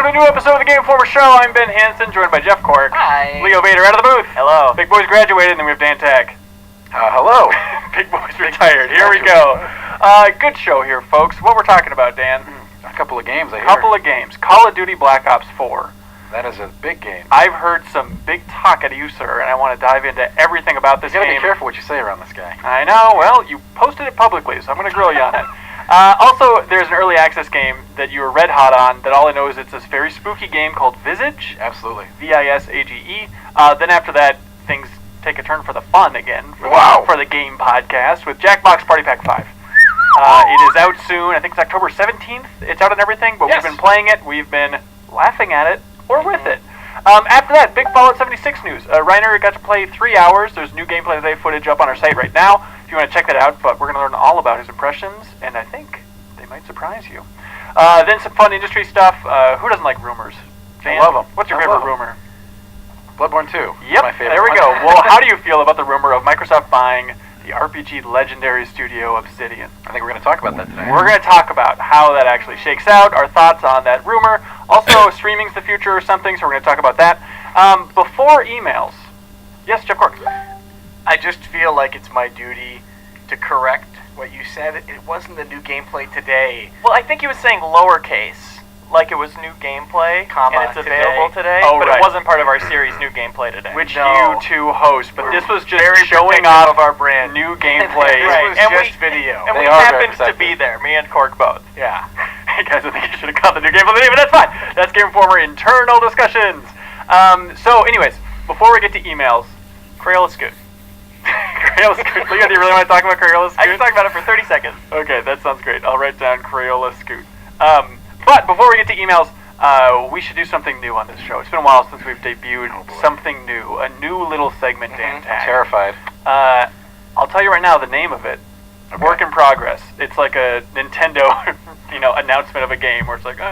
to a new episode of the Game Informer Show. I'm Ben Hansen, joined by Jeff Cork. Hi. Leo Vader out of the booth. Hello. Big Boy's graduated, and then we have Dan Tag. Hello. Big Boy's retired. Here we go. Good show here, folks. What we're talking about, Dan? A couple of games, I hear. Couple of games. Call of Duty Black Ops 4. That is a big game. I've heard some big talk out of you, sir, and I want to dive into everything about this You gotta game. be careful what you say around this guy. I know. Well, you posted it publicly, so I'm going to grill you on it. Also, there's an early access game that you were red hot on that all I know is it's this very spooky game called Visage. Absolutely. Visage. Then after that, things take a turn for the fun again for the game podcast with Jackbox Party Pack 5. It is out soon. I think it's October 17th. It's out on everything, but Yes. we've been playing it. We've been laughing at it or with it. After that, big Fallout 76 news. Reiner got to play 3 hours. There's new gameplay today footage up on our site right now if you want to check that out, but we're going to learn all about his impressions, and I think they might surprise you. Then some fun industry stuff. Who doesn't like rumors? I love them. What's your I favorite love 'em. rumor? Bloodborne 2. Yep, My favorite there we one. go. Well, how do you feel about the rumor of Microsoft buying the RPG legendary studio Obsidian? I think we're going to talk about that today. We're going to talk about how that actually shakes out, our thoughts on that rumor. Also, streaming's the future or something, so we're going to talk about that. Before emails, yes, Jeff Cork. I just feel like it's my duty to correct what you said. It wasn't the new gameplay today. Well, I think he was saying lowercase, like it was new gameplay, Comma, and it's available today, Oh, but right. it wasn't part of our series new gameplay today. Which No. you two host, but this was just very showing protective off of our brand. new gameplay. This was And just video. And They we are very happened to protective. be there, me and Cork both. Yeah. Hey guys, I think you should have called the new gameplay today, but that's fine. That's Game Informer internal discussions. So anyways, before we get to emails, Crayola Scoot. Crayola Scoot. Leo, do you really want to talk about Crayola Scoot? I can talk about it for 30 seconds. Okay, that sounds great. I'll write down Crayola Scoot. But before we get to emails, we should do something new on this show. It's been a while since we've debuted something new, a new little segment, Dan I'm Tag. terrified. I'll tell you right now the name of it. Work in progress. It's like a Nintendo, announcement of a game where it's like, it's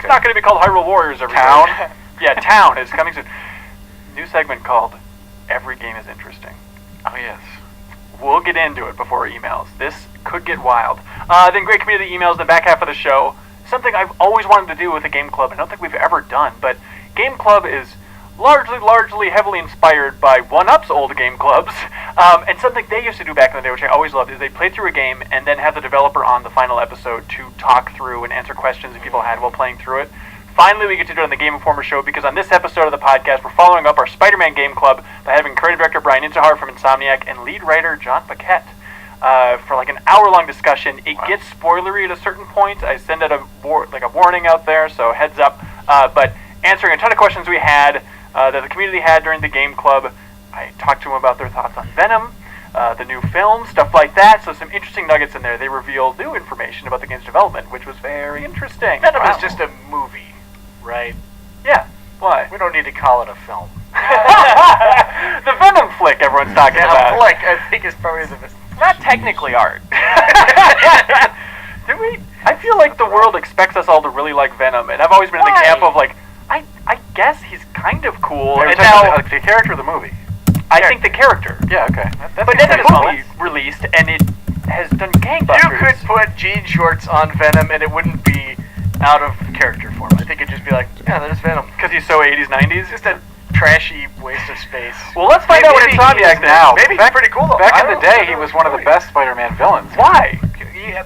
okay. not going to be called Hyrule Warriors every Town? day. Yeah, Town is coming soon. New segment called Every Game is Interesting. Oh, yes. We'll get into it before emails. This could get wild. Then great community emails in the back half of the show. Something I've always wanted to do with a game club. I don't think we've ever done, but Game Club is largely heavily inspired by 1UP's old game clubs. And something they used to do back in the day, which I always loved, is they play through a game and then have the developer on the final episode to talk through and answer questions that people had while playing through it. Finally, we get to do it on the Game Informer Show because on this episode of the podcast, we're following up our Spider-Man Game Club by having creative director Brian Intihar from Insomniac and lead writer John Paquette for like an hour-long discussion. It gets spoilery at a certain point. I send out a warning out there, so heads up. But answering a ton of questions we had that the community had during the Game Club. I talked to them about their thoughts on Venom, the new film, stuff like that. So some interesting nuggets in there. They revealed new information about the game's development, which was very interesting. Venom is just a movie, right? Yeah. Why? We don't need to call it a film. The Venom flick everyone's talking about. Like, I think it's probably the best. Not technically art. Do we? I feel like the world expects us all to really like Venom, and I've always been in the Why? camp of like, I guess he's kind of cool. Are you And talking now, about, like, the character of the movie? I think the character. Yeah, okay. That But makes then the sense. movie released, and it has done You gangbusters. could put jean shorts on Venom and it wouldn't be out of character for him. I think it'd just be like, yeah, there's Venom. Because he's so 80s, 90s. It's just a trashy waste of space. Well, let's find out what Maybe Insomniac he is now. did. Maybe he's pretty cool though. Back I in the don't know. day, he was one of the best Spider-Man villains. Why?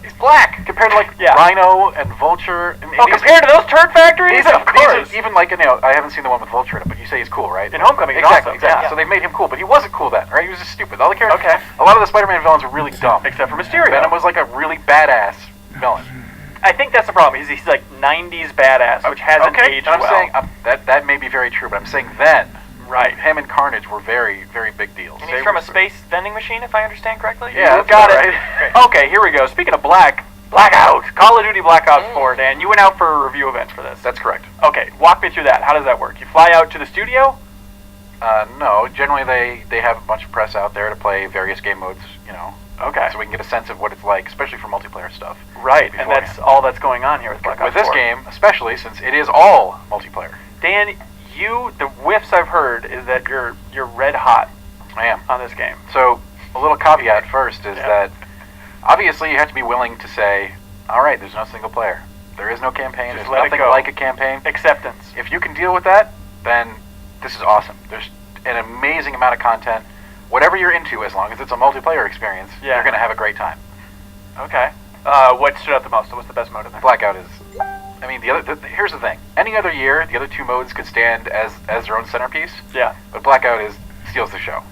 He's black. Compared to, like, Yeah. Rhino and Vulture. And Oh, compared to those turd factories? Of course. Even like, I haven't seen the one with Vulture in it, but you say he's cool, right? In Homecoming, he's exactly, awesome, exactly. yeah. So they made him cool, but he wasn't cool then, right? He was just stupid. All the characters. Okay. A lot of the Spider-Man villains were really dumb. Except for Mysterio. Venom was like a really badass villain. I think that's the problem. He's like 90s badass, which hasn't aged and I'm well. saying that may be very true, but I'm saying then, Right. him and Carnage were very, very big deals. And he's from a space vending machine, if I understand correctly? Yeah, You that's got about it. right. Okay, here we go. Speaking of Blackout, Call of Duty Black Ops 4, Dan. You went out for a review event for this. That's correct. Okay, walk me through that. How does that work? You fly out to the studio? No, generally they have a bunch of press out there to play various game modes, Okay. so we can get a sense of what it's like, especially for multiplayer stuff. Right, and beforehand. that's all that's going on here with Black Ops With this 4. game, especially since it is all multiplayer. Dan, the whiffs I've heard is that you're red hot I am. on this game. So a little caveat first is Yeah. that obviously you have to be willing to say, all right, there's no single player. There is no campaign. Just There's let it nothing go. like a campaign. Acceptance. If you can deal with that, then this is awesome. There's an amazing amount of content. Whatever you're into, as long as it's a multiplayer experience, Yeah. you're going to have a great time. Okay. What stood out the most? What's the best mode in there? Blackout is... I mean, here's the thing. Any other year, the other two modes could stand as their own centerpiece, Yeah. but Blackout steals the show.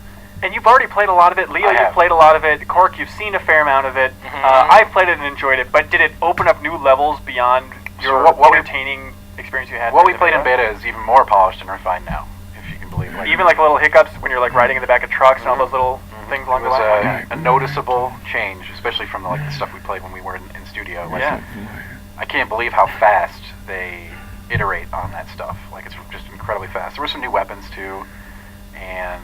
And you've already played a lot of it. Leo, I you've have. played a lot of it. Cork, you've seen a fair amount of it. I've played it and enjoyed it, but did it open up new levels beyond your what we- entertaining experience you had? What we played in beta is even more polished and refined now, if you can believe it. Even like little hiccups when you're like riding in the back of trucks and all those little things along It the was line. a noticeable change, especially from the stuff we played when we were in studio. Like, Yeah. I can't believe how fast they iterate on that stuff. Like, it's just incredibly fast. There were some new weapons too, and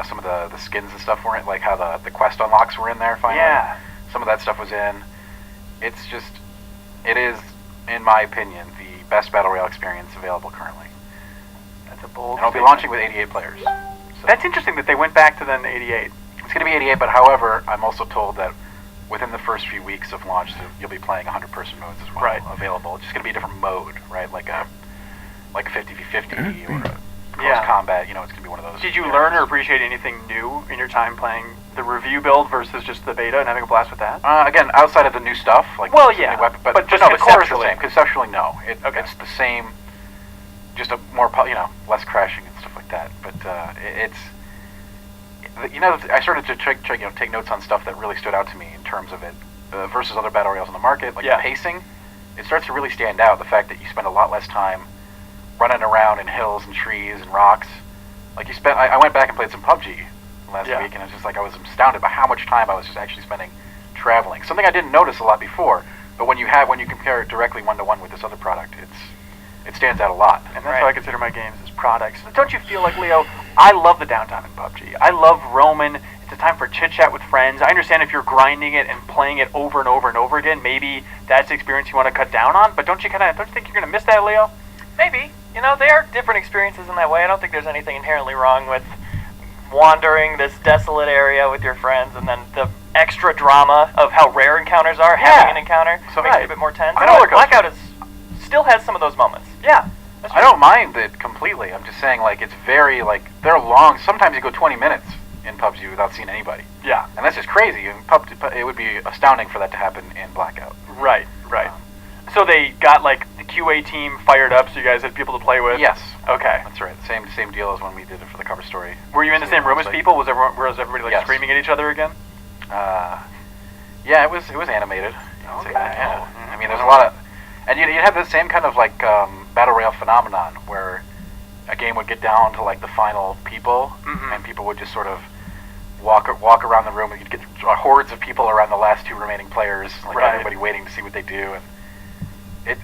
some of the skins and stuff were in, like how the quest unlocks were in there finally. Yeah. Some of that stuff was in. It is, in my opinion, the best Battle Royale experience available currently. That's a bold And it'll be statement. launching with 88 players. So That's interesting that they went back to then 88. it's going to be 88, but however, I'm also told that within the first few weeks of launch, you'll be playing 100-person modes as well available. It's just going to be a different mode, right? Like a 50v50 or a close combat. It's going to be one of those. Did you learn or appreciate anything new in your time playing the review build versus just the beta and having a blast with that? Again, outside of the new stuff, like Well, some yeah, new weapon, but just no, the core is the conceptually. same. Conceptually, no, Okay. it's the same, just a more less crashing and stuff like that. But I started to take notes on stuff that really stood out to me in terms of it versus other battle royales on the market, like the pacing. It starts to really stand out. The fact that you spend a lot less time running around in hills and trees and rocks. Like I went back and played some PUBG last week, and it's just like I was astounded by how much time I was just actually spending traveling. Something I didn't notice a lot before, but when you compare it directly one-to-one with this other product, it stands out a lot. And that's how I consider my games as products. Don't you feel like, Leo, I love the downtime in PUBG. I love roaming. It's a time for chit-chat with friends. I understand if you're grinding it and playing it over and over and over again, maybe that's the experience you want to cut down on, but don't you think you're going to miss that, Leo? Maybe. They are different experiences in that way. I don't think there's anything inherently wrong with wandering this desolate area with your friends and then the extra drama of how rare encounters are, having an encounter, so makes it a bit more tense. I know Blackout still has some of those moments. Yeah. I don't mind it completely. I'm just saying, it's very, they're long. Sometimes you go 20 minutes in PUBG without seeing anybody. Yeah. And that's just crazy. And it would be astounding for that to happen in Blackout. Right. So they got, the QA team fired up so you guys had people to play with? Yes. Okay. That's right. Same deal as when we did it for the cover story. Were you in the same room as people? Was everybody, Yes. screaming at each other again? Yeah, it was animated. You can say Okay. that, yeah. I mean, there's a lot of... And you have the same kind of, Battle Royale phenomenon where a game would get down to, the final people, and people would just sort of walk around the room, and you'd get hordes of people around the last two remaining players, everybody waiting to see what they do, and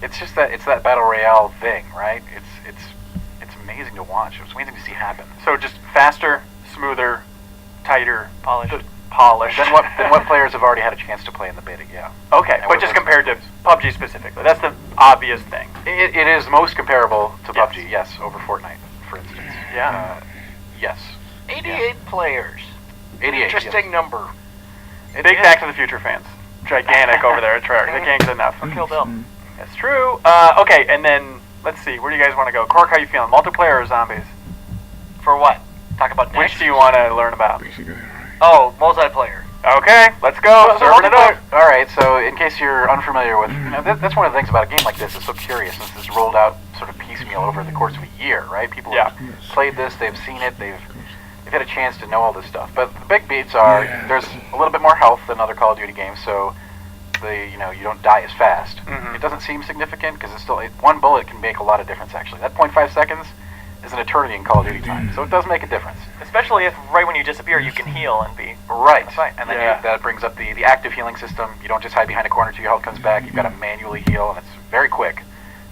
it's just that Battle Royale thing, right? It's amazing to watch. It's amazing to see happen. So just faster, smoother, tighter, Polished. Than what players have already had a chance to play in the beta, yeah. Okay, And but what just those compared to PUBG specifically. That's the obvious thing. It is most comparable to Yes. PUBG, yes, over Fortnite, for instance. Yeah. Yes. 88 players. 88. Interesting number. Big Back to the Future fans. Gigantic over there at Treyarch. They can't get enough. Kill Bill. That's true. Okay, and then, let's see, where do you guys want to go? Cork, how you feeling? Multiplayer or zombies? For what? Talk about next. Which do you want to learn about? Oh, multiplayer. Okay, let's go. Serving it up. All right, so in case you're unfamiliar with, that's one of the things about a game like this. It's so curious since it's rolled out sort of piecemeal over the course of a year, right? People have played this, they've seen it, they've had a chance to know all this stuff. But the big beats are there's a little bit more health than other Call of Duty games, so you don't die as fast. It doesn't seem significant because one bullet can make a lot of difference. Actually, that 0.5 seconds is an eternity in Call of Duty time, so it does make a difference. Especially if right when you disappear you can heal and be Right, fine. and then that brings up the active healing system. You don't just hide behind a corner till your health comes back. You've got to manually heal, and it's very quick.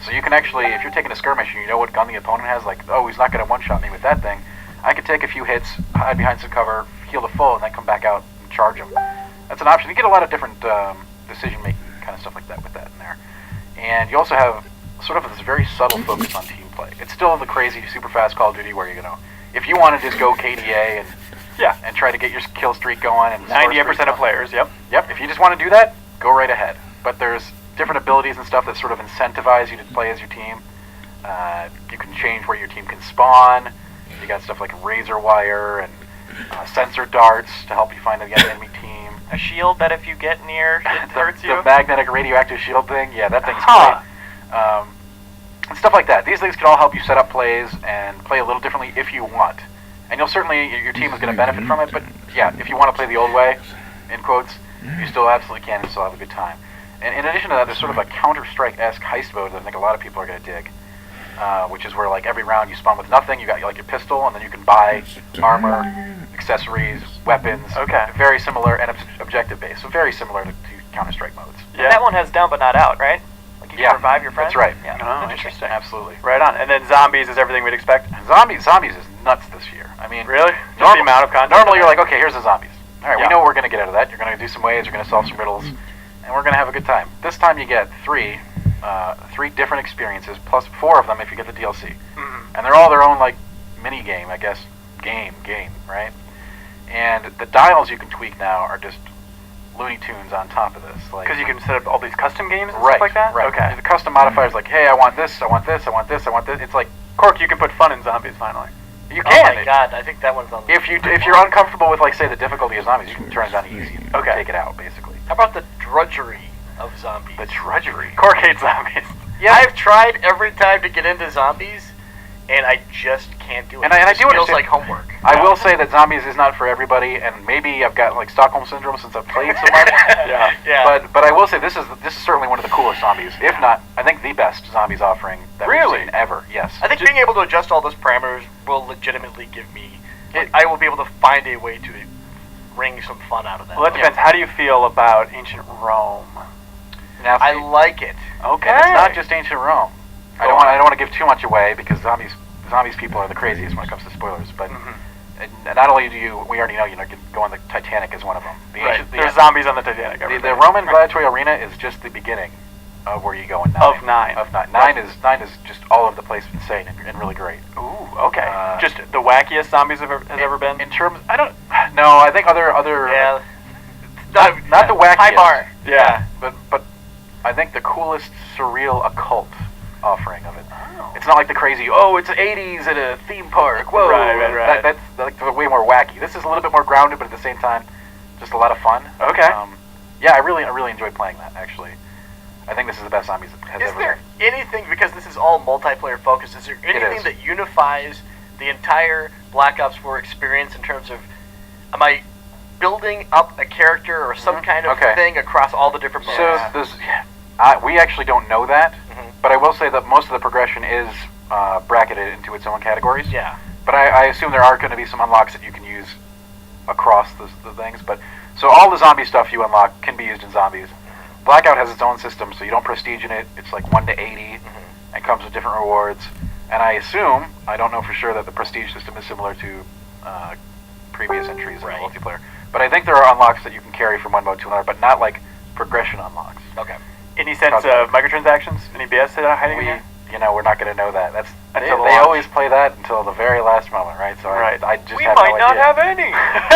So you can actually, if you're taking a skirmish and you know what gun the opponent has, he's not going to one-shot me with that thing, I could take a few hits, hide behind some cover, heal to full, and then come back out and charge him. That's an option. You get a lot of different decision-making kind of stuff like that with that in there. And you also have sort of this very subtle focus on team play. It's still the crazy, super fast Call of Duty where if you want to just go KDA and try to get your kill streak going, and 98% of players, yep. If you just want to do that, go right ahead. But there's different abilities and stuff that sort of incentivize you to play as your team. You can change where your team can spawn. You got stuff like razor wire and sensor darts to help you find the enemy team. A shield that if you get near, it hurts you. The magnetic radioactive shield thing, yeah, that thing's great. And stuff like that. These things can all help you set up plays and play a little differently if you want. And you'll certainly, your team is going to benefit from it, but yeah, if you want to play the old way, in quotes, you still absolutely can and still have a good time. And in addition to that, there's sort of a Counter-Strike-esque heist mode that I think a lot of people are going to dig, which is where like every round you spawn with nothing, you got like your pistol, and then you can buy armor, accessories, weapons. Okay. Very similar and objective-based, so very similar to Counter-Strike modes. And that one has down but not out, right? Like you can revive your friends? That's right. Yeah. Oh, interesting. Absolutely. Right on. And then zombies is everything we'd expect? Zombies is nuts this year. I mean, Really? Just the amount of content? Normally you're like, okay, here's the zombies. All right, Yeah. we know what we're going to get out of that. You're going to do some waves, you're going to solve some riddles, and we're going to have a good time. This time you get three different experiences, plus 4 of them if you get the DLC. Mhm. And they're all their own, like, mini game, I guess. Game, right? And the dials you can tweak now are just Looney Tunes on top of this. Like, Because you can set up all these custom games and right, stuff like that? Right. Okay. The custom modifiers like, hey, I want this, I want this, I want this, I want this. It's like, Cork, you can put fun in zombies finally. you Oh can. my god, I think that one's on. If you're uncomfortable with, like, say, the difficulty of zombies, you can turn it down to easy. Okay. Take it out, basically. How about the drudgery of zombies? The drudgery. Cork hates zombies. Yeah, I've tried every time to get into zombies, and I just can't do it. And I It do just feels understand- like homework. I will say that zombies is not for everybody, and maybe I've got like Stockholm syndrome since I've played so much. Yeah. But I will say this is certainly one of the coolest zombies, if not, I think the best zombies offering that Really? we've seen ever. Yes. I think being able to adjust all those parameters will legitimately give me. I will be able to find a way to wring some fun out of that. Well, that depends. How do you feel about ancient Rome? Now, I like it. Okay. and it's not just ancient Rome. I don't want to give too much away because zombies people are the craziest when it comes to spoilers. But and not only we already know, go on the Titanic is one of them. There's zombies on the Titanic. The Roman gladiatorial arena is just the beginning of where you go in 9. Of 9. Of 9. 9 is just all over the place, insane and really great. Ooh, okay. Just the wackiest zombies has ever been? In terms, I think other Yeah. not the wackiest. High bar. Yeah. But I think the coolest surreal occult offering of it. It's not like the crazy, it's 80s at a theme park. Whoa. Right. That's like way more wacky. This is a little bit more grounded, but at the same time, just a lot of fun. Okay. Yeah, I really enjoyed playing that, actually. I think this is the best zombies has Is ever there been. anything, because this is all multiplayer focused, is there anything is. that unifies the entire Black Ops 4 experience in terms of, am I building up a character or some kind of Okay. thing across all the different modes? So we actually don't know that, Mhm. but I will say that most of the progression is bracketed into its own categories. Yeah. But I assume there are going to be some unlocks that you can use across the things. But so all the zombie stuff you unlock can be used in zombies. Blackout has its own system, so you don't prestige in it. It's like 1 to 80, and comes with different rewards. And I assume, I don't know for sure, that the prestige system is similar to previous entries in the multiplayer. But I think there are unlocks that you can carry from one mode to another, but not like progression unlocks. Okay. Any sense of microtransactions? Any BS hiding in here? We're not going to know that. That's Until the they launch. always play that until the very last moment, right? So Right. I just We have might no not idea. have any.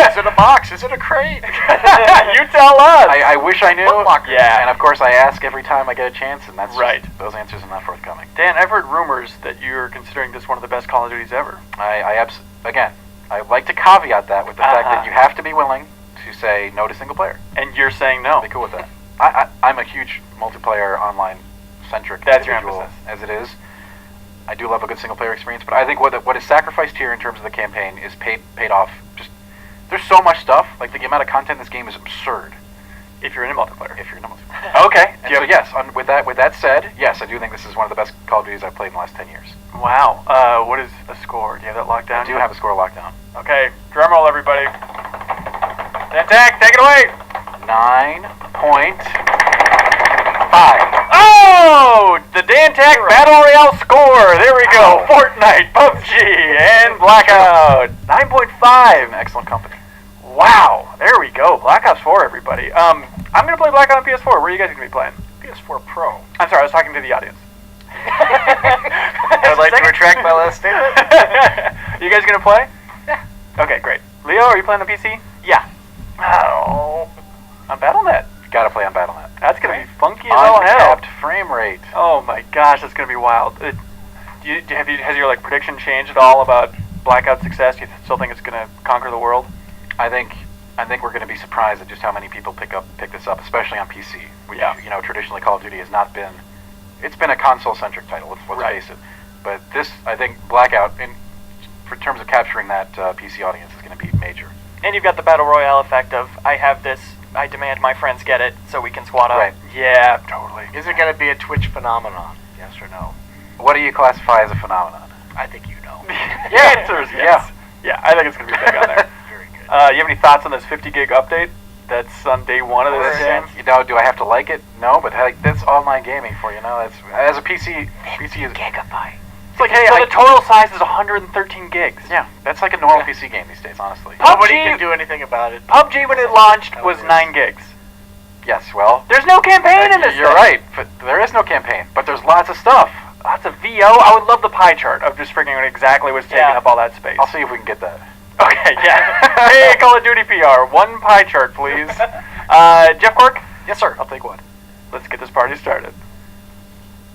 Is it a box? Is it a crate? You tell us. I wish I knew. Footlocker. Yeah. And of course, I ask every time I get a chance, and that's Right. just, those answers are not forthcoming. Dan, I've heard rumors that you're considering this one of the best Call of Duties ever. Again, I like to caveat that with the fact Uh-huh. that you have to be willing to say no to single player. And you're saying no. I'll be cool with that. I'm a huge multiplayer online centric That's your individual emphasis. as it is. I do love a good single player experience, but I think what is sacrificed here in terms of the campaign is paid off. Just there's so much stuff. Like the amount of content in this game is absurd. If you're in a multiplayer. If you're in a multiplayer. Okay. And so yes, with that said, yes, I do think this is one of the best Call of Duties I've played in the last 10 years. Wow. What is a score? Do you have that locked down? I do have a score locked down. Okay. Drum roll, everybody. Attack, take it away. 9.5. Oh, the Dantac Battle Royale score. There we go. Fortnite, PUBG, and Blackout. 9.5. Excellent company. Wow. There we go. Black Ops 4, everybody. I'm gonna play Blackout on PS4. Where are you guys gonna be playing? PS4 Pro. I'm sorry, I was talking to the audience. I would like to retract my last statement. You guys gonna play? Yeah. Okay, great. Leo, are you playing on PC? Yeah. Oh. On Battle.net. Gotta play on Battle.net. That's gonna be funky as all hell. Uncapped frame rate. Oh my gosh, that's gonna be wild. Has your like prediction changed at all about Blackout's success? Do you still think it's gonna conquer the world? I think we're going to be surprised at just how many people pick this up, especially on PC. Which, you know, traditionally Call of Duty has not been. It's been a console-centric title. Let's face it. But this, I think, Blackout, for terms of capturing that PC audience, is going to be major. And you've got the Battle Royale effect of, I have this, I demand my friends get it, so we can squad up. Right. Yeah, totally. Is it going to be a Twitch phenomenon? Yes or no? What do you classify as a phenomenon? I think you know. The answer is yes. Yeah, I think it's going to be big on there. Very good. You have any thoughts on this 50 gig update that's on day one of this game? You know, do I have to like it? No, but hey, that's online gaming for you. Know, that's as a PC is gigabyte. It's like, hey, so the total size is 113 gigs. Yeah, that's like a normal PC game these days, honestly. Nobody can do anything about it. PUBG when it launched was 9 gigs. Yes, well, there's no campaign in this. You're right, but there is no campaign, but there's lots of stuff. Lots of VO. I would love the pie chart of just figuring out exactly what's taking up all that space. I'll see if we can get that. Okay, yeah. Hey, Call of Duty PR, one pie chart, please. Jeff Quirk? Yes, sir. I'll take one. Let's get this party started.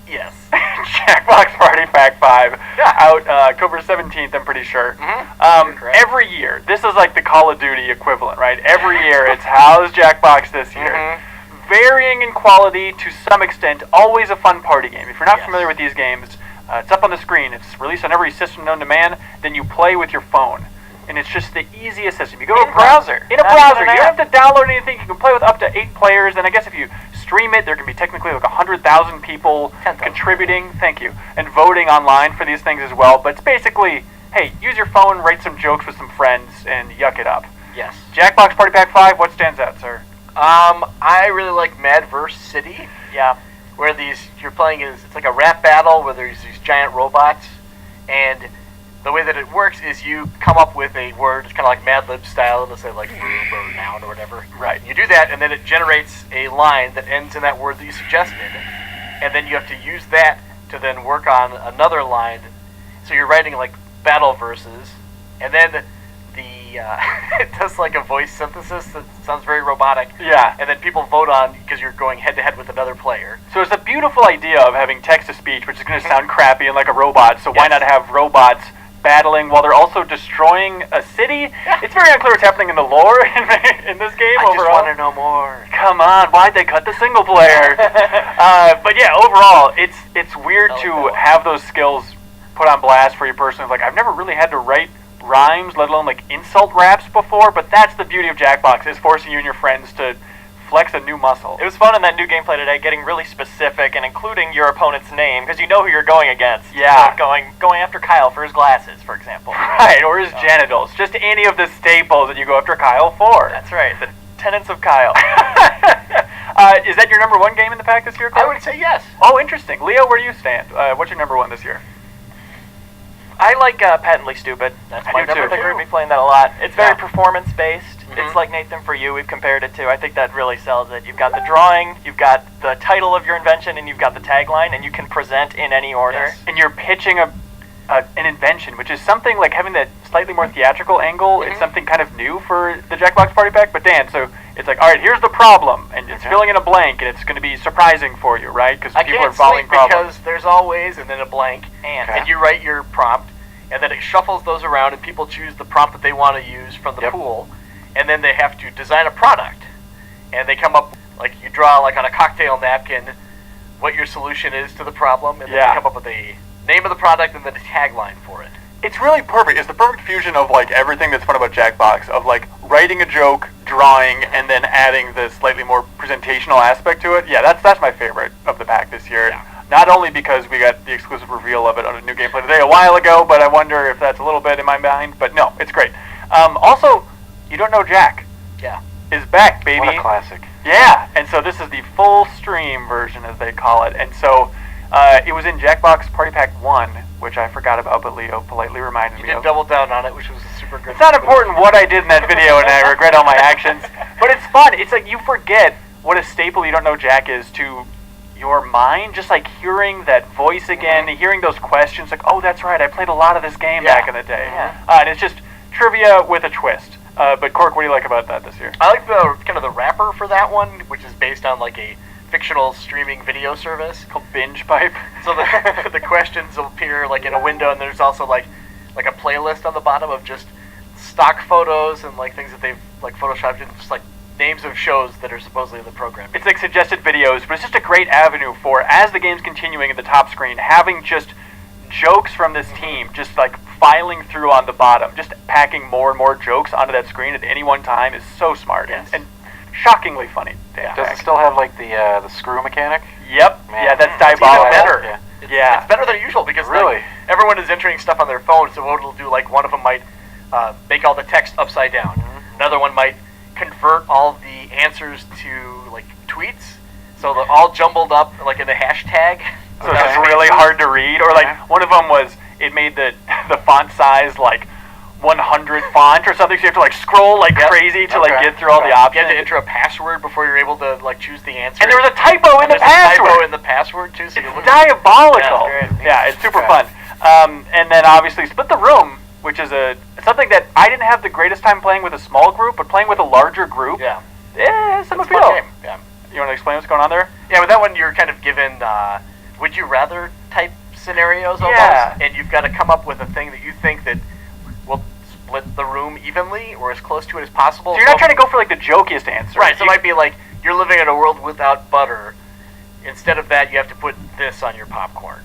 Yes. Jackbox Party Pack 5, out October 17th, I'm pretty sure. Every year, this is like the Call of Duty equivalent, right? Every year, it's how's Jackbox this year? Varying in quality to some extent, always a fun party game. If you're not familiar with these games, it's up on the screen. It's released on every system known to man. Then you play with your phone. And it's just the easiest system. You go to a browser. In a browser. You don't have to download anything. You can play with up to 8 players. And I guess if you stream it, there can be technically like 100,000 people contributing. Thank you. And voting online for these things as well. But it's basically, hey, use your phone, write some jokes with some friends, and yuck it up. Yes. Jackbox Party Pack 5, what stands out, sir? I really like Madverse City. Yeah. Where you're playing it's like a rap battle where there's these giant robots, and the way that it works is you come up with a word, it's kind of like Mad Lib style, it'll say like verb or noun or whatever. Right. You do that, and then it generates a line that ends in that word that you suggested, and then you have to use that to then work on another line. So you're writing like battle verses, and then it does like a voice synthesis that sounds very robotic. Yeah. And then people vote on because you're going head to head with another player. So it's a beautiful idea of having text to speech, which is going to sound crappy and like a robot. So why not have robots battling while they're also destroying a city? Yeah. It's very unclear what's happening in the lore in this game I overall. just want to know more. Come on, why'd they cut the single player? But yeah, overall, it's weird to have those skills put on blast for you personally. Like, I've never really had to write rhymes, let alone like insult raps before, but that's the beauty of Jackbox, is forcing you and your friends to flex a new muscle. It was fun in that new gameplay today, getting really specific and including your opponent's name, because you know who you're going against. Yeah. So going after Kyle for his glasses, for example. Right, or his genitals. Just any of the staples that you go after Kyle for. That's right, the tenets of Kyle. Is that your number one game in the pack this year, Clark? I would say yes. Oh, interesting. Leo, where do you stand? What's your number one this year? I like Patently Stupid. That's my number. I think we're going to be playing that a lot. It's very performance-based. It's like Nathan For You, we've compared it to. I think that really sells it. You've got the drawing, you've got the title of your invention, and you've got the tagline, and you can present in any order. Yes. And you're pitching an invention, which is something like having that slightly more theatrical angle. It's something kind of new for the Jackbox Party Pack. But Dan, so it's like, all right, here's the problem, and it's filling in a blank, and it's going to be surprising for you, right? Because people are following problems. Because there's always and then a blank, and you write your prompt, and then it shuffles those around, and people choose the prompt that they want to use from the pool, and then they have to design a product, and they come up, like you draw like on a cocktail napkin what your solution is to the problem, and then you come up with a name of the product and then a tagline for it. It's really perfect. It's the perfect fusion of like everything that's fun about Jackbox, of like writing a joke, drawing, and then adding the slightly more presentational aspect to it. Yeah, that's my favorite of the pack this year. Yeah. Not only because we got the exclusive reveal of it on a new gameplay today a while ago, but I wonder if that's a little bit in my mind. But no, it's great. Also, You Don't Know Jack is back, baby. What a classic. Yeah, and so this is the full stream version, as they call it. And so it was in Jackbox Party Pack 1, which I forgot about, but Leo politely reminded me You of. did double down on it, which was a super good. It's not important what I did in that video, and I regret all my actions. But it's fun. It's like you forget what a staple You Don't Know Jack is to your mind. Just like hearing that voice again, hearing those questions, like, oh, that's right, I played a lot of this game back in the day. And it's just trivia with a twist. But Cork, what do you like about that this year? I like the kind of the wrapper for that one, which is based on like a fictional streaming video service called Binge Pipe. So the questions will appear like in a window, and there's also like a playlist on the bottom of just stock photos and like things that they've like photoshopped and just like names of shows that are supposedly in the program. It's like suggested videos, but it's just a great avenue for, as the game's continuing at the top screen, having just jokes from this team just like filing through on the bottom, just packing more and more jokes onto that screen at any one time is so smart and shockingly funny. Does it still have like the screw mechanic? Yep. Man. Yeah, that's It's even diabolical. better. Yeah. It's better than usual because Really? like, everyone is entering stuff on their phone, so what it'll do, like one of them might make all the text upside down. Another one might convert all the answers to like tweets, so they're all jumbled up like in a hashtag. So it's really hard to read. Or like one of them was, it made the font size like 100 font or something, so you have to like scroll like crazy to like get through all the You options. have to enter a password before you're able to like choose the answer. And there was a typo in the There's a typo password. in the password too. So It's you look diabolical. Yeah, it's great. Yeah, it's super fun. And then obviously Split the Room, which is something that I didn't have the greatest time playing with a small group, but playing with a larger group. Yeah. Some It's a appeal. fun game. Yeah. You want to explain what's going on there? Yeah, with that one you're kind of given would you rather type scenarios almost, Yeah. and you've got to come up with a thing that you think that will split the room evenly or as close to it as possible. So you're not trying to go for like the jokiest answer. Right, so it might be like you're living in a world without butter. Instead of that, you have to put this on your popcorn.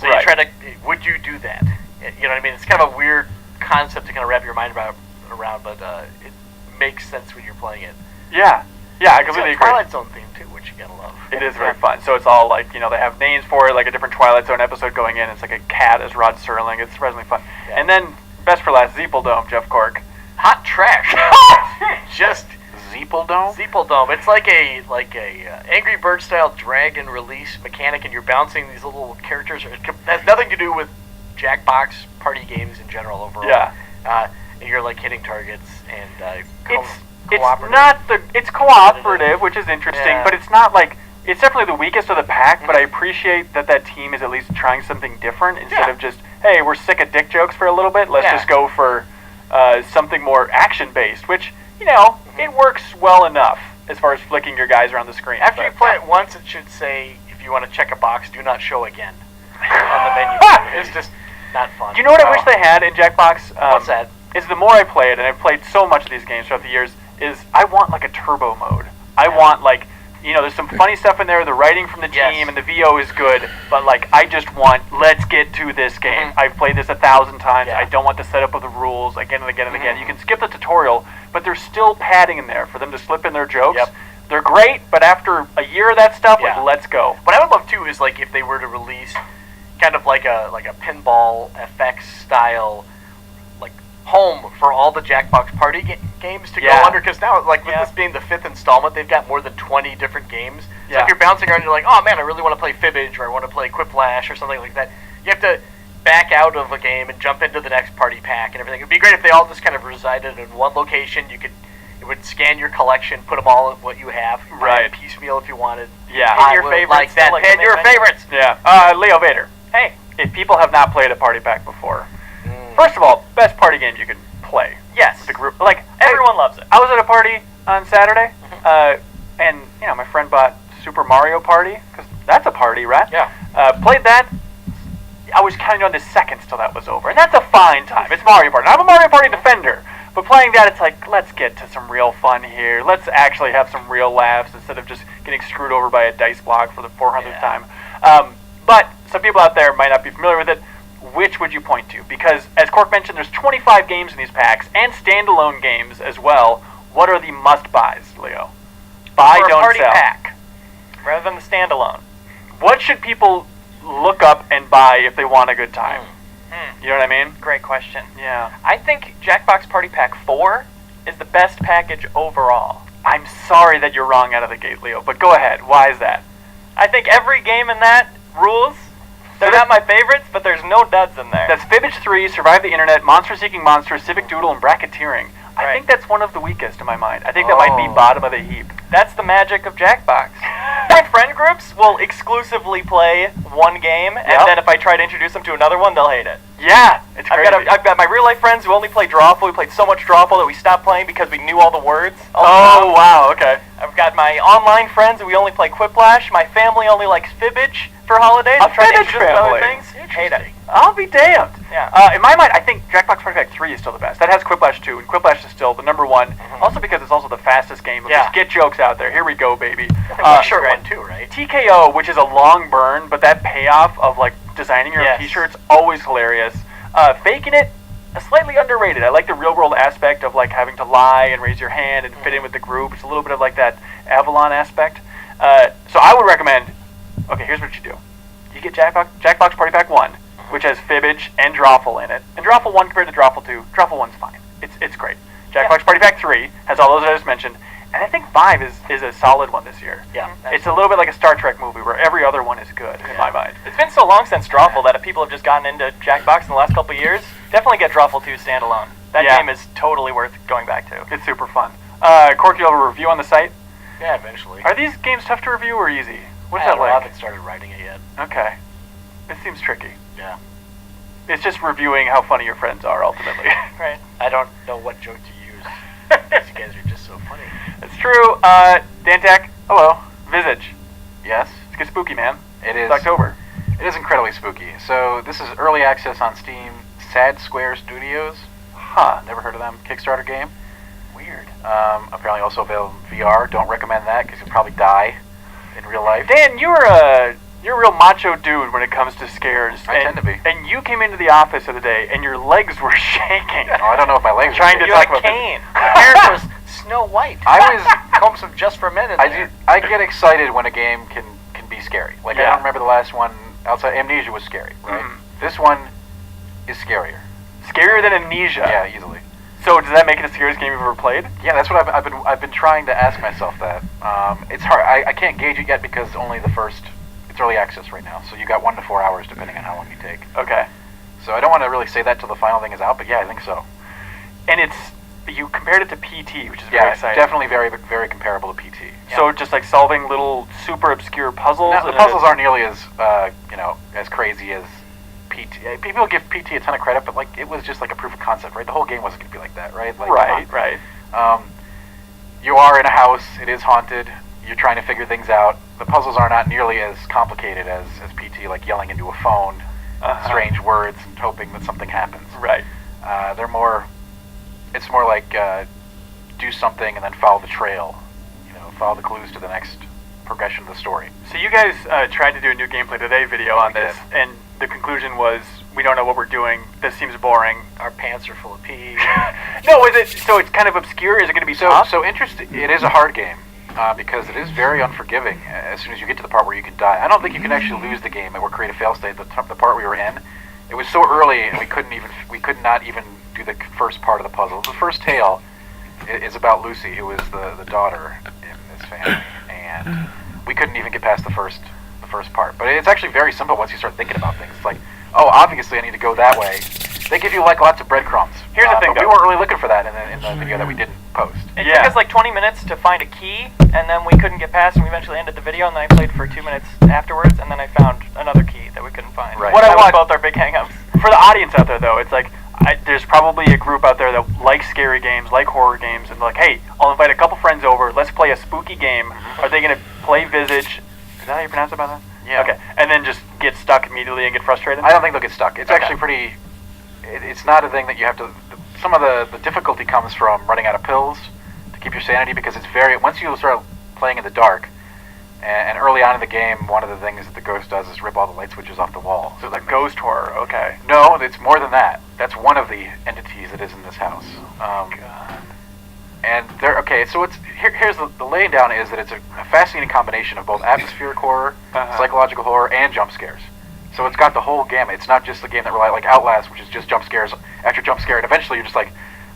So you Right. try to, would you do that? You know what I mean? It's kind of a weird concept to kind of wrap your mind around, but it makes sense when you're playing it. Yeah. Yeah, I It's completely a agree. Twilight Zone theme too, which you gotta love. It is very fun. So it's all like, they have names for it, like a different Twilight Zone episode going in. It's like a cat as Rod Serling. It's surprisingly fun. Yeah. And then, best for last, Zeepeldome, Jeff Cork. Hot trash. Just Zeepeldome? Zeepeldome. It's like a Angry Bird style drag and release mechanic, and you're bouncing these little characters. It has nothing to do with Jackbox party games in general overall. Yeah. And you're like hitting targets and It's cooperative, which is interesting, Yeah. but it's not like, it's definitely the weakest of the pack, but I appreciate that team is at least trying something different instead Yeah. of just, hey, we're sick of dick jokes for a little bit, let's Yeah. just go for something more action-based, which, it works well enough as far as flicking your guys around the screen. After you But- play it once, it should say, if you want to check a box, do not show again on the menu. It's just not fun. Do you know what I wish they had in Jackbox? What's that? Is the more I play it, and I've played so much of these games throughout the years, is I want like a turbo mode. I want like, there's some funny stuff in there, the writing from the Yes. team and the VO is good, but like I just want, let's get to this game. I've played this 1,000 times. Yeah. I don't want the setup of the rules again and again and again. You can skip the tutorial, but there's still padding in there for them to slip in their jokes. Yep. They're great, but after a year of that stuff, Yeah. let's go. What I would love too is like if they were to release kind of like a pinball FX style like home for all the Jackbox party games to Yeah. go under, because now like with Yeah. this being the 5th installment, they've got more than 20 different games. So Yeah. if you're bouncing around, you're like, oh man, I really want to play Fibbage or I want to play Quiplash or something like that. You have to back out of a game and jump into the next party pack and everything. It'd be great if they all just kind of resided in one location. It would scan your collection, put them all at what you have, buy Right. a piecemeal if you wanted. Yeah. Pin I your would favorites like that. to, like, Pin the your main menu. favorites. Yeah. Leo Vader. Hey, if people have not played a party pack before, first of all, best party game you can play. Yes. The group, like Everyone loves it. I was at a party on Saturday, and my friend bought Super Mario Party because that's a party, right? Yeah. Played that. I was counting on the seconds till that was over, and that's a fine time. It's Mario Party. I'm a Mario Party defender, but playing that, it's like, let's get to some real fun here. Let's actually have some real laughs instead of just getting screwed over by a dice block for the 400th time. But some people out there might not be familiar with it. Which would you point to? Because, as Cork mentioned, there's 25 games in these packs, and standalone games as well. What are the must-buys, Leo? Buy, For a don't party sell. pack, rather than the standalone. What should people look up and buy if they want a good time? You know what I mean? Great question. Yeah. I think Jackbox Party Pack 4 is the best package overall. I'm sorry that you're wrong out of the gate, Leo, but go ahead. Why is that? I think every game in that rules. They're not my favorites, but there's no duds in there. That's Fibbage 3, Survive the Internet, Monster Seeking Monster, Civic Doodle, and Bracketeering. I think that's one of the weakest in my mind. I think that might be bottom of the heap. That's the magic of Jackbox. My friend groups will exclusively play one game, and then if I try to introduce them to another one, they'll hate it. Yeah, it's crazy. I've got my real life friends who only play Drawful. We played so much Drawful that we stopped playing because we knew all the words. Oh, wow, okay. I've got my online friends who we only play Quiplash. My family only likes Fibbage for holidays. A Trying to Fibbage introduce them to other family. things. Hate it. I'll be damned. Yeah. In my mind, I think Jackbox Party Pack 3 is still the best. That has Quiplash 2, and Quiplash is still the number one. Also because it's also the fastest game. Just get jokes out there. Here we go, baby. T-shirt one too, right? TKO, which is a long burn, but that payoff of like designing your own t-shirts, always hilarious. Faking it, slightly underrated. I like the real world aspect of like having to lie and raise your hand and fit in with the group. It's a little bit of like that Avalon aspect. So I would recommend, okay, here's what you do. You get Jackbox Party Pack 1, which has Fibbage and Drawful in it. And Drawful 1 compared to Drawful 2, Drawful 1's fine. It's great. Jackbox Party Pack 3 has all those I just mentioned. And I think 5 is a solid one this year. Yeah. It's a little bit like a Star Trek movie where every other one is good, in my mind. It's been so long since Drawful that if people have just gotten into Jackbox in the last couple of years, definitely get Drawful 2 standalone. That game is totally worth going back to. It's super fun. Corky, you'll have a review on the site? Yeah, eventually. Are these games tough to review or easy? What's I that like? haven't started writing it yet. Okay. It seems tricky. Yeah. It's just reviewing how funny your friends are, ultimately. Right. I don't know what joke to use. These guys are just so funny. It's true. Dantak, hello. Visage. Yes, It's get spooky, man. it is. It's October. It is incredibly spooky. So this is early access on Steam. Sad Square Studios. Huh. Never heard of them. Kickstarter game. Weird. Apparently also available in VR. Don't recommend that because you'll probably die in real life. Dan, you're a real macho dude when it comes to scares. I tend to be. And you came into the office the other day, and your legs were shaking. Oh, I don't know if my legs are Trying to shaking. talk You about have a cane. My hair was Snow White. I was. Combs of Just for Men in there. I get excited when a game can be scary. Like I Yeah. don't remember the last one outside. Amnesia was scary, right? This one is scarier. Scarier than Amnesia. Yeah, easily. So does that make it the scariest game you've ever played? Yeah, that's what I've been trying to ask myself that. It's hard. I can't gauge it yet because only it's early access right now. So you got 1 to 4 hours depending on how long you take. Okay. So I don't want to really say that till the final thing is out, but yeah, I think so. And you compared it to PT, which is very Yeah, it's exciting. definitely very very comparable to PT. So just like solving little super obscure puzzles. Now, the puzzles aren't nearly as as crazy as PT. People give PT a ton of credit, but like it was just like a proof of concept, right? The whole game wasn't going to be like that, right? Like, Right. You are in a house. It is haunted. You're trying to figure things out. The puzzles are not nearly as complicated as PT, like yelling into a phone, strange words, and hoping that something happens. Right. They're more. It's more like do something and then follow the trail. Follow the clues to the next progression of the story. So you guys tried to do a new gameplay today video on this, and the conclusion was we don't know what we're doing. This seems boring. Our pants are full of pee. No, is it? So it's kind of obscure. Is it going to be tough? So interesting. It is a hard game because it is very unforgiving. As soon as you get to the part where you can die, I don't think you can actually lose the game or create a fail state. The part we were in, it was so early, and we could not even do the first part of the puzzle. The first tale is about Lucy, who is the daughter in this family, and we couldn't even get past the first part. But it's actually very simple once you start thinking about things. It's like, oh, obviously I need to go that way. They give you like lots of breadcrumbs. Here's the thing, but we though. weren't really looking for that in the video that we didn't post. It took us like 20 minutes to find a key, and then we couldn't get past, and we eventually ended the video, and then I played for 2 minutes afterwards, and then I found another key that we couldn't find. Right. What I That was want- both our big hang-ups. For the audience out there, though, it's like there's probably a group out there that likes scary games, like horror games, and like, hey, I'll invite a couple friends over. Let's play a spooky game. Are they going to play Visage? Is that how you pronounce it, by the way? Yeah. Okay. And then just get stuck immediately and get frustrated? I don't think they'll get stuck. It's Okay. actually pretty. It's not a thing that you have to. Some of the difficulty comes from running out of pills to keep your sanity because it's very. Once you start playing in the dark, and early on in the game, one of the things that the ghost does is rip all the light switches off the wall. So the ghost horror, okay. No, it's more than that. That's one of the entities that is in this house. God. And so here's the laying down is that it's a fascinating combination of both atmospheric horror, psychological horror, and jump scares. So it's got the whole gamut. It's not just a game that relies like Outlast, which is just jump scares after jump scare, and eventually you're just like,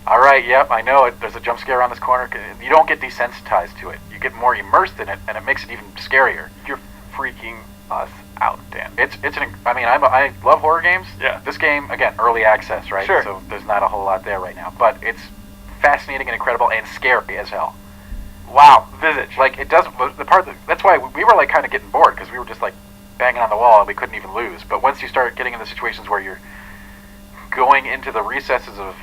all right, yep, I know it. There's a jump scare around this corner. You don't get desensitized to it. You get more immersed in it, and it makes it even scarier. You're freaking us out, Dan. I love horror games. Yeah. This game, again, early access, right? Sure. So there's not a whole lot there right now, but it's fascinating and incredible and scary as hell. Wow, Visage. Like, it does, that's why we were, like, kind of getting bored, because we were just, like, banging on the wall and we couldn't even lose. But once you start getting into situations where you're going into the recesses of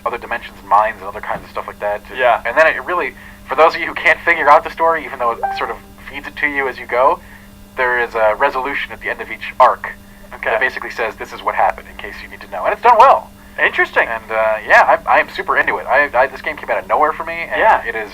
other dimensions and minds and other kinds of stuff like that. Yeah. And then it really, for those of you who can't figure out the story, even though it sort of feeds it to you as you go, there is a resolution at the end of each arc that basically says this is what happened, in case you need to know. And it's done well. Interesting. And I am super into it. This game came out of nowhere for me, and it is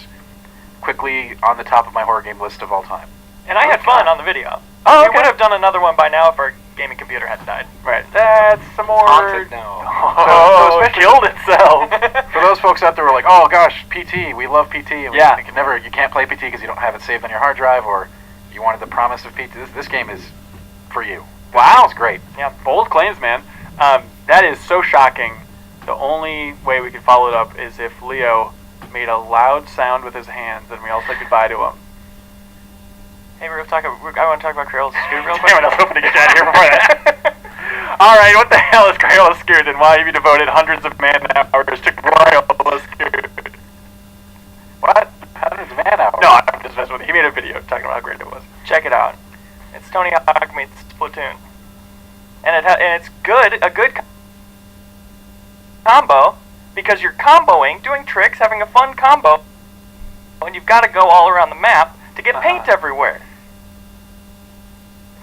quickly on the top of my horror game list of all time. And I had fun on the video. Oh, We would have done another one by now if our gaming computer hadn't died. Right. That's some more... Haunted now. Oh, it killed itself. For those folks out there who are like, oh gosh, PT, we love PT, and Yeah. you can't play PT because you don't have it saved on your hard drive, or you wanted the promise of PT, this game is for you. Wow. It's great. Yeah, bold claims, man. That is so shocking. The only way we could follow it up is if Leo made a loud sound with his hands and we all said goodbye to him. Hey, I want to talk about Crayola Scoot real quick. Damn it, I was hoping to get you out of here before that. Alright, what the hell is Crayola Scoot, and why have you devoted hundreds of man-hours to Crayola Scoot? What? Hundreds of man-hours? No, I'm just messing with you. He made a video talking about how great it was. Check it out. It's Tony Hawk meets Splatoon, and it's good. A good combo, because you're comboing, doing tricks, having a fun combo, and you've got to go all around the map to get paint everywhere.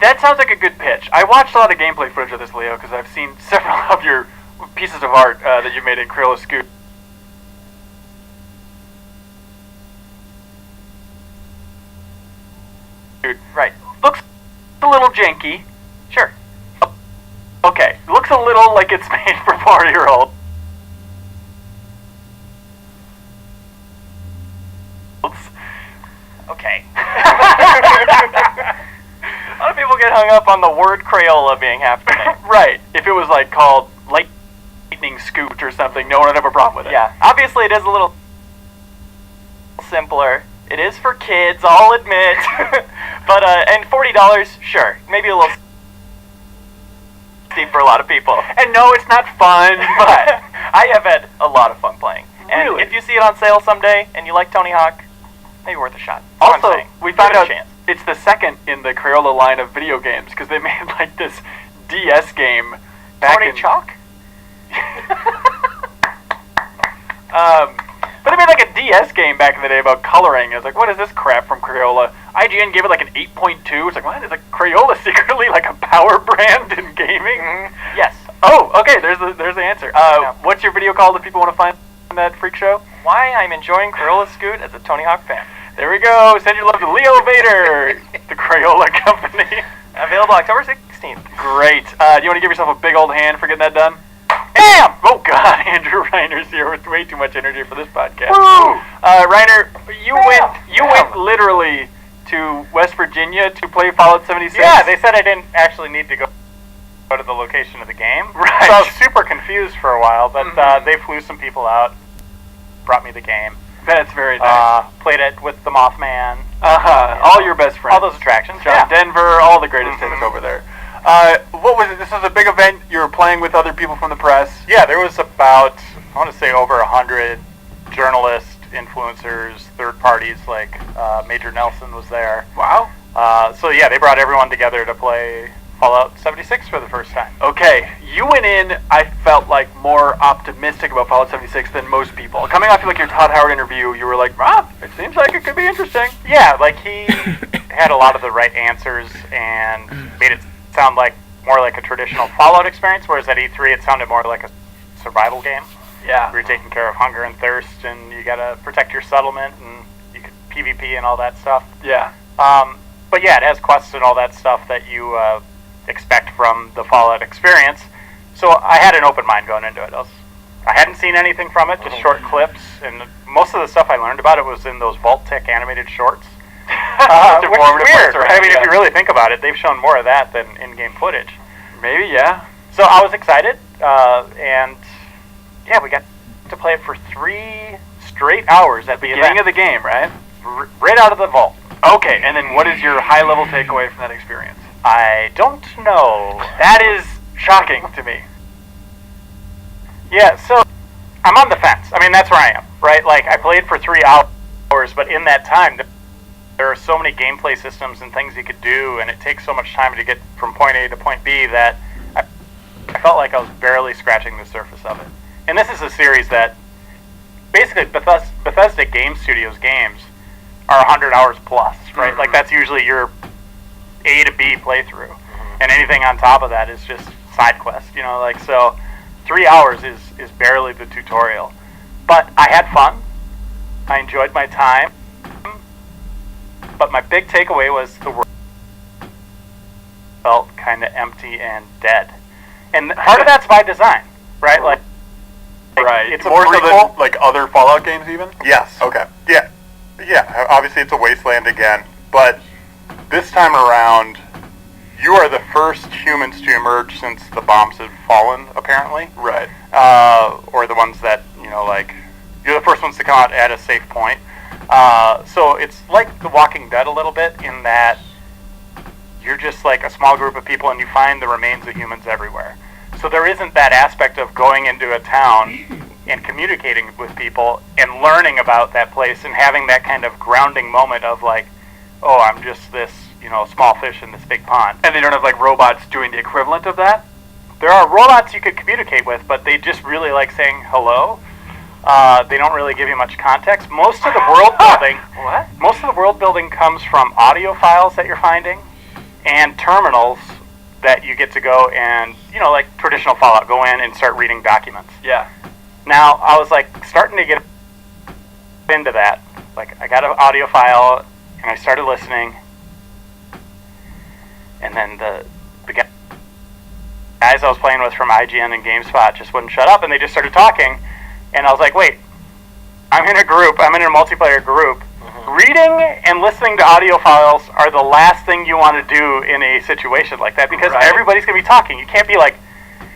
That sounds like a good pitch. I watched a lot of gameplay footage of this, Leo, because I've seen several of your pieces of art that you've made in Crayola Scoot. Right. Looks a little janky. Sure. Okay. Looks a little like it's made for 4-year-olds. Okay. A lot of people get hung up on the word Crayola being half the name. Right. If it was like called Lightning Scoot or something, no one would have a problem with it. Yeah. Obviously, it is a little simpler. It is for kids, I'll admit. But and $40, sure, maybe a little steep for a lot of people. And no, it's not fun, but I have had a lot of fun playing. And Really? if you see it on sale someday and you like Tony Hawk, maybe worth a shot. That's what I'm also saying. we Give found it a out chance. it's the second in the Crayola line of video games because they made like this DS game back Tony in Chalk? But they made like a DS game back in the day about coloring. I was like, what is this crap from Crayola? IGN gave it like an 8.2. It's like, what? Is like Crayola secretly like a power brand in gaming? Mm-hmm. Yes. Oh, okay. There's the answer. What's your video called if people want to find that freak show? Why I'm enjoying Crayola Scoot as a Tony Hawk fan. There we go. Send your love to Leo Vader, the Crayola company. Available October 16th. Great. Do you want to give yourself a big old hand for getting that done? Bam! Oh God, Andrew Reiner's here with way too much energy for this podcast. Woo! Reiner, you went literally to West Virginia to play Fallout 76. Yeah, they said I didn't actually need to go to the location of the game. Right. So I was super confused for a while, but they flew some people out, brought me the game. That's very nice. Played it with the Mothman. All your best friends. All those attractions. John Yeah. Denver, all the greatest hits over there. What was it? This was a big event. You were playing with other people from the press. Yeah, there was about, I want to say over 100 journalists, influencers, third parties, like Major Nelson was there. Wow. So yeah, they brought everyone together to play Fallout 76 for the first time. Okay, you went in, I felt like, more optimistic about Fallout 76 than most people. Coming off like your Todd Howard interview, you were like, it seems like it could be interesting. Yeah, like he had a lot of the right answers and made it sound like more like a traditional Fallout experience, whereas at E3 it sounded more like a survival game. Yeah. Where you're taking care of hunger and thirst, and you gotta protect your settlement, and you could PvP and all that stuff. Yeah. But yeah, it has quests and all that stuff that you expect from the Fallout experience. So I had an open mind going into it. I hadn't seen anything from it, just short clips, and most of the stuff I learned about it was in those Vault-Tec animated shorts. Which is weird. I mean, if you really think about it, they've shown more of that than in-game footage. Maybe, yeah. So I was excited, and yeah, we got to play it for 3 straight hours at the Beginning event. of the game, right? Right out of the vault. Okay, and then what is your high-level takeaway from that experience? I don't know. That is shocking to me. Yeah, so I'm on the fence. I mean, that's where I am. right? Like, I played for 3 hours, but in that time, there are so many gameplay systems and things you could do, and it takes so much time to get from point A to point B that I felt like I was barely scratching the surface of it. And this is a series that, basically, Bethesda Game Studios games are 100 hours plus, right? Like, that's usually your A to B playthrough. And anything on top of that is just side quest, you know, like, so 3 hours is barely the tutorial. But I had fun. I enjoyed my time. But my big takeaway was the world felt kind of empty and dead. And part of that's by design, right? Like Right. it's a More so prequel. than like other Fallout games, even. Yes. Okay. Yeah. Yeah. Obviously, it's a wasteland again, but this time around, you are the first humans to emerge since the bombs have fallen. Apparently. Right. Or the ones that, you know, like, you're the first ones to come out at a safe point. So it's like The Walking Dead a little bit in that you're just like a small group of people and you find the remains of humans everywhere. So there isn't that aspect of going into a town and communicating with people and learning about that place and having that kind of grounding moment of like, oh, I'm just this, you know, small fish in this big pond. And they don't have like robots doing the equivalent of that? There are robots you could communicate with, but they just really like saying hello. They don't really give you much context. Most of the world building, What? most of the world building comes from audio files that you're finding and terminals that you get to go and, you know, like traditional Fallout, go in and start reading documents. Yeah. Now, I was like starting to get into that. Like, I got an audio file and I started listening, and then the guys I was playing with from IGN and GameSpot just wouldn't shut up, and they just started talking, and I was like, wait, I'm in a multiplayer group. Reading and listening to audio files are the last thing you want to do in a situation like that, because Right. everybody's going to be talking. You can't be like,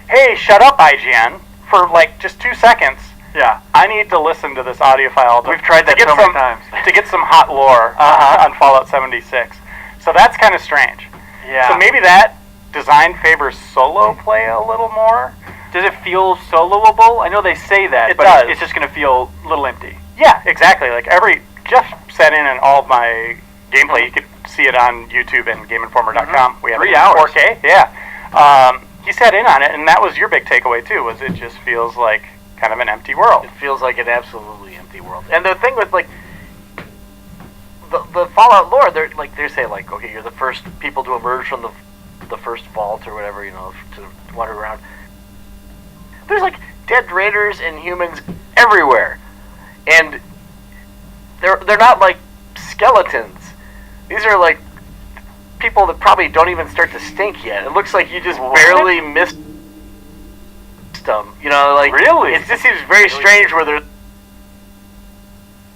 hey, shut up, IGN, for like just 2 seconds. Yeah. I need to listen to this audio file. We've tried that to get so many some, times. to get some hot lore on Fallout 76. So that's kind of strange. Yeah. So maybe that design favors solo play a little more. Does it feel soloable? I know they say that, It but does. it's just going to feel a little empty. Yeah, exactly. Like Jeff sat in on all of my gameplay. You could see it on YouTube and GameInformer.com. We have 3 it in hours. 4K. Yeah. He sat in on it, and that was your big takeaway too. Was it just feels like kind of an empty world? It feels like an absolutely empty world. And the thing with like the Fallout lore, they're saying like, okay, you're the first people to emerge from the first vault or whatever, you know, to wander around. There's like dead raiders and humans everywhere, and they're not like skeletons. These are like people that probably don't even start to stink yet. It looks like you just barely missed them. You know, like Really? It just seems very strange where there's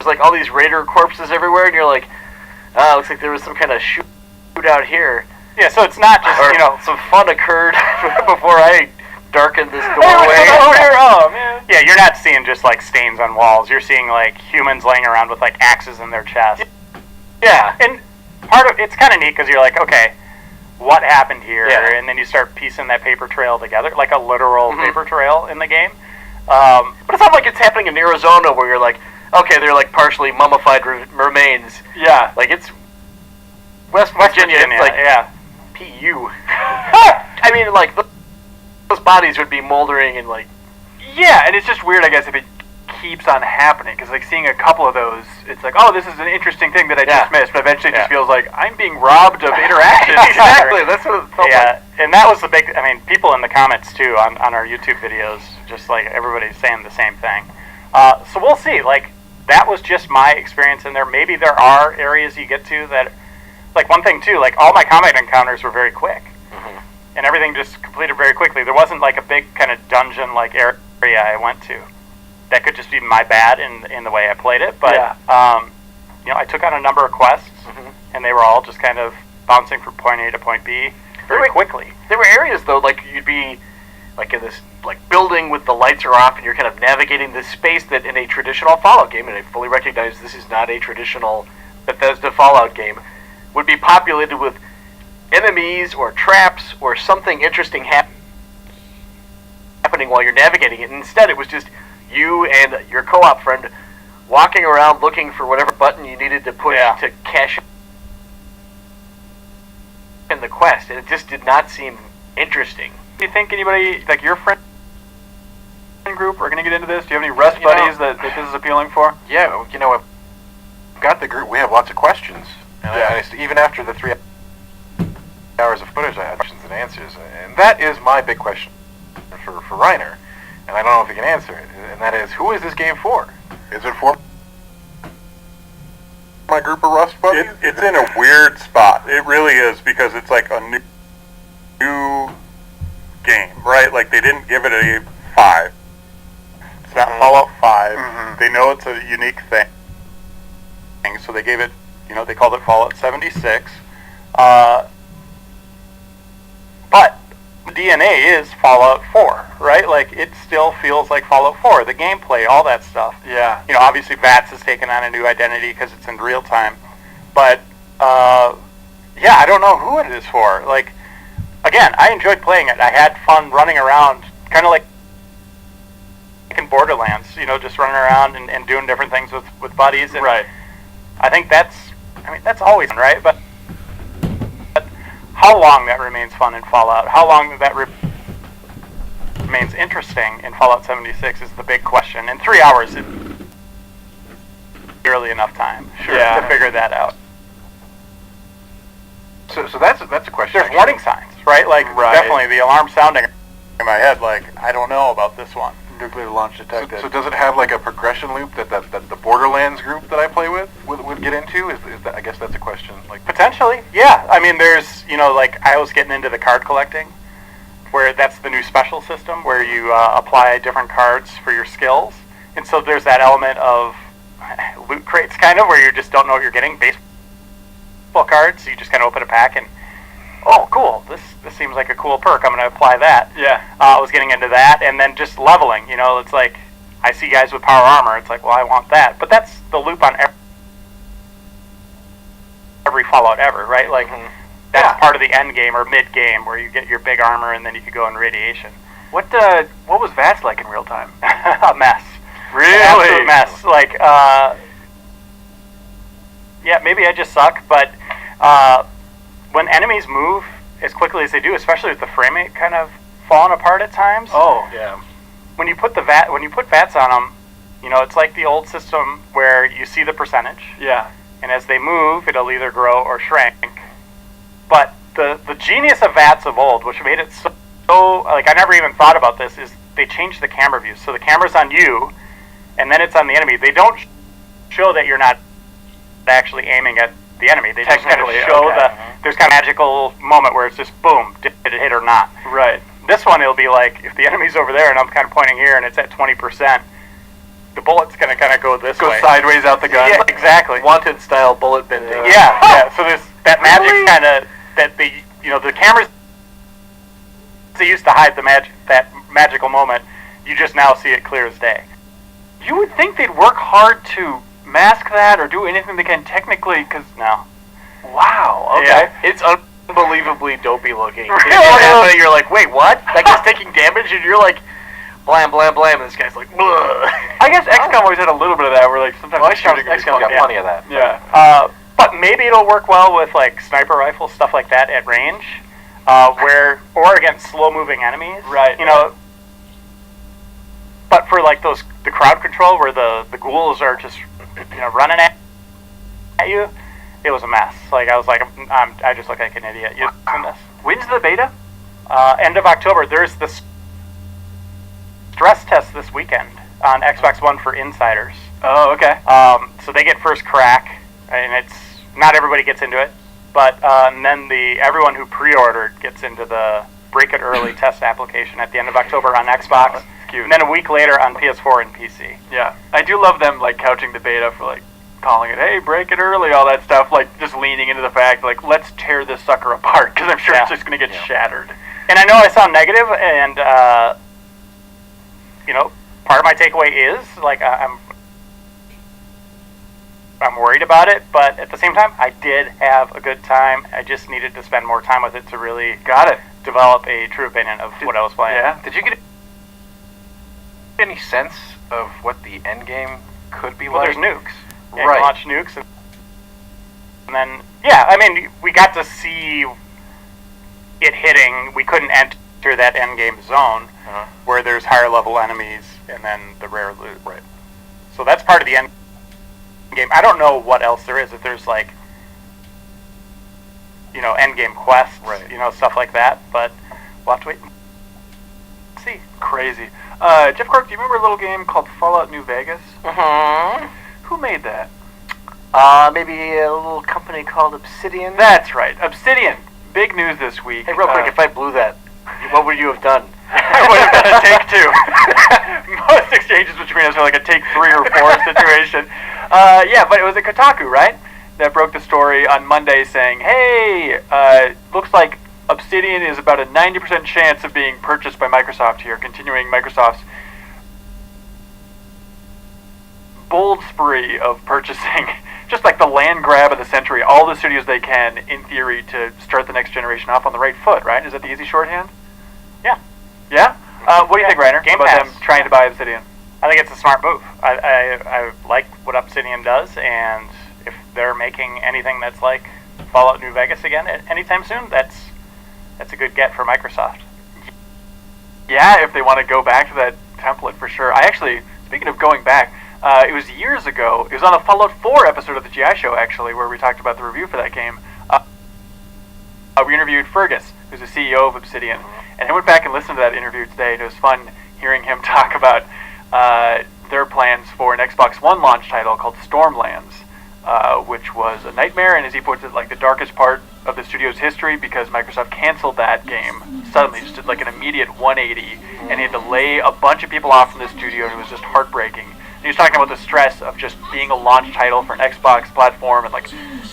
like all these raider corpses everywhere, and you're like, ah, looks like there was some kind of shootout here. Yeah. So it's not just, Or, you know, some fun occurred before I darkened this Hey, doorway. oh man. Yeah, you're not seeing just like stains on walls. You're seeing like humans laying around with like axes in their chest. Yeah. And part of it's kind of neat because you're like, okay, what happened here? Yeah. And then you start piecing that paper trail together, like a literal paper trail in the game. But it's not like it's happening in Arizona where you're like, okay, they're like partially mummified remains. Yeah. Like it's West Virginia. It's like yeah. PU. I mean, like those bodies would be moldering and like. Yeah, and it's just weird, I guess, if it keeps on happening, because like seeing a couple of those, it's like, oh, this is an interesting thing that I just missed, but eventually it just feels like I'm being robbed of interaction. Exactly. That's what it felt Yeah, and that was the big. I mean, people in the comments too on our YouTube videos, just like everybody's saying the same thing. So we'll see. Like that was just my experience in there. Maybe there are areas you get to that, like one thing too. Like all my combat encounters were very quick, and everything just completed very quickly. There wasn't like a big kind of dungeon like area I went to. That could just be my bad in the way I played it, but you know, I took on a number of quests, and they were all just kind of bouncing from point A to point B very quickly. There were areas though, like you'd be like in this like building with the lights are off, and you're kind of navigating this space that in a traditional Fallout game, and I fully recognize this is not a traditional Bethesda Fallout game, would be populated with enemies or traps or something interesting happening while you're navigating it. And instead, it was just you and your co-op friend walking around looking for whatever button you needed to push to cash in the quest, and it just did not seem interesting. Do you think anybody, like your friend group, are going to get into this? Do you have any Rust buddies that this is appealing for? Yeah, I've got the group. We have lots of questions, and even after the 3 hours of footage, I had questions and answers, and that is my big question for Reiner, and I don't know if he can answer it. And that is, who is this game for? Is it for my group of Rust buddies? It's in a weird spot. It really is, because it's like a new game, right? Like, they didn't give it a 5. It's not Fallout 5. They know it's a unique thing, so they gave it, they called it Fallout 76. But the DNA is Fallout 4, right? Like, it still feels like Fallout 4. The gameplay, all that stuff. Yeah. Obviously VATS has taken on a new identity because it's in real time. But, I don't know who it is for. Like, again, I enjoyed playing it. I had fun running around, kind of like in Borderlands, just running around and doing different things with buddies. And right. I think that's always fun, right? But how long that remains fun in Fallout, how long that remains interesting in Fallout 76 is the big question. And 3 hours is barely enough time to figure that out. So that's a question. There's warning signs, right? Like, definitely the alarm sounding in my head, like, I don't know about this one. Nuclear launch detected. So does it have like a progression loop that the Borderlands group that I play with would get into? Is that, I guess that's a question. Like, potentially, yeah. I mean, there's like I was getting into the card collecting, where that's the new special system where you apply different cards for your skills, and so there's that element of loot crates kind of where you just don't know what you're getting. Baseball cards, so you just kind of open a pack and, oh, cool, this seems like a cool perk, I'm going to apply that. Yeah. I was getting into that, and then just leveling, it's like, I see guys with power armor, it's like, well, I want that. But that's the loop on every Fallout ever, right? Like, that's part of the end game or mid game where you get your big armor and then you could go in radiation. What was VATS like in real time? A mess. Really? An absolute mess. Like, maybe I just suck, but when enemies move as quickly as they do, especially with the frame rate kind of falling apart at times. Oh, yeah. When you put VATS on them, it's like the old system where you see the percentage. Yeah. And as they move, it'll either grow or shrink. But the genius of VATS of old, which made it so like I never even thought about this, is they changed the camera views. So the camera's on you, and then it's on the enemy. They don't show that you're not actually aiming at the enemy. They just kind of show there's kind of a magical moment where it's just boom, did it hit or not? Right. This one, it'll be like, if the enemy's over there and I'm kind of pointing here and it's at 20%, the bullet's going to kind of go this way. Go sideways out the gun. Yeah, exactly. Wanted style bullet bending. Yeah. So there's that magic kind of, that the cameras, they used to hide that magical moment. You just now see it clear as day. You would think they'd work hard to mask that or do anything they can technically, because no. Wow. Okay. Yeah, it's unbelievably dopey looking. Really? You're like, wait, what? That guy's taking damage, and you're like, blam, blam, blam, and this guy's like, bleh. I guess XCOM always had a little bit of that, where like sometimes XCOM's got plenty of that. Yeah. But maybe it'll work well with like sniper rifles, stuff like that at range, or against slow-moving enemies. Right. But for like the crowd control where the ghouls are just running at you, it was a mess. Like I was like, I just look like an idiot using this. When's the beta? End of October. There's this stress test this weekend on Xbox One for insiders. Oh, okay. So they get first crack, and it's not everybody gets into it, but and then everyone who pre-ordered gets into the Break It Early test application at the end of October on Xbox. Cute. And then a week later on PS4 and PC. Yeah, I do love them like couching the beta for like calling it, hey, break it early, all that stuff, like just leaning into the fact like let's tear this sucker apart because I'm sure it's just going to get shattered. And I know I sound negative, and part of my takeaway is like I'm worried about it, but at the same time, I did have a good time. I just needed to spend more time with it to really develop a true opinion of what I was playing. Yeah. Did you get any sense of what the end game could be Well, like. there's nukes. Yeah, Right. You launch nukes, and then I mean, we got to see it hitting. We couldn't enter that end game zone where there's higher level enemies and then the rare loot. Right. So that's part of the end game. I don't know what else there is. If there's like, end game quests, Right. Stuff like that. But we'll have to wait and see. Crazy. Jeff Clark, do you remember a little game called Fallout New Vegas? Mm-hmm. Who made that? Maybe a little company called Obsidian. That's right, Obsidian. Big news this week. Hey, real quick, if I blew that, what would you have done? I would have done a take two. Most exchanges between us are like a take 3 or 4 situation. Yeah, but it was at Kotaku, right? That broke the story on Monday saying, hey, looks like Obsidian is about a 90% chance of being purchased by Microsoft here, continuing Microsoft's bold spree of purchasing, just like the land grab of the century, all the studios they can, in theory, to start the next generation off on the right foot, right? Is that the easy shorthand? Yeah. Yeah? What do you think, Reiner, Game about Pass. them trying to buy Obsidian? I think it's a smart move. I like what Obsidian does, and if they're making anything that's like Fallout New Vegas again anytime soon, that's a good get for Microsoft. Yeah, if they want to go back to that template, for sure. I actually, speaking of going back, it was years ago. It was on a Fallout 4 episode of the GI Show, actually, where we talked about the review for that game. We interviewed Fergus, who's the CEO of Obsidian, and I went back and listened to that interview today, and it was fun hearing him talk about their plans for an Xbox One launch title called Stormlands, which was a nightmare, and as he puts it, like the darkest part of the studio's history, because Microsoft canceled that game suddenly, just did like an immediate 180, and he had to lay a bunch of people off from the studio, and it was just heartbreaking. And he was talking about the stress of just being a launch title for an Xbox platform, and like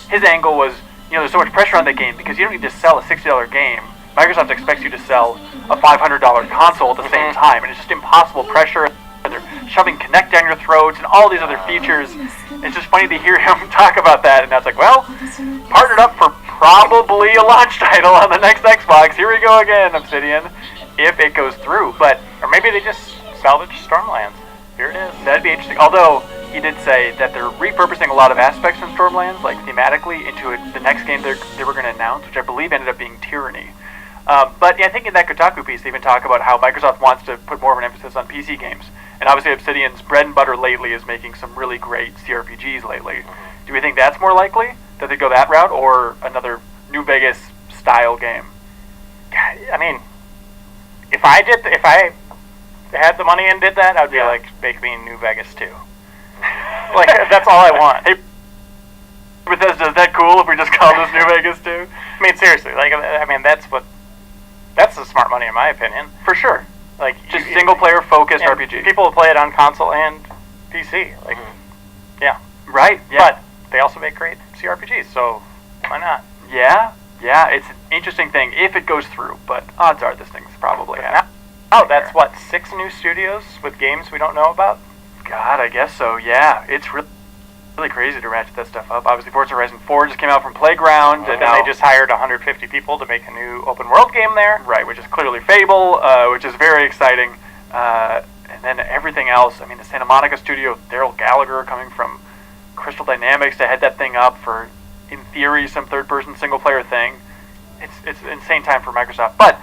his angle was, there's so much pressure on that game because you don't need to sell a $60 game. Microsoft expects you to sell a $500 console at the same time, and it's just impossible pressure. And they're shoving Kinect down your throats and all these other features. It's just funny to hear him talk about that, and I was like, well, partnered up for probably a launch title on the next Xbox. Here we go again, Obsidian, if it goes through. But Or maybe they just salvage Stormlands. Here it is. that'd be interesting. Although he did say that they're repurposing a lot of aspects from Stormlands, like thematically, into the next game they were going to announce, which I believe ended up being Tyranny. But yeah, I think in that Kotaku piece, they even talk about how Microsoft wants to put more of an emphasis on PC games. And obviously Obsidian's bread and butter lately is making some really great CRPGs lately. Do we think that's more likely, that they go that route, or another New Vegas style game? I mean, if I had the money and did that, I'd be like, make me New Vegas too. Like, that's all I want. Hey, Bethesda, is that cool if we just call this New Vegas too? I mean, seriously, that's the smart money in my opinion. For sure. Like, Just single-player focused and RPG. People will play it on console and PC. Like, yeah. Right, yeah. But they also make great CRPGs, so why not? Yeah, it's an interesting thing if it goes through, but odds are this thing's probably Now, that's what, 6 new studios with games we don't know about? God, I guess so, yeah. It's really crazy to ratchet that stuff up. Obviously, Forza Horizon 4 just came out from Playground, and And now then they just hired 150 people to make a new open world game there. right, which is clearly Fable, which is very exciting. And then everything else, I mean, the Santa Monica studio, Daryl Gallagher coming from Crystal Dynamics to head that thing up for, in theory, some third-person single-player thing. It's an insane time for Microsoft. But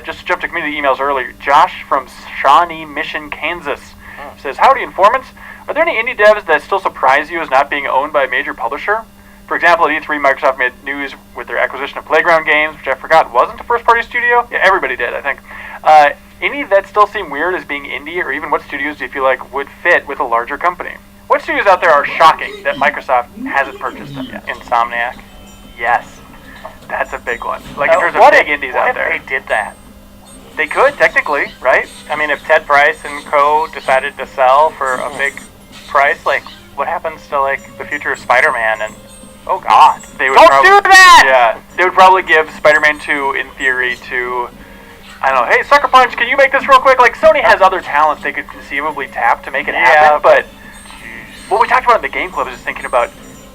just to jump to community emails earlier, Josh from Shawnee Mission, Kansas says, howdy, informants. Are there any indie devs that still surprise you as not being owned by a major publisher? For example, at E3, Microsoft made news with their acquisition of Playground Games, which I forgot wasn't a first-party studio. Yeah, everybody did, I think. Any that still seem weird as being indie, or even what studios do you feel like would fit with a larger company? What studios out there are shocking that Microsoft hasn't purchased them yet? Insomniac. Yes, that's a big one. Like in terms of big indies out there. What if they did that? They could, technically, right? I mean, if Ted Price and co. decided to sell for a big price, like, what happens to, like, the future of Spider-Man and, oh God. They would Don't do that! Yeah, they would probably give Spider-Man 2, in theory, to, I don't know, hey, Sucker Punch, can you make this real quick? Like, Sony has other talents they could conceivably tap to make it happen, but what we talked about in the Game Club is just thinking about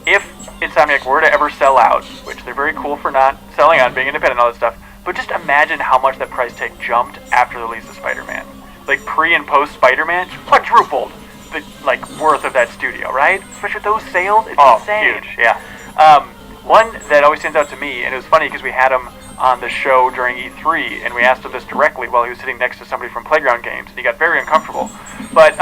if Insomniac were to ever sell out, which they're very cool for not selling out, being independent and all that stuff, but just imagine how much that price tag jumped after the release of Spider-Man. Like, pre and post Spider-Man, quadrupled. the worth of that studio, right? Especially with those sales, it's insane. Huge, yeah. One that always stands out to me, and it was funny because we had him on the show during E3, and we asked him this directly while he was sitting next to somebody from Playground Games, and he got very uncomfortable. But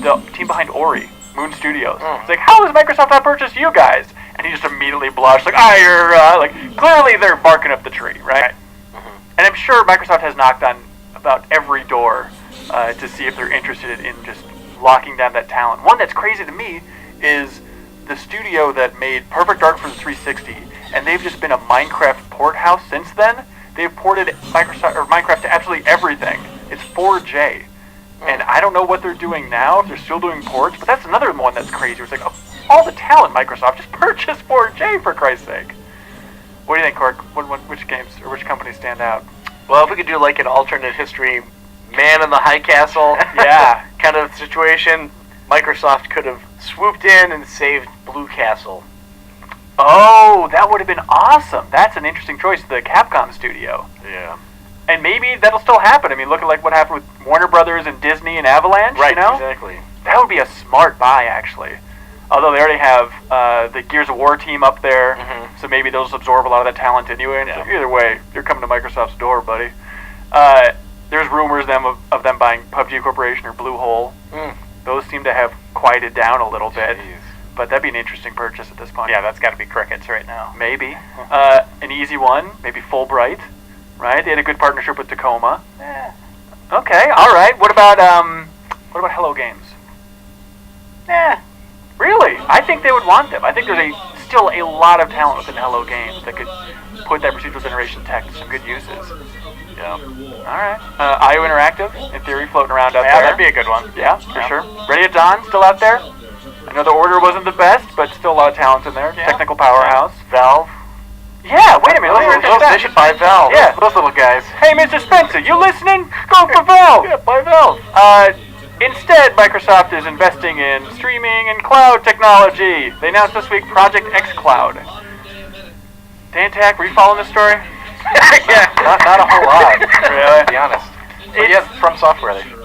the team behind Ori, Moon Studios, it's like, how has Microsoft not purchased you guys? And he just immediately blushed, like, you're, clearly they're barking up the tree, right? And I'm sure Microsoft has knocked on about every door to see if they're interested in just locking down that talent. One that's crazy to me is the studio that made Perfect Dark for the 360, and they've just been a Minecraft port house since then. They've ported Minecraft to absolutely everything. It's 4J. And I don't know what they're doing now, if they're still doing ports, but that's another one that's crazy. It's like, all the talent Microsoft, just purchase 4J for Christ's sake. What do you think, Cork? Which games or which companies stand out? Well, if we could do like an alternate history, Man in the High Castle, kind of situation, Microsoft could have swooped in and saved Blue Castle. Oh, that would have been awesome. That's an interesting choice, the Capcom studio. Yeah. And maybe that'll still happen. I mean, look at like what happened with Warner Brothers and Disney and Avalanche, Right, you know? exactly. That would be a smart buy, actually. Although they already have the Gears of War team up there, so maybe they'll just absorb a lot of that talent anyway. And either way, you're coming to Microsoft's door, buddy. There's rumors of them buying PUBG Corporation or Bluehole. Those seem to have quieted down a little bit. But that'd be an interesting purchase at this point. Yeah, that's got to be crickets right now. Maybe. An easy one, maybe Fulbright, right? They had a good partnership with Tacoma. Okay, all right. What about Hello Games? Really? I think they would want them. I think there's still a lot of talent within Hello Games that could put that procedural generation tech to some good uses. Yeah. All right. IO Interactive, in theory, floating around out there. Yeah, that'd be a good one. Yeah, for sure. Ready at Dawn, still out there? I know the order wasn't the best, but still a lot of talent in there. Technical powerhouse. Valve. Yeah, wait a minute. They should buy Valve. Yeah. Those little guys. Hey, Mr. Spencer, you listening? Go for Valve. Yeah, buy Valve. Instead, Microsoft is investing in streaming and cloud technology. They announced this week Project X Cloud. Dantac, were you following this story? Yeah, not a whole lot, Really? to be honest. But yeah, From Software, they should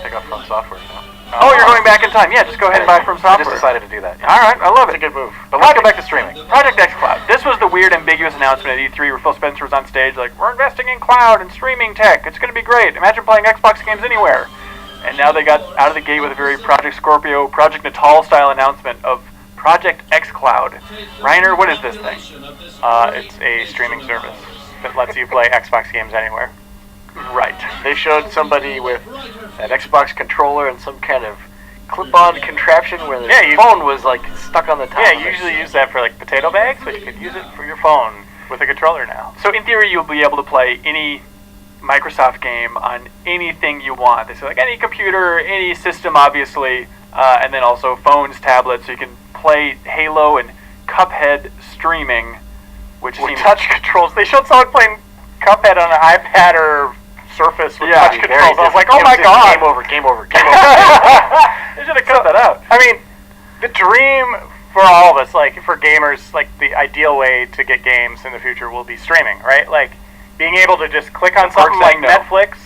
pick up From Software, you know. Oh, you're going back in time. Yeah, just go ahead and buy From I Software. just decided to do that. All right, I love it. It's a good move. But let's go back to streaming. Project X Cloud. This was the weird, ambiguous announcement at E3 where Phil Spencer was on stage like, we're investing in cloud and streaming tech. It's going to be great. Imagine playing Xbox games anywhere. And now they got out of the gate with a very Project Scorpio, Project Natal style announcement of Project X Cloud. Reiner, what is this thing? It's a streaming service that lets you play Xbox games anywhere. Right. They showed somebody with an Xbox controller and some kind of clip-on contraption where the phone was like stuck on the top. Yeah, of you it. usually use that for like potato bags, but you could use it for your phone with a controller now. So in theory, you'll be able to play any Microsoft game on anything you want. They say like any computer, any system, obviously, and then also phones, tablets. So you can play Halo and Cuphead streaming, which With seems touch controls. They showed someone playing Cuphead on an iPad or Surface with touch very controls. I was like, oh my Game god. over. They should have cut that out. I mean, the dream for all of us, like for gamers, like the ideal way to get games in the future will be streaming, right? Like being able to just click on something like no. Netflix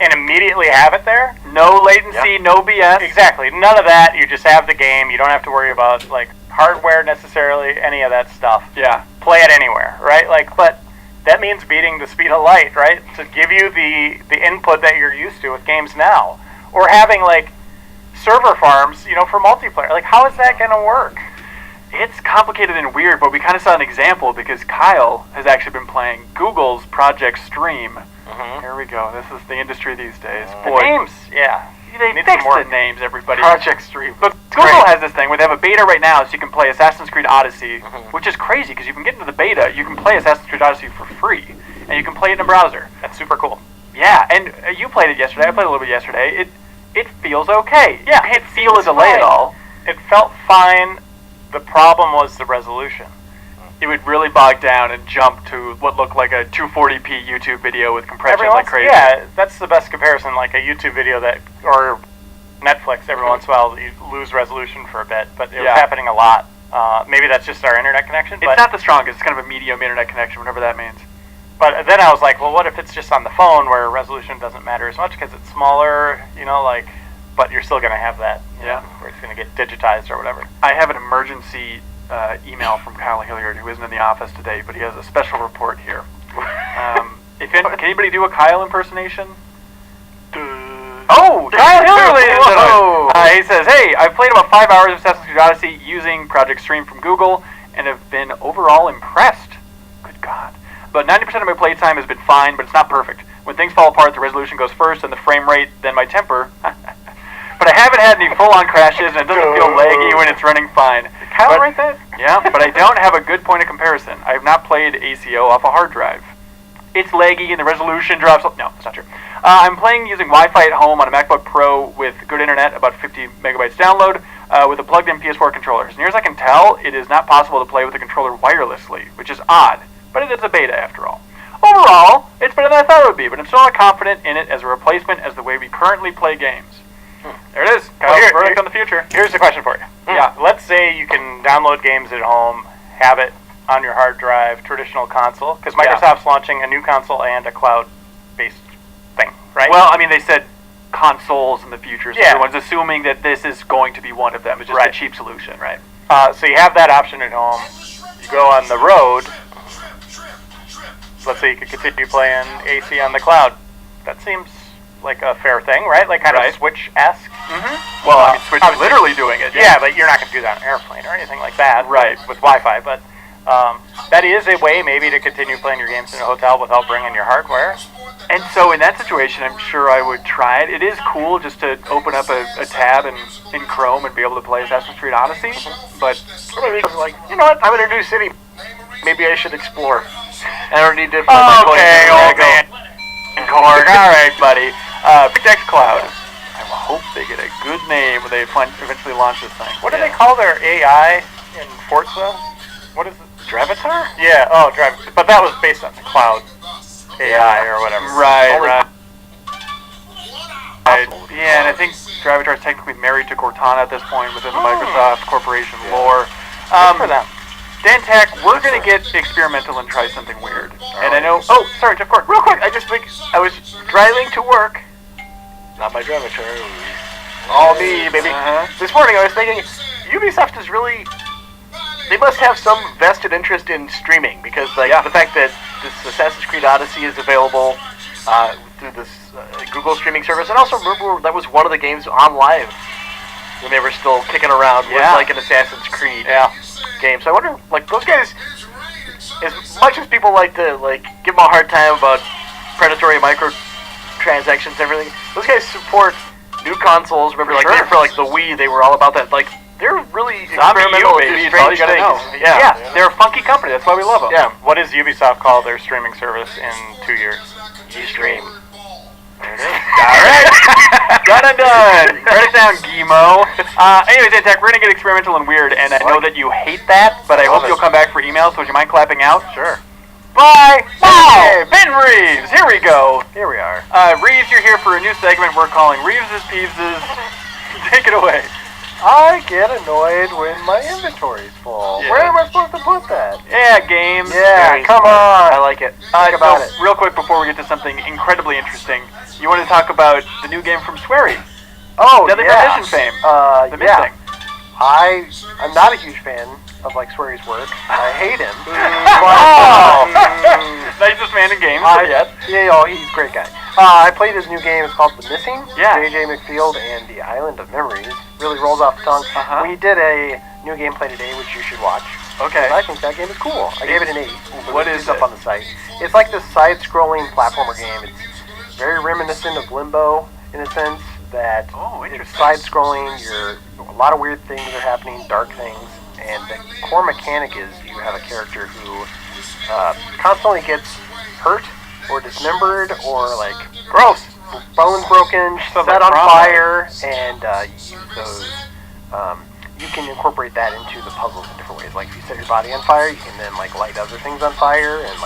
and immediately have it there. No latency, no BS. Exactly. None of that. You just have the game. You don't have to worry about like hardware necessarily, any of that stuff. Yeah. Play it anywhere, right? Like, but that means beating the speed of light, right? To give you the input that you're used to with games now, or having like server farms, you know, for multiplayer. Like, how is that going to work? It's complicated and weird, but we kind of saw an example because Kyle has actually been playing Google's Project Stream. Here we go. This is the industry these days. The Boy, names, yeah. they Need fixed some more. the names, everybody. Project Stream. Look, Google has this thing where they have a beta right now, so you can play Assassin's Creed Odyssey, which is crazy because you can get into the beta, you can play Assassin's Creed Odyssey for free, and you can play it in a browser. That's super cool. Yeah, and you played it yesterday. I played a little bit yesterday. It feels okay. Yeah, you can't feel a it's delay fine. at all. It felt fine. The problem was the resolution. It would really bog down and jump to what looked like a 240p YouTube video with compression like crazy. Yeah, that's the best comparison. Like a YouTube video or Netflix, every once in a while you lose resolution for a bit, but it was happening a lot. Maybe that's just our internet connection. It's not the strongest. It's kind of a medium internet connection, whatever that means. But then I was like, well, what if it's just on the phone where resolution doesn't matter as much because it's smaller, you know, like. but you're still going to have that. Yeah. Where it's going to get digitized or whatever. I have an emergency email from Kyle Hilliard, who isn't in the office today, but he has a special report here. Can anybody do a Kyle impersonation? Oh, Kyle Hilliard, ladies and gentlemen. He says, "Hey, I've played about 5 hours of Assassin's Creed Odyssey using Project Stream from Google, and have been overall impressed. Good God. About 90% of my playtime has been fine, but it's not perfect. When things fall apart, the resolution goes first, and the frame rate, then my temper. But I haven't had any full-on crashes, and it doesn't feel laggy when it's running fine. Did Kyle write that? Yeah, but I don't have a good point of comparison. I have not played ACO off a hard drive. It's laggy and the resolution drops. No, that's not true. I'm playing using Wi-Fi at home on a MacBook Pro with good internet, about 50 megabytes download, with a plugged-in PS4 controller. As near as I can tell, it is not possible to play with the controller wirelessly, which is odd, but it is a beta after all. Overall, it's better than I thought it would be, but I'm still not confident in it as a replacement as the way we currently play games." There it is. Kyle's verdict on the future. Here's the question for you. Yeah. Let's say you can download games at home, have it on your hard drive, traditional console, because Microsoft's launching a new console and a cloud-based thing, right? Well, I mean, they said consoles in the future, so Yeah. everyone's assuming that this is going to be one of them. It's just Right. a cheap solution, right? So you have that option at home. You go on the road. Let's say you could continue playing AC on the cloud. That seems like a fair thing, right? Like kind Right. of Switch-esque. Well, I mean, Switch is obviously- literally doing it. Yeah, but you're not going to do that on an airplane or anything like that. Right. With Wi-Fi, but that is a way maybe to continue playing your games in a hotel without bringing your hardware. And so in that situation, I'm sure I would try it. It is cool just to open up a tab in Chrome and be able to play Assassin's Creed Odyssey, but Or maybe it's like, you know what? I'm in a new city. Maybe I should explore. I don't need to. Put my coins okay, in the old bag. man. Korg, all right, buddy. Protect Cloud. I hope they get a good name when they eventually launch this thing. What do they call their AI in Forza? What is it? Dravatar? Yeah, but that was based on the cloud AI or whatever. Right, Only- right. Yeah, and I think Dravatar is technically married to Cortana at this point within the Microsoft Corporation lore. Good for them. Dantech, we're going to get experimental and try something weird. And I know... Oh, sorry, Jeff Cork. Real quick, I was driving to work. Not my driver, all me, baby. This morning I was thinking, Ubisoft is really... They must have some vested interest in streaming, because the fact that this Assassin's Creed Odyssey is available through this Google streaming service, and also remember that was one of the games on live when they were still kicking around with like an Assassin's Creed game. So I wonder, like, those guys, as much as people like to give them a hard time about predatory microtransactions and everything, those guys support new consoles. Remember, for the Wii, they were all about that. Like, they're really experimental, baby. and It's all you strange gotta things. know. Yeah, they're a funky company. That's why we love them. Yeah. What does Ubisoft call their streaming service in 2 years? Ustream. All right. Done and done. Write it down, Gimo. Anyways, Dantech, we're going to get experimental and weird, and I know that you hate that, but I hope you'll come back for emails, so would you mind clapping out? Sure. Bye! Bye! Ben Reeves! Here we go. Here we are. Reeves, you're here for a new segment we're calling Reeves' Peeves'. Take it away. I get annoyed when my inventory's full. Yeah. Where am I supposed to put that? Yeah, games. Yeah, Very come smart. on. I like it. Think about it. Real quick before we get to something incredibly interesting, you want to talk about the new game from Swery, Oh, Deadly yeah. Premonition fame. The yeah. Missing. I'm not a huge fan of Swery's work. I hate him. Nicest man in games. Yeah, he's a great guy. I played his new game. It's called The Missing. Yeah. J.J. McField and the Island of Memories. Really rolls off the tongue. Uh-huh. We did a new gameplay today, which you should watch. Okay. I think that game is cool. I gave it an 8. What It's is up it? on the site. It's like this side-scrolling platformer game. It's very reminiscent of Limbo in a sense that Oh, it's interesting. side-scrolling. A lot of weird things are happening, dark things, and the core mechanic is you have a character who constantly gets hurt or dismembered or Gross. bones broken, Sounds set like on trauma. fire, and you use those. You can incorporate that into the puzzles in different ways. Like if you set your body on fire, you can then light other things on fire and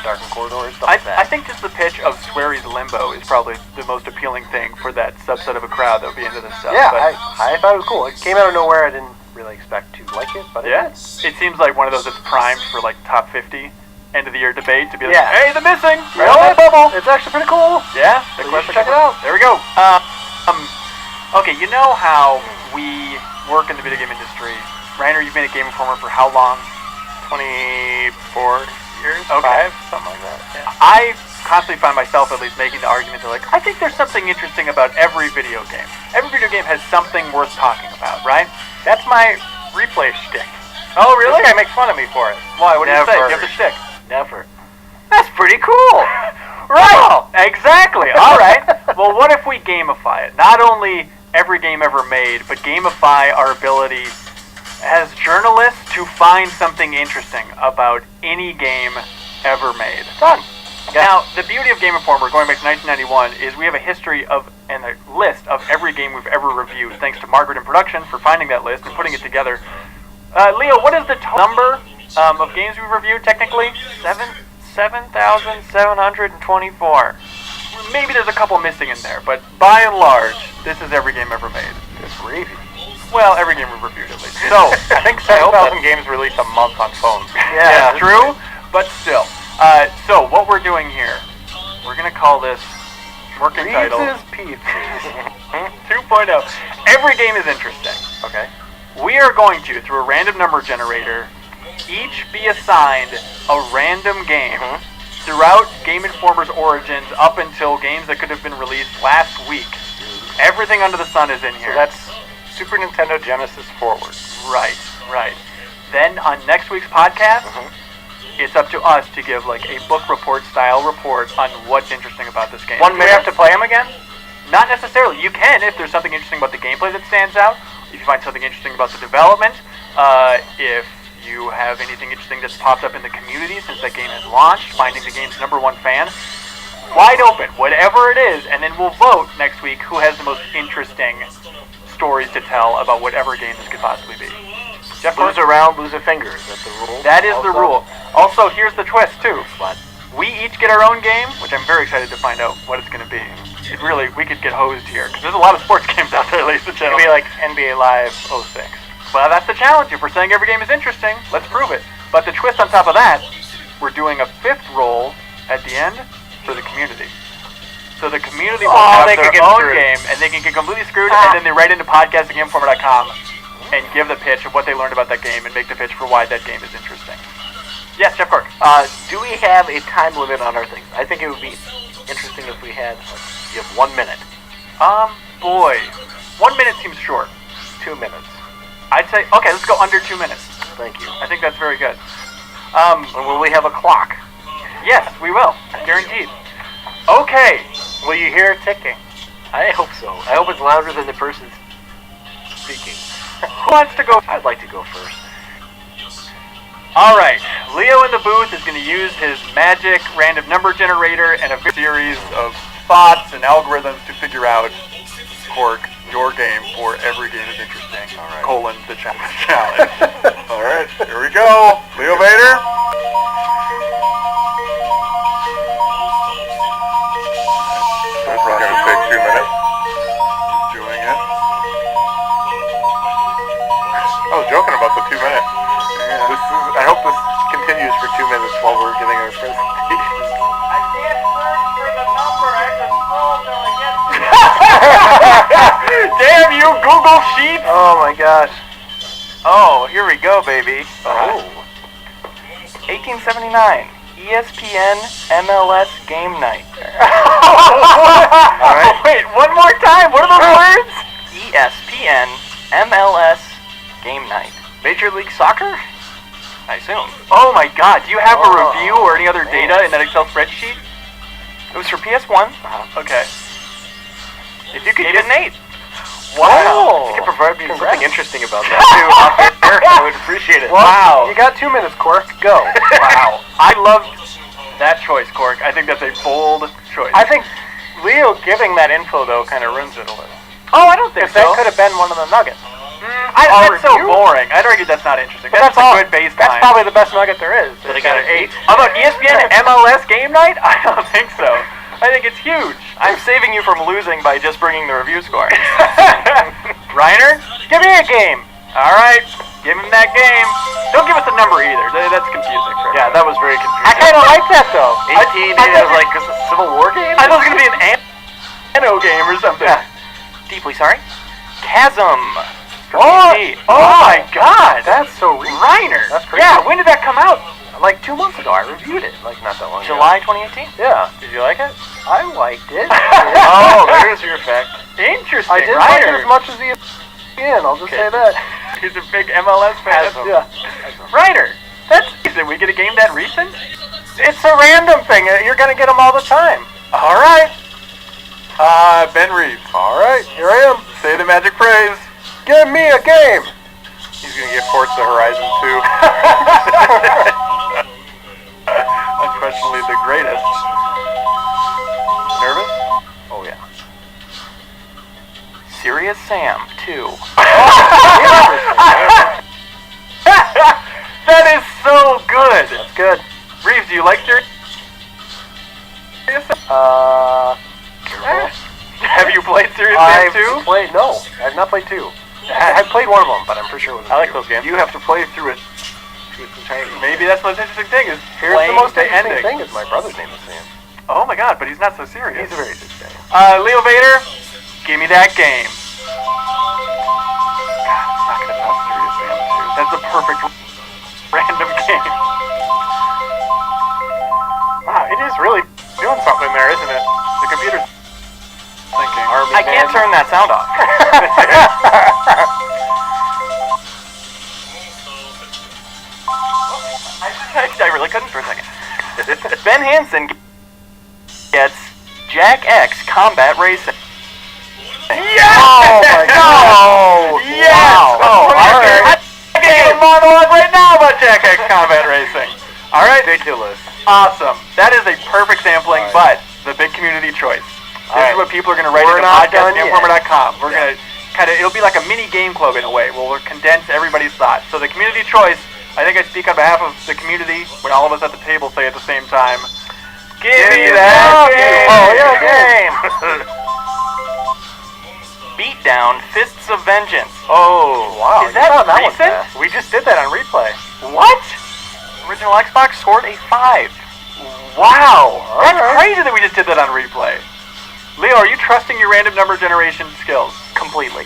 darken corridors, stuff like that. I think just the pitch of Swery's Limbo is probably the most appealing thing for that subset of a crowd that would be into this stuff. Yeah, but I thought it was cool. It came out of nowhere. I didn't really expect to like it, but yeah, it did. it seems like one of those that's primed for top 50 end of the year debate to be like, Yeah. hey, The Missing, You right know on that what? bubble. It's actually pretty cool. Yeah, So you should check it out. There we go. Okay, you know how we work in the video game industry. Reiner, you've been a Game Informer for how long? 24 years, Okay. 5, something like that. Yeah. I constantly find myself at least making the argument that, like, I think there's something interesting about every video game. Every video game has something worth talking about, right? That's my replay shtick. Oh, really? This guy makes fun of me for it. Why? What do you say? Never. Give the shtick. Never. That's pretty cool. Right! Exactly. All right. Well, what if we gamify it? Not only every game ever made, but gamify our ability as journalists to find something interesting about any game ever made. Done. Now, the beauty of Game Informer, going back to 1991, is we have a history of and a list of every game we've ever reviewed. Thanks to Margaret in production for finding that list and putting it together. Leo, what is the number of games we've reviewed technically? 7,724. Maybe there's a couple missing in there, but by and large, this is every game ever made. It's gravy. Well, every game we've reviewed at least. So, I think 7,000 games released a month on phones. yeah, true, but still. So, what we're doing here, we're going to call this working title Reese's Pieces. 2.0. Every game is interesting. Okay. We are going to, through a random number generator, each be assigned a random game throughout Game Informer's origins up until games that could have been released last week. Everything under the sun is in here. So that's Super Nintendo Genesis forward. Right. Then on next week's podcast, it's up to us to give like a book report style report on what's interesting about this game. Do we have to play them again? Not necessarily. You can if there's something interesting about the gameplay that stands out. If you find something interesting about the development. If you have anything interesting that's popped up in the community since that game has launched, finding the game's #1 fan. Wide open, whatever it is, and then we'll vote next week who has the most interesting stories to tell about whatever game this could possibly be. Jeff, Lose a round, lose a finger. Is that the rule? that is the rule. Also, here's the twist too. What? We each get our own game, which I'm very excited to find out what it's going to be. We could get hosed here, because there's a lot of sports games out there, ladies and It'll gentlemen. be like NBA Live 06. Well, that's the challenge. If we're saying every game is interesting, let's prove it. But the twist on top of that, we're doing a 5th roll at the end for the community. So the community will have they their could get own screwed. game, and they can get completely screwed, and then they write into podcast@gameinformer.com and give the pitch of what they learned about that game and make the pitch for why that game is interesting. Yes, Jeff Cork. Do we have a time limit on our things? I think it would be interesting if we had, you have 1 minute. Boy. 1 minute seems short. 2 minutes. I'd say, okay, let's go under 2 minutes. Thank you. I think that's very good. And will we have a clock? Yes, we will. Guaranteed. Okay. Will you hear it ticking? I hope so. I hope it's louder than the person speaking. Who wants to go? I'd like to go first. All right. Leo in the booth is going to use his magic random number generator and a series of thoughts and algorithms to figure out, Cork, your game for every game is interesting. All right. Colon, the challenge. All right, here we go. Leo Vader. This is going to take 2 minutes. Doing it. I was joking about the 2 minutes. I hope this continues for 2 minutes while we're giving our presentation. I can't search for the number. I have to scroll until I get to it. Damn you, Google Sheets! Oh my gosh. Oh, here we go, baby. Oh. 1879. ESPN MLS Game Night. All right. Wait, one more time. What are those words? ESPN MLS Game Night. Major League Soccer? I assume. Oh my God. Do you have a Oh, review or any other data in that Excel spreadsheet? It was for PS1. Okay. If you could Gave get it an 8. Wow. If you could provide me something interesting about that too, off air, I would appreciate it. Wow. You got 2 minutes, Cork. Go. Wow. I loved that choice, Cork. I think that's a bold choice. I think Leo giving that info, though, kind of ruins it a little. Oh, I don't think Because that so. could have been one of the nuggets. That's so review? boring. I'd argue that's not interesting. But That's a good baseline. That's probably the best nugget there is. But I got an 8. How about ESPN MLS Game Night? I don't think so. I think it's huge. I'm saving you from losing by just bringing the review score. Reiner, Give me a game. all right, give him that game. Don't give us a number either. That's confusing. For Yeah, that was very I confusing. kind of like that, though. 18 I is like, this is a Civil War game? I thought it was gonna be an Anno game or something. Yeah. deeply sorry. Chasm. Oh, my God. That's so Reiner. That's crazy. Yeah, when did that come out? Like 2 months ago, I reviewed it. Like not that long ago. July 2018? Yeah. Did you like it? I liked it. Oh, there's your effect. Interesting. I didn't like it as much as the ESPN, I'll just say that. He's a big MLS fan. Yeah. Reiner. That's easy. We get a game that recent? It's a random thing. You're going to get them all the time. All right. Ben Reeves. All right, here I am. Say the magic phrase. Give me a game. He's gonna get Forza Horizon 2. Unquestionably the greatest. Nervous? Oh, yeah. Serious Sam 2. That is so good. That's good. Reeves, do you like Serious? Careful. Have you played Serious Sam 2? No, I've not played 2. I've played one of them, but I'm pretty sure it was I like those games. You have to play through it to its entirety. Maybe that's the most interesting thing is Here's playing the most the interesting ending. thing is my brother's name is Sam. Oh my God, but he's not so serious. He's a very serious guy. Leo Vader, give me that game. Not gonna top Serious Sam 2. That's a perfect random game. Wow, it is really doing something there, isn't it? The computer's thinking. Army I can't Man. turn that sound off. I really couldn't for a second. Ben Hansen gets Jack X Combat Racing. Yes! Oh my God! Yes! Wow. Oh, All right. I can give a monologue right now about Jack X Combat Racing. All right. Ridiculous. Awesome. That is a perfect sampling, but the big community choice. This is what people are going to write We're into not done yet. podcastgameformer.com. We're going to it'll be like a mini game club in a way. We'll condense everybody's thoughts. So the community choice, I think I speak on behalf of the community when all of us at the table say at the same time, give me that game! Oh, yeah, game. Beatdown Fists of Vengeance. Oh, wow. Is that you found that one recent? fast. We just did that on replay. What? Original Xbox scored a 5. Wow! That's right. crazy that we just did that on replay. Leo, are you trusting your random number generation skills? Completely.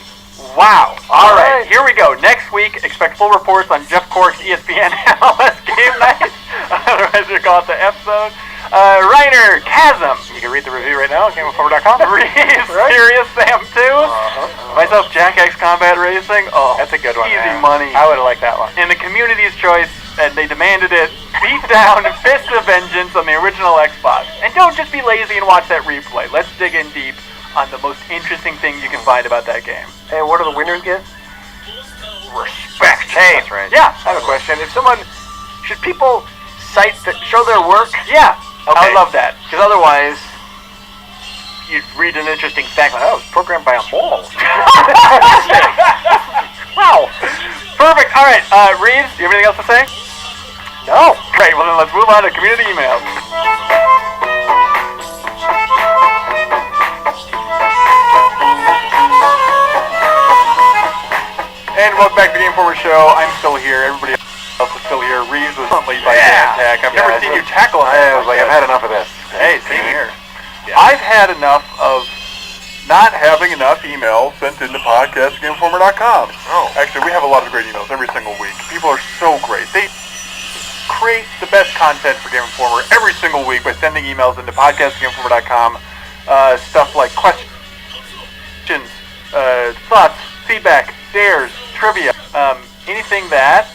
Wow. All right, right. here we go. Next week, expect full reports on Jeff Cork's ESPN MLS game night. Otherwise, we call it the F zone. Reiner, Chasm. You can read the review right now on GameInformer.com. Reeves, Right. Serious Sam 2. Myself, Jack X Combat Racing. Oh, That's a good one. easy man. money. I would have liked that one. In the community's choice, and they demanded it, beat down Fist of Vengeance on the original Xbox. And don't just be lazy and watch that replay. Let's dig in deep on the most interesting thing you can find about that game. Hey, what do the winners get? Respect. Hey, that's right. Yeah. I have a question. If someone, should people show their work? Yeah. I Okay. would love that. Because otherwise, you'd read an interesting fact like, oh, it was programmed by a mole. Wow. Perfect. All right. Reeves, do you have anything else to say? No. Great. Well, then let's move on to community emails. And welcome back to the Game Informer Show. I'm still here. Everybody else is still here. Reeves was late by Tech. I've never seen you tackle him. I was like, I've had enough of this. Hey, same here. I've had enough of not having enough emails sent into podcast@GameInformer.com. Oh. Actually, we have a lot of great emails every single week. People are so great. They create the best content for Game Informer every single week by sending emails into podcast@GameInformer.com. Stuff like questions, thoughts, feedback, dares, trivia, anything that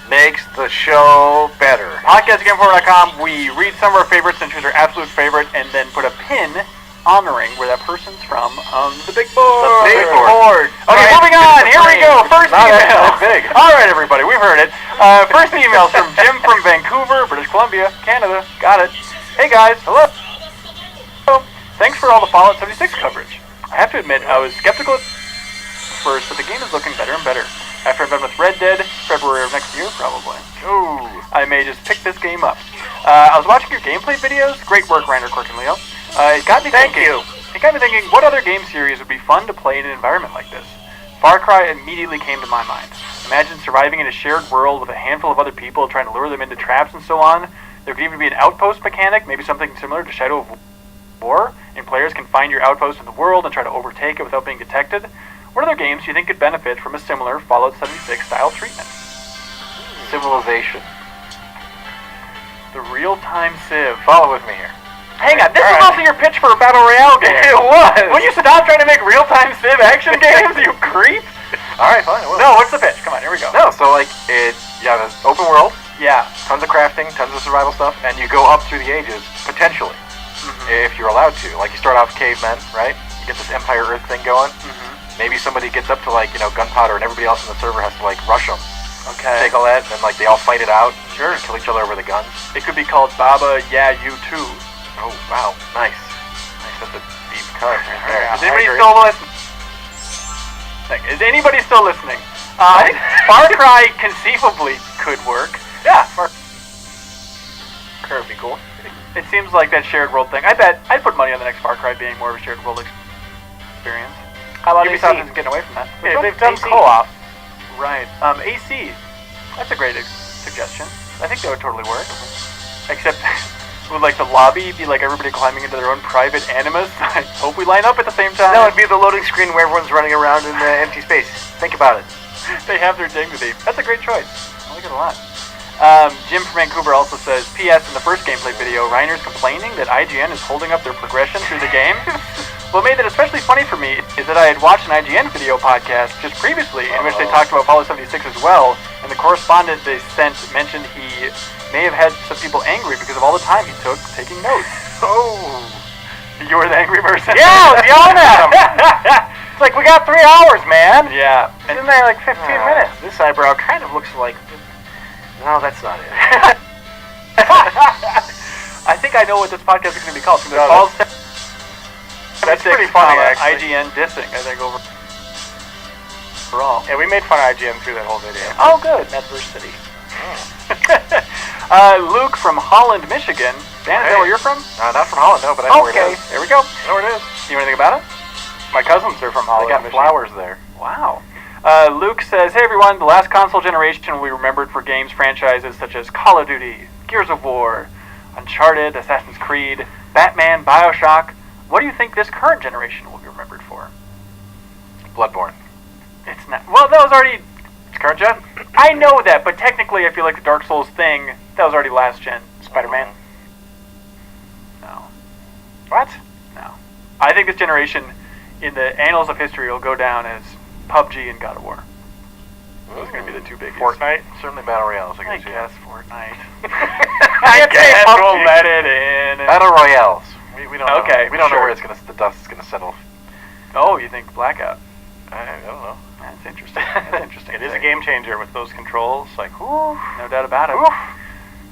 Makes the show better. podcast@GameInformer.com. We read some of our favorites and choose our absolute favorite, and then put a pin honoring where that person's from on the big board. The big board. Okay, Right. moving on. Here we go. First Not email. that big. All right, everybody, we've heard it. First email from Jim from Vancouver, British Columbia, Canada. Got it. Hey guys, hello. Thanks for all the Fallout 76 coverage. I have to admit, I was skeptical at first, but the game is looking better and better. After I'm done with Red Dead, February of next year, probably. Ooh, I may just pick this game up. I was watching your gameplay videos. Great work, Reiner, Cork, and Leo. It got me thinking. It got me thinking, what other game series would be fun to play in an environment like this? Far Cry immediately came to my mind. Imagine surviving in a shared world with a handful of other people, trying to lure them into traps and so on. There could even be an outpost mechanic, maybe something similar to Shadow of War. and players can find your outpost in the world and try to overtake it without being detected. What other games do you think could benefit from a similar Fallout 76 style treatment? Civilization. The real-time Civ. Follow with me here. Hang on, this is also your pitch for a Battle Royale game. It was! Will you stop trying to make real-time Civ action games, you creep? Alright, fine. It was. No, what's the pitch? Come on, here we go. No, so like, you have an open world, Yeah. tons of crafting, tons of survival stuff, and you go up through the ages, potentially, if you're allowed to. Like, you start off cavemen, right? You get this Empire Earth thing going. Maybe somebody gets up to, like, gunpowder, and everybody else in the server has to, like, rush them. Okay. Take all that, and then, like, they all fight it out. Sure. And kill each other over the guns. It could be called Baba Yeah You Too. Oh, wow. Nice. That's a deep cut right there. Is anybody still listening? Is anybody still listening? Far Cry conceivably could work. Yeah, Far Cry would be cool. It seems like that shared world thing. I bet I'd put money on the next Far Cry being more of a shared world experience. How about Ubisoft AC? isn't getting away from that. Yeah, they've done AC. co-op. Right. AC. That's a great suggestion. I think that would totally work. Except, would like the lobby be like everybody climbing into their own private animus? I hope we line up at the same time. No, it'd be the loading screen where everyone's running around in empty space. Think about it. They have their dignity. That's a great choice. I like it a lot. Jim from Vancouver also says, P.S. in the first gameplay video, Reiner's complaining that IGN is holding up their progression through the game. What made that especially funny for me is that I had watched an IGN video podcast just previously in which they talked about Fallout 76 as well, and the correspondent they sent mentioned he may have had some people angry because of all the time he took taking notes. Oh. You were the angry person? Yeah, I was yelling at him. It's like, we got 3 hours, man. Yeah. It's in there like 15 minutes. This eyebrow kind of looks like... No, that's not it. I think I know what this podcast is going to be called. It's going to be No, called that's pretty funny, actually. IGN dissing, I think, overall. Yeah, we made fun of IGN through that whole video. Oh, good. Adversity. Luke from Holland, Michigan. Dan, is that where you're from? Not from Holland, no, but I know where it is. There we go. I know where it is. You know anything about it? My cousins are from Holland. They got Michigan. flowers there. Wow. Luke says, hey everyone, the last console generation will be remembered for games franchises such as Call of Duty, Gears of War, Uncharted, Assassin's Creed, Batman, Bioshock. What do you think this current generation will be remembered for? Bloodborne. It's not. Well, that was already. It's current gen? I know that, but technically I feel like the Dark Souls thing, that was already last gen. Spider-Man? No. What? No. I think this generation, in the annals of history, will go down as PUBG and God of War. Those are going to be the two biggies. Fortnite? Certainly Battle Royales, I guess Fortnite. I guess we'll let it in. Battle Royales. We don't know. Okay, We don't know sure. where the dust is going to settle. Oh, you think Blackout? I don't know. That's interesting. That's interesting. It is a game changer with those controls. Like, whew. No doubt about it. Oof.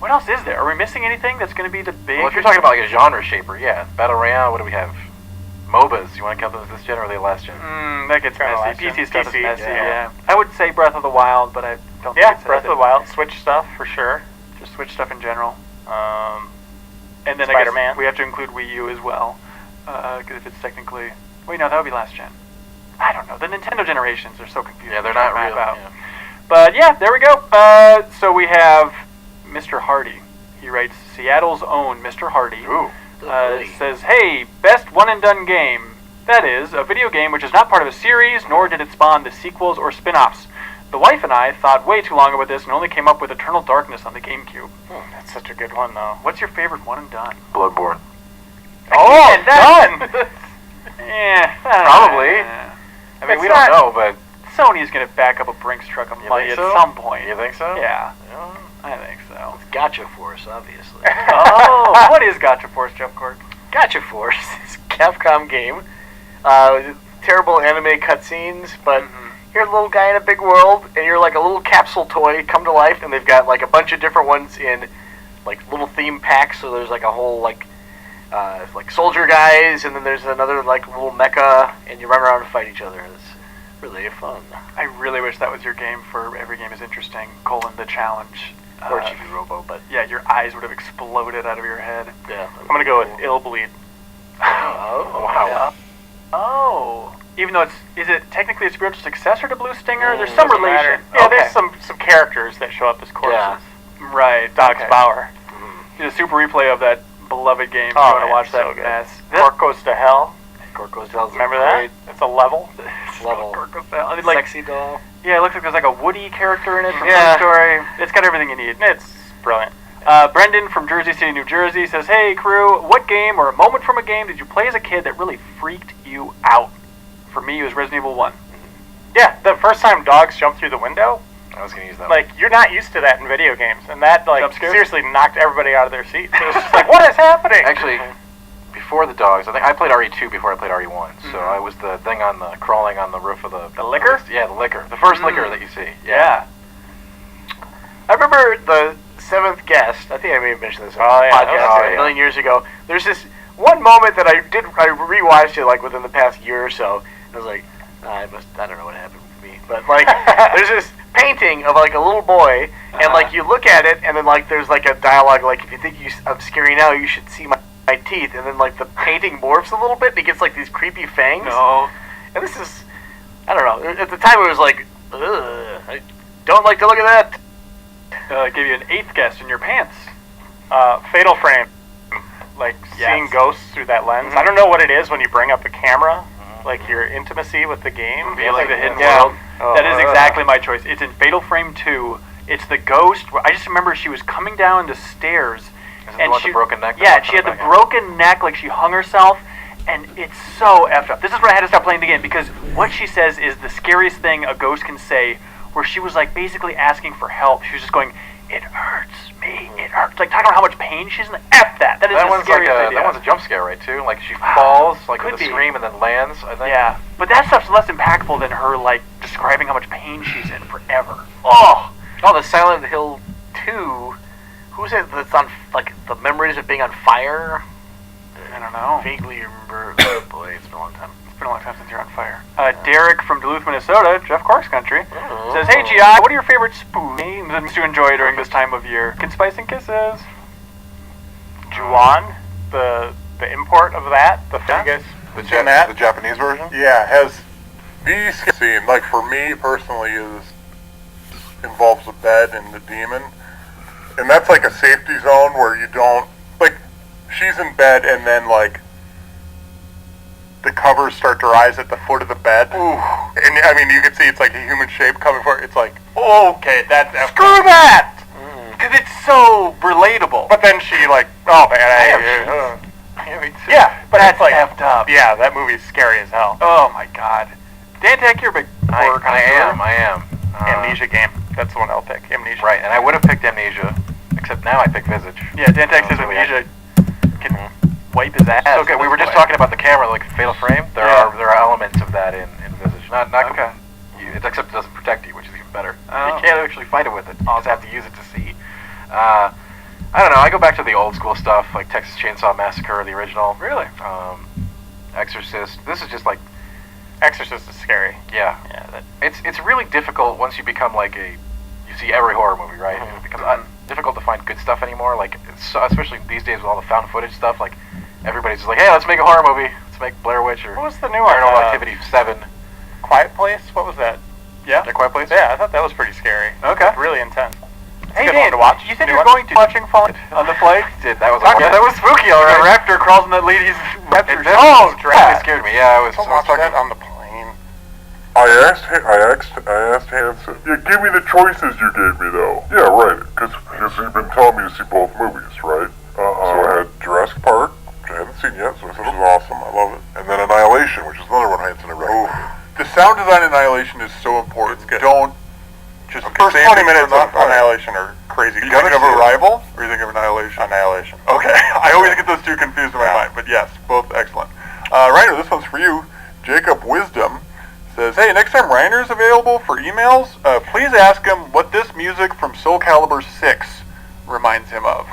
What else is there? Are we missing anything that's going to be the big... Well, if you're talking about like a genre shaper, yeah. Battle Royale, what do we have? MOBAs. You want to count those this gen or are they last gen? That gets Kinda messy. last gen. PC stuff PC, is messy, yeah. yeah. I would say Breath of the Wild, but I don't think Yeah, it's Breath of the Wild. Switch stuff, for sure. Just Switch stuff in general. And then Spider-Man. I guess we have to include Wii U as well, because if it's technically... Wait, no, that would be last gen. I don't know. The Nintendo generations are so confusing. Yeah, they're to not map real. out. Yeah. But yeah, there we go. So we have Mr. Hardy. He writes, Seattle's own Mr. Hardy. Ooh. Says, hey, best one-and-done game. That is, a video game which is not part of a series, nor did it spawn the sequels or spin-offs. The wife and I thought way too long about this and only came up with Eternal Darkness on the GameCube. That's such a good one, though. What's your favorite one-and-done? Bloodborne. Oh, done! Yeah, Probably. I mean, we don't know, but... Sony's going to back up a Brinks truck of money at some point. You think so? Yeah, I think so. Gotcha Force, obviously. Oh, what is Gotcha Force, Jeff Court? Gotcha Force is a Capcom game. Terrible anime cutscenes, but you're a little guy in a big world, and you're like a little capsule toy come to life, and they've got like a bunch of different ones in like little theme packs. So there's like a whole like soldier guys, and then there's another like little mecha, and you run around and fight each other. It's really fun. I really wish that was your game for Every Game is Interesting, the challenge. Or Chibi Robo, but yeah, your eyes would have exploded out of your head. yeah. I'm going to go with Illbleed. Oh, Wow. Yeah. Oh. Even though is it technically a spiritual successor to Blue Stinger? There's some Doesn't relation. matter. Yeah, Okay. there's some characters that show up as corpses. Yeah. Right. Dox okay. Bauer. Did a super replay of that beloved game. If Oh, you want to man, watch that so good. mess. Cork Goes to Hell. Cork Goes to Hell. Remember that? It's a level. Level. I mean, like, Sexy doll. yeah, it looks like there's like a Woody character in it from Yeah. Toy Story. It's got everything you need. It's brilliant. Brendan from Jersey City, New Jersey says, "Hey crew, what game or a moment from a game did you play as a kid that really freaked you out?" For me, it was Resident Evil 1. Yeah, the first time dogs jumped through the window, I was gonna use that. like, you're not used to that in video games, and that, like, Jump scares? seriously knocked everybody out of their seats. It was just like, what is happening? Actually, before the dogs, I think I played RE2 before I played RE1. So I was the thing on the crawling on the roof of the licker? Yeah, the licker. The first licker that you see. Yeah. I remember the seventh guest. I think I may have mentioned this on Oh, the yeah, podcast that was a great. million years ago. There's this one moment that I rewatched it like within the past year or so. I was like, I don't know what happened with me, but like, there's this painting of like a little boy, and like you look at it, and then like there's like a dialogue like, if you think I'm scary now, you should see my teeth, and then like the painting morphs a little bit, and it gets like these creepy fangs. No. And this is, I don't know. At the time, it was like, ugh, I don't like to look at that. Give you an 8th guest in your pants. Fatal Frame. Like, Yes. seeing ghosts through that lens. I don't know what it is when you bring up a camera, like your intimacy with the game. Revealing the hidden Yeah. world. That is exactly my choice. It's in Fatal Frame 2. It's the ghost. I just remember she was coming down the stairs. Is it the one with the broken neck? Yeah, she had the broken neck, like she hung herself, and it's so effed up. This is when I had to stop playing the game, because what she says is the scariest thing a ghost can say, where she was like basically asking for help. She was just going, "It hurts me, it hurts." Like talking about how much pain she's in. F that. That is That the one's like scariest idea. that one's a jump scare, right? Too. Like she falls, like could with a be. scream, and then lands. I think. Yeah, but that stuff's less impactful than her like describing how much pain she's in forever. Oh, Oh, the Silent Hill 2. Who's it that's on, like, the memories of being on fire? I don't know. Vaguely remember. Oh boy, it's been a long time. It's been a long time since you're on fire. Derek from Duluth, Minnesota, Jeff Cork's country, Oh. says, "Hey GI, what are your favorite spoof games to enjoy during this time of year? Can Spice and Kisses." Juon, the import of that, the Yeah. you guys The, seen that? the Japanese version? Yeah, has the scene, like for me personally, involves the bed and the demon. And that's like a safety zone where you don't, like, she's in bed and then like the covers start to rise at the foot of the bed. Ooh. And I mean, you can see it's like a human shape coming for it. It's like, okay, screw that! Because it's so relatable. But then she like, oh man, Yeah, but That's it's like, effed up. yeah, that movie's scary as hell. Oh my god. Dantech, you're a big horror connoisseur. I am. Amnesia game. That's the one I'll pick. Amnesia. Right, and I would have picked Amnesia, except now I pick Visage. Yeah, Dantech says Oh, yeah. Amnesia can wipe his ass. Okay, we were just talking about the camera, like Fatal Frame. There are elements of that in Visage. Not Okay. except it doesn't protect you, which is even better. Oh. You can't actually fight it with it. You just have to use it to see. I don't know. I go back to the old school stuff, like Texas Chainsaw Massacre, the original. Really? Exorcist. This is just like, Exorcist is scary. yeah. Yeah, It's really difficult once you become like you see every horror movie, right? It becomes difficult to find good stuff anymore. Like, especially these days with all the found footage stuff. Like, everybody's just like, hey, let's make a horror movie. Let's make Blair Witch or what was the new one? Paranormal Activity 7. Quiet Place? What was that? Yeah. The Quiet Place? Yeah, I thought that was pretty scary. Okay. Like, really intense. Hey, good one Dan, to watch. you said New you're one? going to watching Fallen on the flight? Did that was Yeah, that was spooky, all right. The raptor crawls in that lady's raptor. Oh, that scared me. Yeah, I was watch talking. that on the plane. I asked Hanson, yeah, give me the choices you gave me though. Yeah, right, because you've been telling me to see both movies, right? So I had Jurassic Park, which I haven't seen yet, so this is awesome, I love it. And then Annihilation, which is another one Hanson had recommended. The sound design in Annihilation is so important. Don't just first 20 minutes of Annihilation are crazy. You think of Arrival, or you think of Annihilation? Annihilation. Okay, I always get those two confused in my mind, but yes, both excellent. Reiner, this one's for you. Jacob Wisdom says, hey, next time Reiner's available for emails, please ask him what this music from Soul Calibur 6 reminds him of.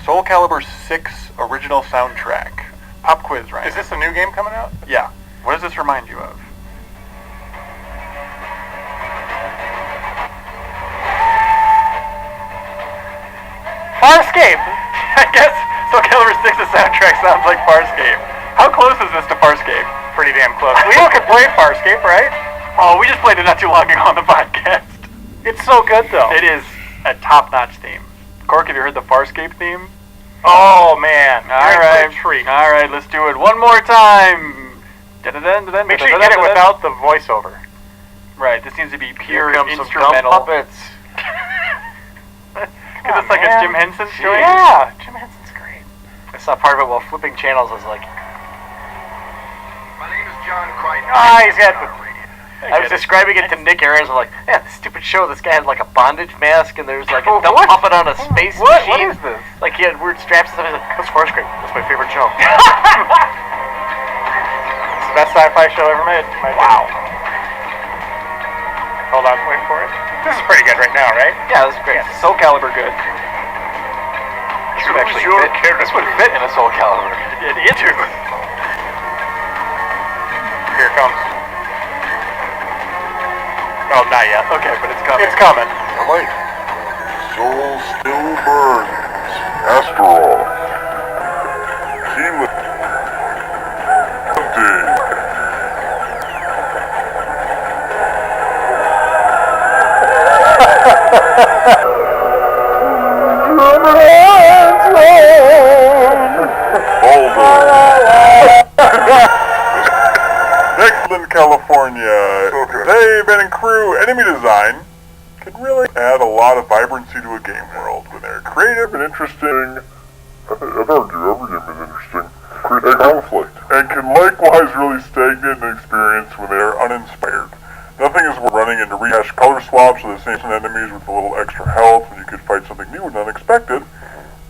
Soul Calibur 6 original soundtrack. Pop quiz, Reiner. Is this a new game coming out? Yeah. What does this remind you of? Farscape! I guess Soul Calibur 6's soundtrack sounds like Farscape. How close is this to Farscape? Pretty damn close. We all could play Farscape, right? Oh, we just played it not too long ago on the podcast. It's so good, though. It is a top-notch theme. Cork, have you heard the Farscape theme? Oh man! All right, treat. all right, let's do it one more time. Make sure you get it without the voiceover. Right, this needs to be pure Here comes some instrumental. dumb puppets. Because it's like a Jim Henson story. Yeah, Jim Henson's great. I saw part of it while flipping channels. I was like, My name is John Crichton. Ah, he's got the. I was describing it to Nick Aarons. I'm like, yeah, this stupid show. This guy had like a bondage mask, and there's like a dumb What? puppet on a space What machine. is this? Like he had weird straps and stuff. He's like, that's Forrest Gump. That's my favorite show. It's the best sci-fi show ever made. Wow. Hold on, wait for it. This is pretty good right now, right? Yeah, that's great. Soul Calibur good. This would actually fit. This would fit in a Soul Calibur. It too. Here it comes. Oh, not yet. Okay, but it's coming. It's coming. I'm like, soul still burns. After all. Team hunting. Next in California, they, Ben and crew, enemy design can really add a lot of vibrancy to a game world when they're creative and interesting. I'd argue every game is interesting. Create conflict. And can likewise really stagnate an experience when they are uninspired. Nothing is worth running into rehash color swaps of the same enemies with a little extra health when you could fight something new and unexpected.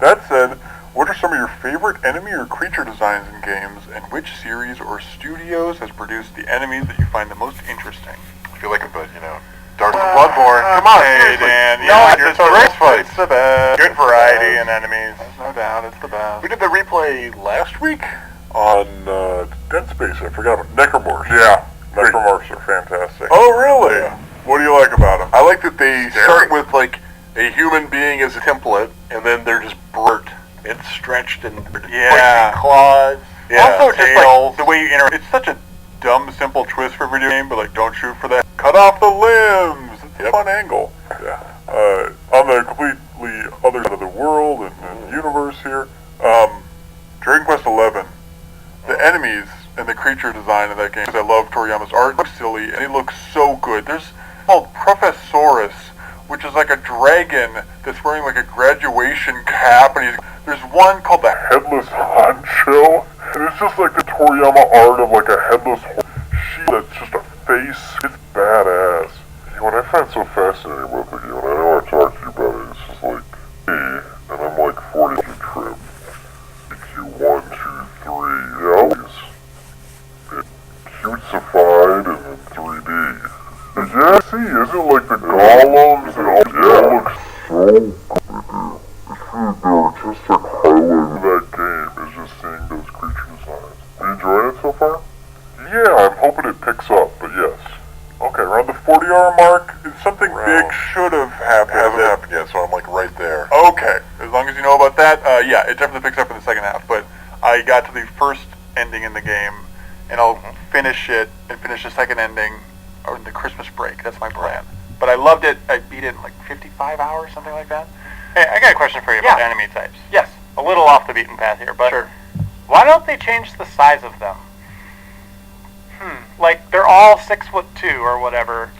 That said, what are some of your favorite enemy or creature designs in games, and which series or studios has produced the enemies that you find the most interesting? I feel like a bit, Dark Bloodborne. Come on, Hey, seriously. Dan. No, Yeah, it's your great Turtles fights. It's the best. Good variety in enemies. There's no doubt, it's the best. We did the replay last week. On Dead Space, I forgot about Necromorphs. Yeah, Necromorphs are fantastic. Oh, really? Yeah. What do you like about them? I like that they start with like a human being as a template, and then they're just burnt and stretched and Yeah. pointy claws. Yeah, Also, just tails. like the way you interact. It's such a dumb, simple twist for a video game, but like, don't shoot for that. Cut off the limbs. It's a fun angle. Yeah. On the completely other side of the world and universe here, Dragon Quest XI, the enemies and the creature design of that game, because I love Toriyama's art, it looks silly and it looks so good. There's called Professorus, which is like a dragon that's wearing like a graduation cap, and there's one called the Headless Honcho, and it's just like the Toriyama art of like a headless sheep that's just a face. It's badass. What I find so fascinating about the game, and I know I talked to you about it, it's just like me, and I'm like 40 trip. Q1, 2, 3, always. It cutesified and in 3D. Yeah, see, isn't like the golems and all? Yeah, it looks so good. The artistic highlight of that game is just seeing those creature designs. Are you enjoying it so far? Yeah, I'm hoping it picks up, but yes. Okay, around the 40-hour mark, something big should have happened. It hasn't happened yet, so I'm like right there. Okay, as long as you know about that, yeah, it definitely picks up in the second half, but I got to the first ending in the game, and I'll finish it and finish the second ending or the Christmas break. That's my plan. But I loved it. I beat it in like 55 hours, something like that. Hey, I got a question for you about enemy types. Yes. A little off the beaten path here, but Sure. why don't they change the size of them? Like, they're all 6'2" or whatever.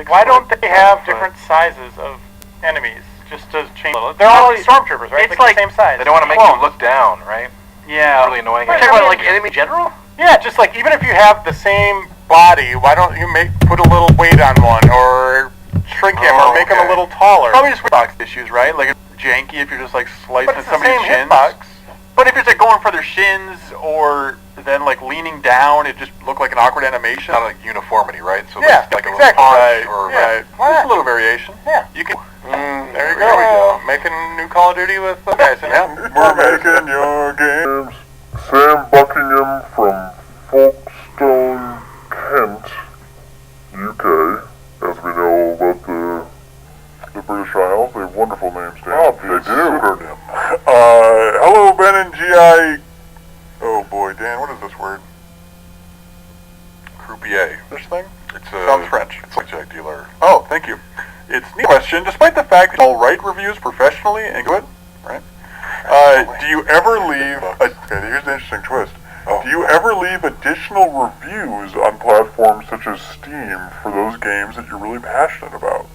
Why don't they have different sizes of enemies? Just to change a little. They're all stormtroopers, right? It's like like- the same size. They don't want to make you look down, right? Yeah. It's really annoying. You're talking about like enemy general? Yeah, just like even if you have the same body, why don't you put a little weight on one or shrink him or make him a little taller? Probably just hitbox issues, right? Like it's janky if you're just like slicing But it's the somebody's same shins. hitbox. But if you're like going for their shins or then like leaning down, it just looked like an awkward animation. Not like uniformity, right? So Yeah, there's like a exactly. little Right, punch or right. Why Just not? a little variation. Yeah. You can. There There we go. Making new Call of Duty with the guys. We're making your games. Sam Buckingham from Folkestone, Kent, UK. As we know about the British Isles, they have wonderful names, Dan. Oh, they do. Hello, Ben and GI. Oh boy, Dan, what is this word? Croupier. This thing? It's Sounds French. It's like Jack Dealer. Oh, thank you. It's neat question. Despite the fact that I'll write reviews professionally and good, right? Do you ever leave? Okay, here's an interesting twist. Do you ever leave additional reviews on platforms such as Steam for those games that you're really passionate about?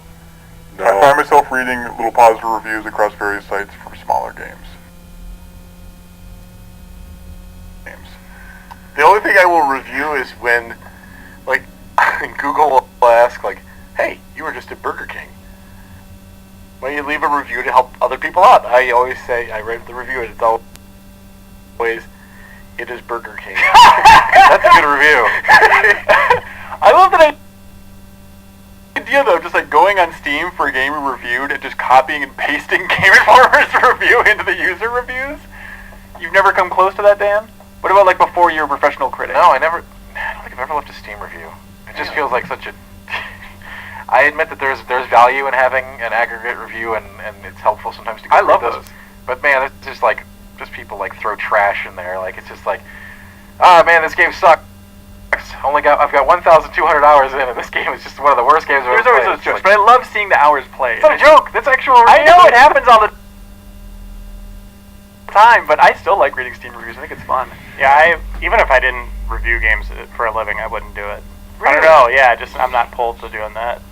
No. I find myself reading little positive reviews across various sites for smaller games. The only thing I will review is when, like, Google will ask, like, hey, you were just at Burger King. When you leave a review to help other people out, I always say, I write the review, and it's always, it is Burger King. That's a good review. I love that idea, though, just like going on Steam for a game we reviewed and just copying and pasting Game Informer's review into the user reviews. You've never come close to that, Dan? What about like before you're a professional critic? No, I don't think I've ever left a Steam review. It just feels like such a... I admit that there's value in having an aggregate review, and it's helpful sometimes to go I love through those. But man, it's just like, just people like throw trash in there. Like, it's just like, ah, man, this game sucks. I've got 1,200 hours in, and this game is just one of the worst games I've ever There's always played. those jokes, but I love seeing the hours played. It's not a joke. That's actual. I know it happens all the time, but I still like reading Steam reviews. I think it's fun. Yeah, even if I didn't review games for a living, I wouldn't do it. Really? I don't know. Yeah, I'm not pulled to doing that.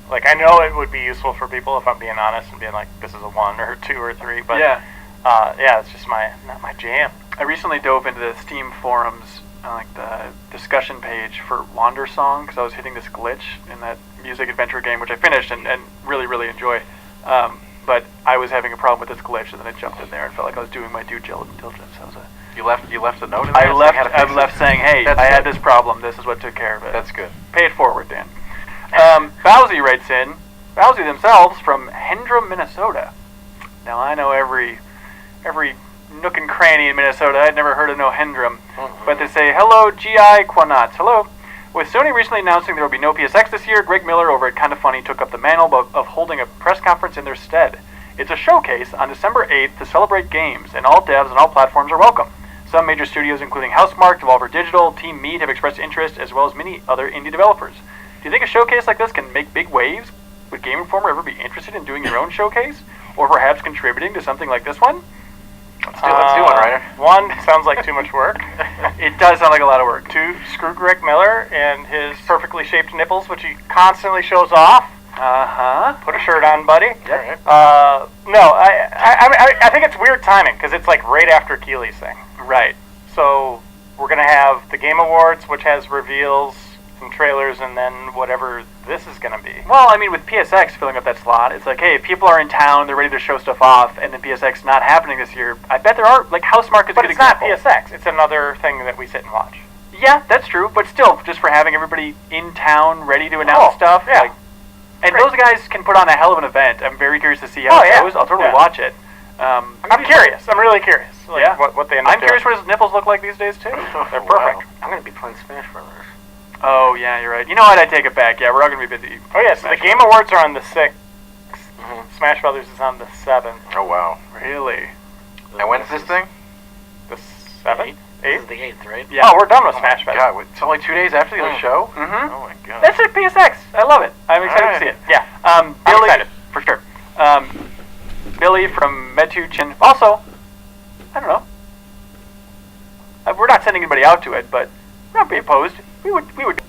Like, I know it would be useful for people if I'm being honest and being like, this is a 1 or 2 or 3, but yeah, it's just not my jam. I recently dove into the Steam forums, like the discussion page for Wander Song, because I was hitting this glitch in that music adventure game, which I finished and really, really enjoy. But I was having a problem with this glitch, and then I jumped in there and felt like I was doing my due diligence. You left a note in there? I left saying, hey, I had this problem. This is what took care of it. That's good. Pay it forward, Dan. Bowsy writes in, Bowsy themselves from Hendra, Minnesota. Now I know every nook and cranny in Minnesota. I'd never heard of no Hendrum. But they say, hello, G.I. Quanats. Hello. With Sony recently announcing there will be no PSX this year, Greg Miller over at Kinda Funny took up the mantle of holding a press conference in their stead. It's a showcase on December 8th to celebrate games, and all devs and all platforms are welcome. Some major studios, including Housemarque, Devolver Digital, Team Meat, have expressed interest, as well as many other indie developers. Do you think a showcase like this can make big waves? Would Game Informer ever be interested in doing your own showcase? Or perhaps contributing to something like this one? Let's do one, Ryder. 1, sounds like too much work. It does sound like a lot of work. 2, screw Greg Miller and his perfectly shaped nipples, which he constantly shows off. Put a shirt on, buddy. Yep. No, I think it's weird timing, because it's like right after Keeley's thing. Right. So we're going to have the Game Awards, which has reveals and trailers, and then whatever this is going to be. Well, I mean, with PSX filling up that slot, it's like, hey, people are in town, they're ready to show stuff off, and then PSX not happening this year. I bet there are, like, Housemarque is a But good it's example. not PSX. It's another thing that we sit and watch. Yeah, that's true, but still, just for having everybody in town ready to announce stuff. Yeah. Like, and those guys can put on a hell of an event. I'm very curious to see how it goes. I'll totally watch it. I'm curious. I'm really curious. Like, what they end up I'm curious what his nipples look like these days, too. They're perfect. I'm going to be playing Smash Brothers. Oh, yeah, you're right. You know what? I take it back. Yeah, we're all going to be busy. Oh, yeah, so the Game Awards are on the 6th. Smash Brothers is on the 7th. Oh, wow. Really? And when's this thing? The 7th? 8th? This is the 8th, right? Yeah. Oh, we're done with Smash Brothers. God, it's only 2 days after the other show? Mm-hmm. Oh, my God. That's at PSX. I love it. I'm excited to see it. Yeah. Billy, excited. for sure. Billy from Metuchen. Also, I don't know. We're not sending anybody out to it, but we're not be opposed. We would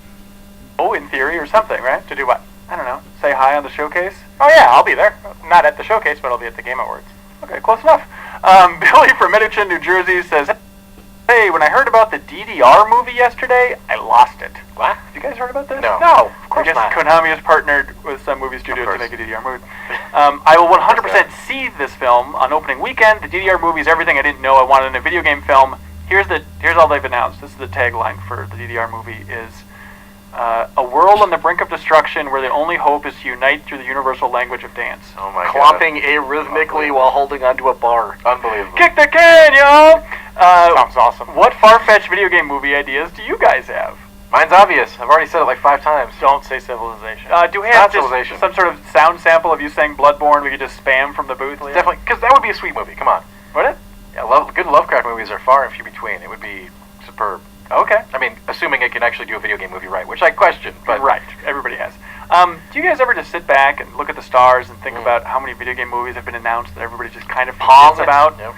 go in theory or something, right? To do what? I don't know. Say hi on the showcase. Oh, yeah, I'll be there. Not at the showcase, but I'll be at the Game Awards. Okay, close enough. Billy from Metuchen, New Jersey says, hey, when I heard about the DDR movie yesterday, I lost it. What? Have you guys heard about this? No. No, of course I guess not. Konami has partnered with some movie studios to make a DDR movie. I will 100% see this film on opening weekend. The DDR movie is everything I didn't know I wanted in a video game film. Here's all they've announced. This is the tagline for the DDR movie is a world on the brink of destruction where the only hope is to unite through the universal language of dance. Oh, my God. Clomping arrhythmically while holding onto a bar. Unbelievable. Kick the can, yo! Sounds awesome. What far-fetched video game movie ideas do you guys have? Mine's obvious. I've already said it like 5 times. Don't say Civilization. Do we have Not Civilization. just some sort of sound sample of you saying Bloodborne we could just spam from the booth? Leah? Definitely, because that would be a sweet movie. Come on. Would it? Yeah, good Lovecraft movies are far and few between. It would be superb. Okay. I mean, assuming it can actually do a video game movie right, which I question, but... Right. Everybody has. Do you guys ever just sit back and look at the stars and think about how many video game movies have been announced that everybody just kind of forgets about? Yep.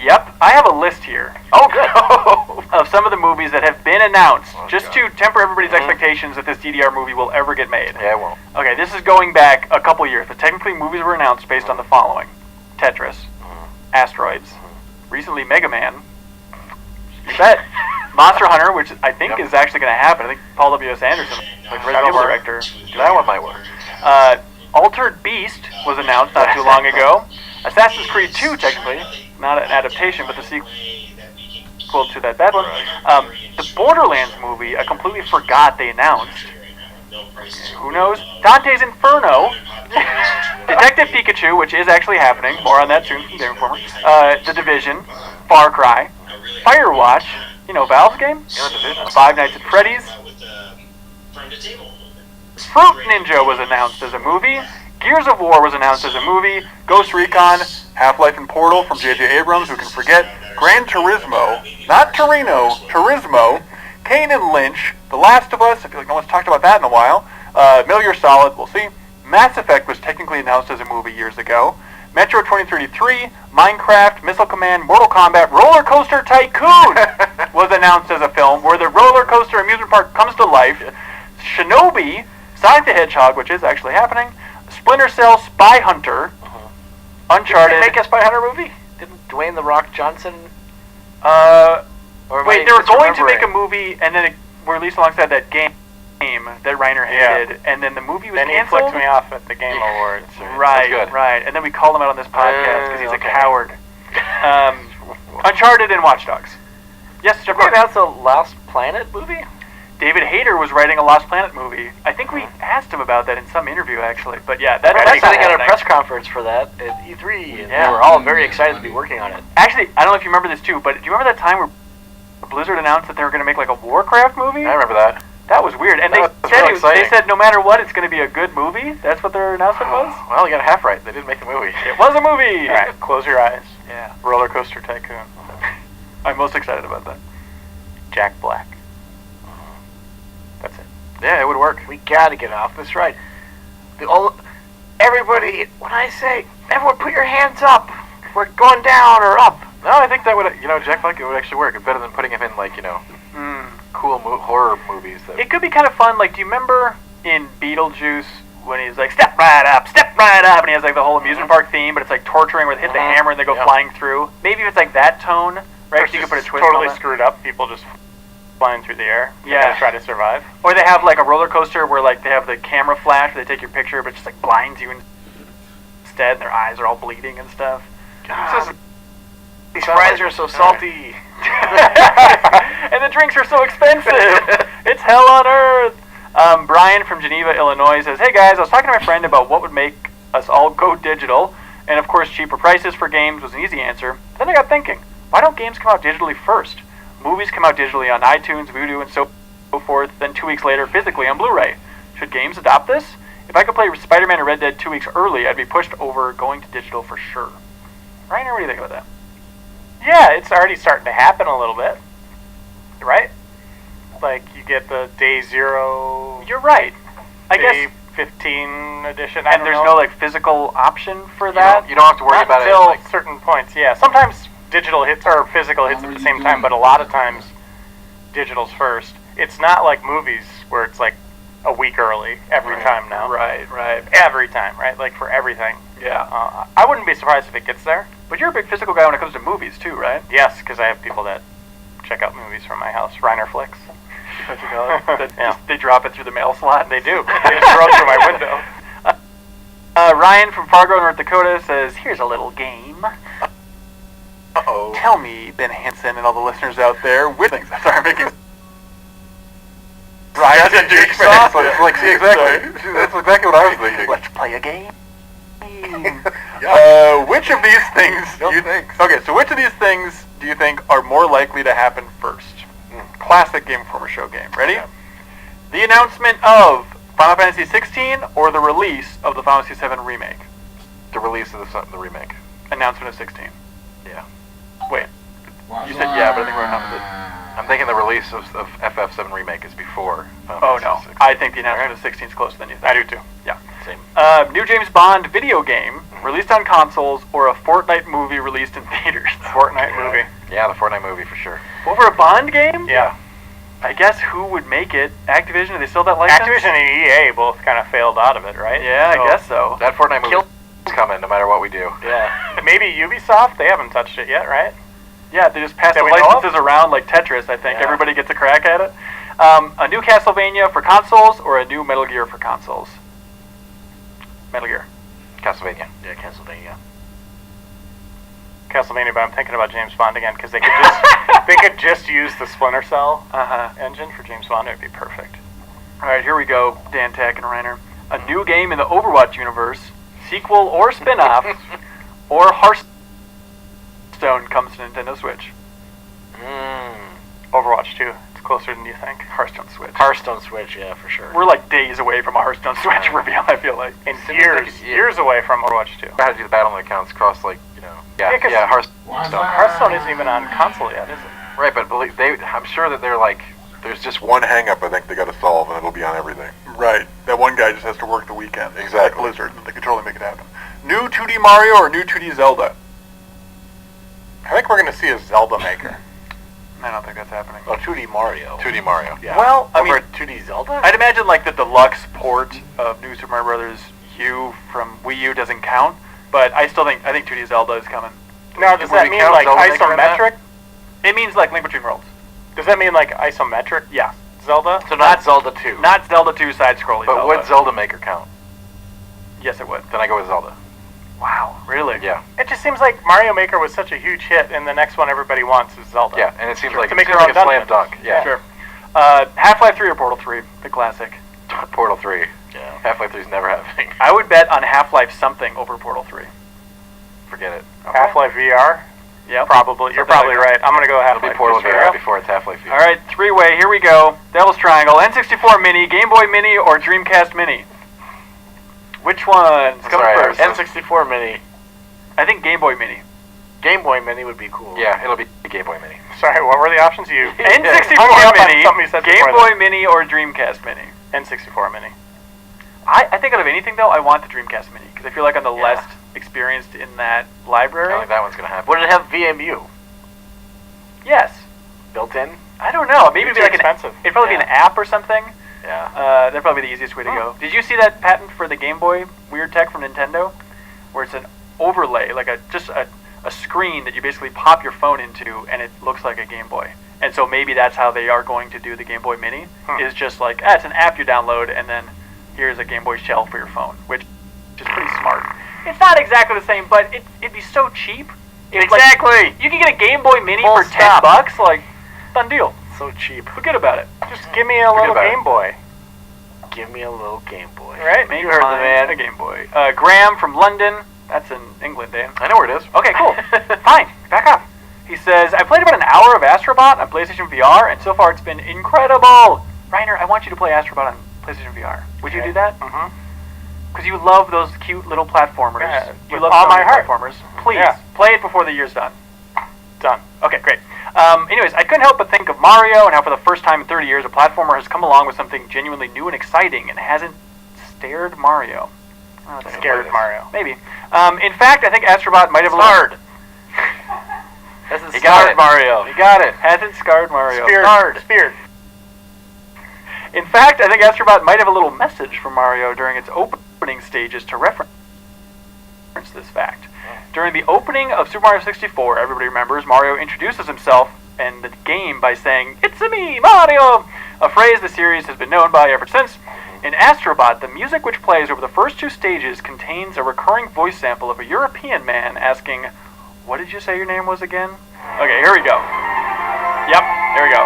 Yep, I have a list here. Oh, good. Of some of the movies that have been announced, just to temper everybody's expectations that this DDR movie will ever get made. Yeah, it won't. Okay, this is going back a couple years, but technically movies were announced based on the following: Tetris, Asteroids, recently Mega Man, you bet, Monster Hunter, which I think is actually going to happen. I think Paul W.S. Anderson, like Resident Evil director. That one might work. Altered Beast was announced not too long ago. Assassin's Creed 2, technically, not an adaptation, but the sequel to that bad one. The Borderlands movie, I completely forgot they announced. Who knows? Dante's Inferno. Detective Pikachu, which is actually happening. More on that soon from Game Informer. The Division. Far Cry. Firewatch. You know, Valve's game? Yeah, The Division. Five Nights at Freddy's. Fruit Ninja was announced as a movie. Gears of War was announced as a movie. Ghost Recon, Half-Life and Portal from J.J. Abrams, who can forget. Gran Turismo, not Torino, Turismo. Kane and Lynch, The Last of Us, I feel like no one's talked about that in a while. Metal Gear Solid, we'll see. Mass Effect was technically announced as a movie years ago. Metro 2033, Minecraft, Missile Command, Mortal Kombat, Roller Coaster Tycoon was announced as a film where the roller coaster amusement park comes to life. Shinobi, Sonic the Hedgehog, which is actually happening. Splinter Cell, Spy Hunter, Uncharted. Did they make a Spy Hunter movie? Didn't Dwayne The Rock Johnson? Wait, they were going to make a movie, and then it released alongside that game that Reiner hated, and then the movie was then canceled. Then he flicked me off at the Game Awards. Right, right. And then we called him out on this podcast because he's a coward. Uncharted and Watch Dogs. Yes, Jeff. Maybe that's a Lost Planet movie? David Hayter was writing a Lost Planet movie. I think we asked him about that in some interview, actually. But yeah, that's sitting at a press conference for that at E3, and they were all very excited to be working on it. Actually, I don't know if you remember this too, but do you remember that time where Blizzard announced that they were going to make like a Warcraft movie? I remember that. That was weird. And they said no matter what, it's going to be a good movie. That's what their announcement was? Well, you got half right. They didn't make the movie. It was a movie! All right, close your eyes. Yeah. Roller Coaster Tycoon. I'm most excited about that. Jack Black. That's it. Yeah, it would work. We got to get off this ride. Everybody, when I say, everyone put your hands up. We're going down or up. No, I think that would, Jack Black, it would actually work. It's better than putting him in, cool horror movies. It could be kind of fun. Like, do you remember in Beetlejuice when he's like, step right up, and he has like the whole amusement park theme, but it's like torturing where they hit the hammer and they go flying through? Maybe if it's like that tone, right? So you could put a twist totally on that. screwed up. People just flying through the air. Yeah. To try to survive. Or they have like a roller coaster where like they have the camera flash where they take your picture, but it just like blinds you instead, and their eyes are all bleeding and stuff. God. These fries are so salty. And the drinks are so expensive. It's hell on earth. Brian from Geneva, Illinois says, hey guys, I was talking to my friend about what would make us all go digital, and of course cheaper prices for games was an easy answer. Then I got thinking, why don't games come out digitally first? Movies come out digitally on iTunes, Vudu, and so forth, then 2 weeks later physically on Blu-ray. Should games adopt this? If I could play Spider-Man or Red Dead 2 weeks early, I'd be pushed over going to digital for sure. Reiner, what do you think about that? Yeah, it's already starting to happen a little bit. Right? Like, you get the Day 0... You're right. I Day guess 15 edition. And there's no like physical option for that? You don't have to worry about it. Until certain points, yeah. Sometimes digital hits or physical hits at the same time, but a lot of times digital's first. It's not like movies where it's like a week early every time now. Right. Every time, right? Like for everything. Yeah. I wouldn't be surprised if it gets there. But you're a big physical guy when it comes to movies too, right? Yes, because I have people that check out movies from my house. Reiner Flicks. What you call it? They drop it through the mail slot? They do. They just throw it through my window. Ryan from Fargo, North Dakota says, here's a little game. Uh-oh. Tell me, Ben Hansen and all the listeners out there, which things that are making... Ryan said Jigsaw? See, exactly. That's exactly what I was thinking. Let's play a game. Which of these things do you think? Okay, so which of these things do you think are more likely to happen first? Classic Game Informer show game. Ready? Yeah. The announcement of Final Fantasy 16 or the release of the Final Fantasy 7 remake? The release of the remake. Announcement of 16. Yeah. Wait. You said yeah, but I think we're on with it. I'm thinking the release of FF7 remake is before. Oh no, 16. I think the announcement of 16 is closer than you think. I do too. Yeah. Same. New James Bond video game released on consoles, or a Fortnite movie released in theaters? Fortnite movie. Yeah, the Fortnite movie for sure. Over a Bond game? Yeah. I guess who would make it? Activision? Do they still have that license? Activision and EA both kind of failed out of it, right? Yeah, I guess so. That Fortnite movie is coming no matter what we do. Yeah. Maybe Ubisoft? They haven't touched it yet, right? Yeah, they just pass That the we know of? licenses around like Tetris, I think. Yeah. Everybody gets a crack at it. A new Castlevania for consoles or a new Metal Gear for consoles? Metal Gear. Castlevania. Yeah, Castlevania. Castlevania, but I'm thinking about James Bond again because they could just use the Splinter Cell engine for James Bond. It would be perfect. All right, here we go, Dan Tack and Reiner. A new game in the Overwatch universe, sequel or spin-off, or Hearthstone comes to Nintendo Switch. Overwatch 2. It's closer than you think. Hearthstone Switch. Hearthstone Switch, yeah, for sure. We're like days away from a Hearthstone Switch reveal, I feel like. And years away from Overwatch 2. How to do the battle accounts cross, like, you know. Yeah, 'cause Hearthstone. Hearthstone isn't even on console yet, is it? Right, but I'm sure that they're like, There's just one hang-up I think they got to solve, and it'll be on everything. Right. That one guy just has to work the weekend. Exactly. Like Blizzard. They could totally make it happen. New 2D Mario or new 2D Zelda? I think we're going to see a Zelda maker. I don't think that's happening. Oh, 2D Mario. 2D Mario. Yeah. Well, I mean, Over 2D Zelda? I'd imagine like the deluxe port of New Super Mario Brothers U from Wii U doesn't count, but I think 2D Zelda is coming. Now, does that mean like isometric? It means like Link Between Worlds. Does that mean like isometric? Yeah. Zelda? So not Zelda 2. Not Zelda 2 side-scrolling But Zelda. would Zelda Maker count? Yes, it would. Then I go with Zelda. Wow, really? Yeah. It just seems like Mario Maker was such a huge hit, and the next one everybody wants is Zelda. Yeah, and it seems like, To make it seems their like own a slam dungeons. dunk. Yeah. Sure. Half-Life 3 or Portal 3, the classic. Portal 3. Yeah. Half-Life 3 is never happening. I would bet on Half-Life something over Portal 3. Forget it. Half-Life VR? Yeah. Probably. You're Something probably like right. I'm going to go It'll be Half-Life Portal VR VR. before it's Half-Life VR. All right, three-way, here we go. Devil's Triangle, N64 Mini, Game Boy Mini, or Dreamcast Mini? Which one's coming first? N64 Mini. I think Game Boy Mini. Game Boy Mini would be cool. Yeah, it'll be Game Boy Mini. Sorry, what were the options? You N64 Hung me up on Mini, something you said Game before Boy Mini, or Dreamcast Mini? N64 Mini. I think out of anything, though, I want the Dreamcast Mini, because I feel like I'm the less experienced in that I library. don't think that one's going to happen. Would it have VMU Yes. built in? I don't know. Maybe it'd be Too like expensive. it'd probably be an app or something. Yeah. That'd probably be the easiest way to go. Did you see that patent for the Game Boy weird tech from Nintendo? Where it's an overlay, like a screen that you basically pop your phone into, and it looks like a Game Boy. And so maybe that's how they are going to do the Game Boy Mini, is just like, it's an app you download, and then here's a Game Boy shell for your phone, which is pretty smart. It's not exactly the same, but it'd be so cheap. Exactly. You can get a Game Boy Mini Full for stop. $10, like, done deal. So cheap. Forget about it. Just give me a little about it. Game Boy. Give me a little Game Boy. Right? You heard the man. A Game Boy. Graham from London. That's in England, Dan. I know where it is. Okay, cool. Fine. Back up. He says, I played about an hour of Astrobot on PlayStation VR, and so far it's been incredible. Reiner, I want you to play Astrobot on PlayStation VR. Would you do that? Mm-hmm. Because you love those cute little platformers. Yeah, you with love all so my many heart. platformers. Please, Yeah. play it before the year's done. Done. Okay, great. Anyways, I couldn't help but think of Mario and how for the first time in 30 years a platformer has come along with something genuinely new and exciting and hasn't stared Mario. Oh, that's Scared Mario. Maybe. In fact, I think Astrobot might have Scarred. Hasn't He got scarred it. Mario. You got it. Hasn't scarred Mario. Speared. Speared. In fact, I think Astrobot might have a little message for Mario during its opening stages to reference this fact. During the opening of Super Mario 64, everybody remembers, Mario introduces himself and the game by saying, "It's me, Mario!" A phrase the series has been known by ever since. In Astrobot, the music which plays over the first two stages contains a recurring voice sample of a European man asking, "What did you say your name was again?" Okay, here we go. Yep, here we go.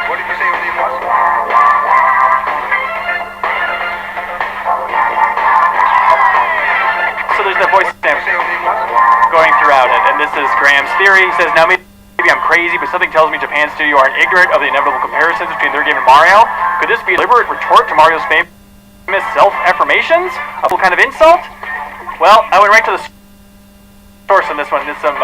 What did you say your name was? So there's that voice What did you say sample your name was? going throughout it, and this is Graham's theory. He says, now maybe I'm crazy, but something tells me Japan's studio aren't ignorant of the inevitable comparisons between their game and Mario. Could this be a deliberate retort to Mario's famous self-affirmations? A full kind of insult? Well, I went right to the source on this one. Did some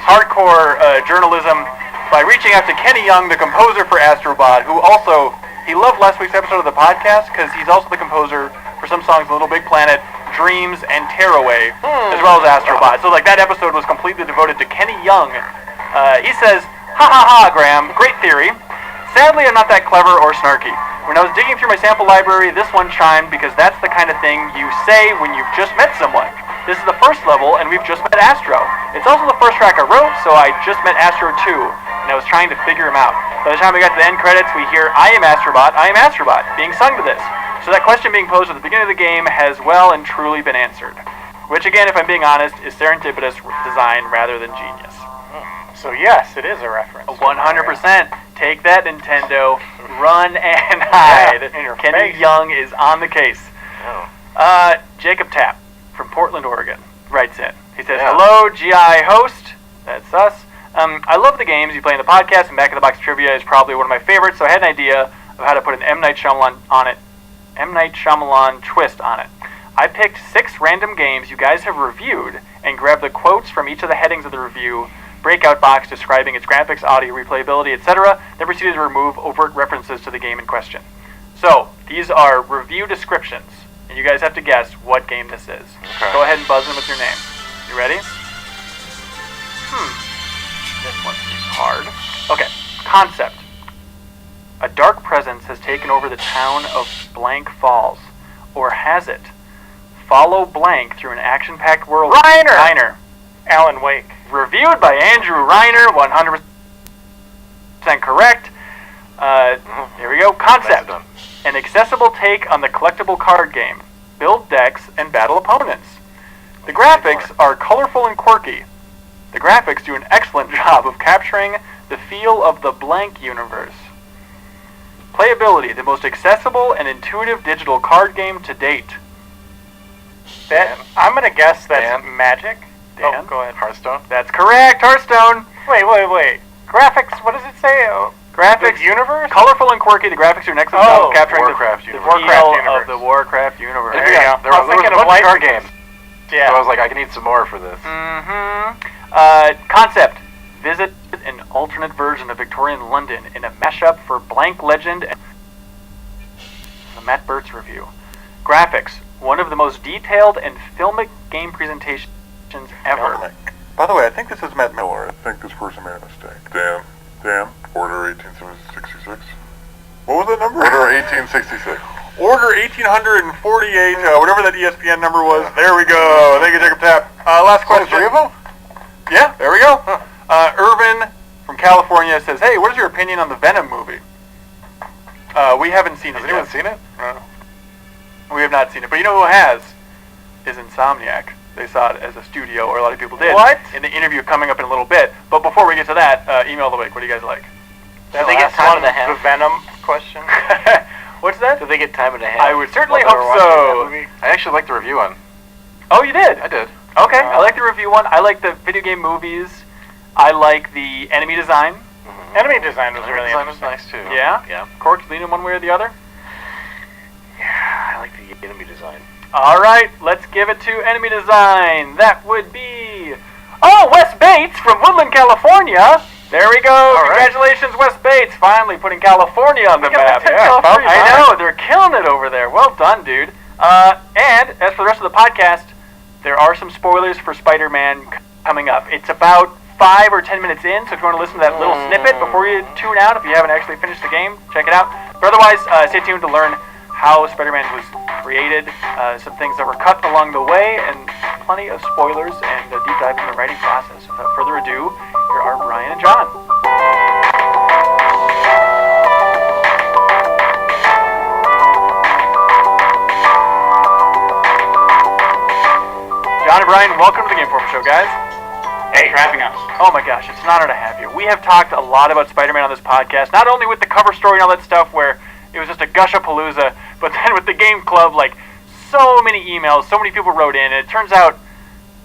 hardcore journalism. by reaching out to Kenny Young, the composer for Astrobot, who also, he loved last week's episode of the podcast because he's also the composer for some songs, Little Big Planet, Dreams, and Tearaway, as well as Astrobot. So like that episode was completely devoted to Kenny Young. He says, "Ha ha ha, Graham, great theory. Sadly, I'm not that clever or snarky. When I was digging through my sample library, this one chimed because that's the kind of thing you say when you've just met someone. This is the first level, and we've just met Astro. It's also the first track I wrote, so I just met Astro too, and I was trying to figure him out. By the time we got to the end credits, we hear, I am Astrobot, being sung to this. So that question being posed at the beginning of the game has well and truly been answered. Which again, if I'm being honest, is serendipitous design rather than genius." So yes, it is a reference. 100%. Take that, Nintendo. Run and hide. In your Kenny face. Young is on the case. Oh. Jacob Tapp from Portland, Oregon writes in. He says, Yeah. "Hello, GI host." That's us. "I love the games you play in the podcast, and Back in the Box Trivia is probably one of my favorites, so I had an idea of how to put an M. Night Shyamalan twist on it. I picked 6 random games you guys have reviewed and grabbed the quotes from each of the headings of the review, breakout box describing its graphics, audio, replayability, etc., then proceeded to remove overt references to the game in question. So, these are review descriptions, and you guys have to guess what game this is. Okay. Go ahead and buzz in with your name. You ready? This one's hard. Okay, concept. A dark presence has taken over the town of Blank Falls. Or has it? Follow Blank through an action-packed world. Reiner. Alan Wake. Reviewed by Andrew Reiner, 100% correct. Here we go. Concept. An accessible take on the collectible card game. Build decks and battle opponents. The graphics are colorful and quirky. The graphics do an excellent job of capturing the feel of the Blank universe. Playability, the most accessible and intuitive digital card game to date. I'm going to guess that's Dan? Magic. Dan? Oh, go ahead. Hearthstone? That's correct, Hearthstone. Wait. Graphics, what does it say? Graphics, The universe? colorful and quirky. The graphics do an excellent job of capturing Warcraft the universe. feel Warcraft of universe. the Warcraft universe. There you go. There I was was thinking a bunch of of card licenses. games. Yeah. So I was like, I need some more for this. Concept. Visit an alternate version of Victorian London in a mashup for Blank Legend and the Matt Burt's review. Graphics. One of the most detailed and filmic game presentations ever. By the way, I think this is Matt Miller. I think this person made a mistake. Dan, Order 1866. What was that number? Order 1866. Order 1848, whatever that ESPN number was. There we go. Thank you, Jacob Tapp. Last question. 3 of them? Yeah, there we go. Irvin from California says, "Hey, what is your opinion on the Venom movie?" We haven't seen Has it anyone yet. seen it? We have not seen it, but you know who has? Is Insomniac. They saw it as a studio, or a lot of people did. What? In the interview coming up in a little bit. But before we get to that, email of the week. What do you guys like? Do they get time and a half? The Venom question. What's that? Do they get time and a half? I would certainly while they were hope watching so. that movie? I actually liked the review one. Oh, you did? I did. Okay, I like the review one. I like the video game movies. I like the enemy design. Enemy design was The really design was interesting. nice too. Yeah? Yeah. Cork, leaning one way or the other? Yeah, I like the enemy design. All right, let's give it to enemy design. That would be... Oh, Wes Bates from Woodland, California. There we go. All right. Congratulations, Wes Bates. Finally putting California on the Look at map. that, California. I know. They're killing it over there. Well done, dude. And as for the rest of the podcast, there are some spoilers for Spider-Man coming up. It's about 5 or 10 minutes in, so if you want to listen to that little snippet before you tune out, if you haven't actually finished the game, check it out. But otherwise, stay tuned to learn how Spider-Man was created, some things that were cut along the way, and plenty of spoilers and a deep dive into the writing process. Without further ado, here are Brian and John. John and Brian, welcome to the Game Forum Show, guys. Hey, for having us. Oh my gosh, it's an honor to have you. We have talked a lot about Spider-Man on this podcast, not only with the cover story and all that stuff where it was just a gush-a-palooza, but then with the Game Club, like, so many emails, so many people wrote in, and it turns out,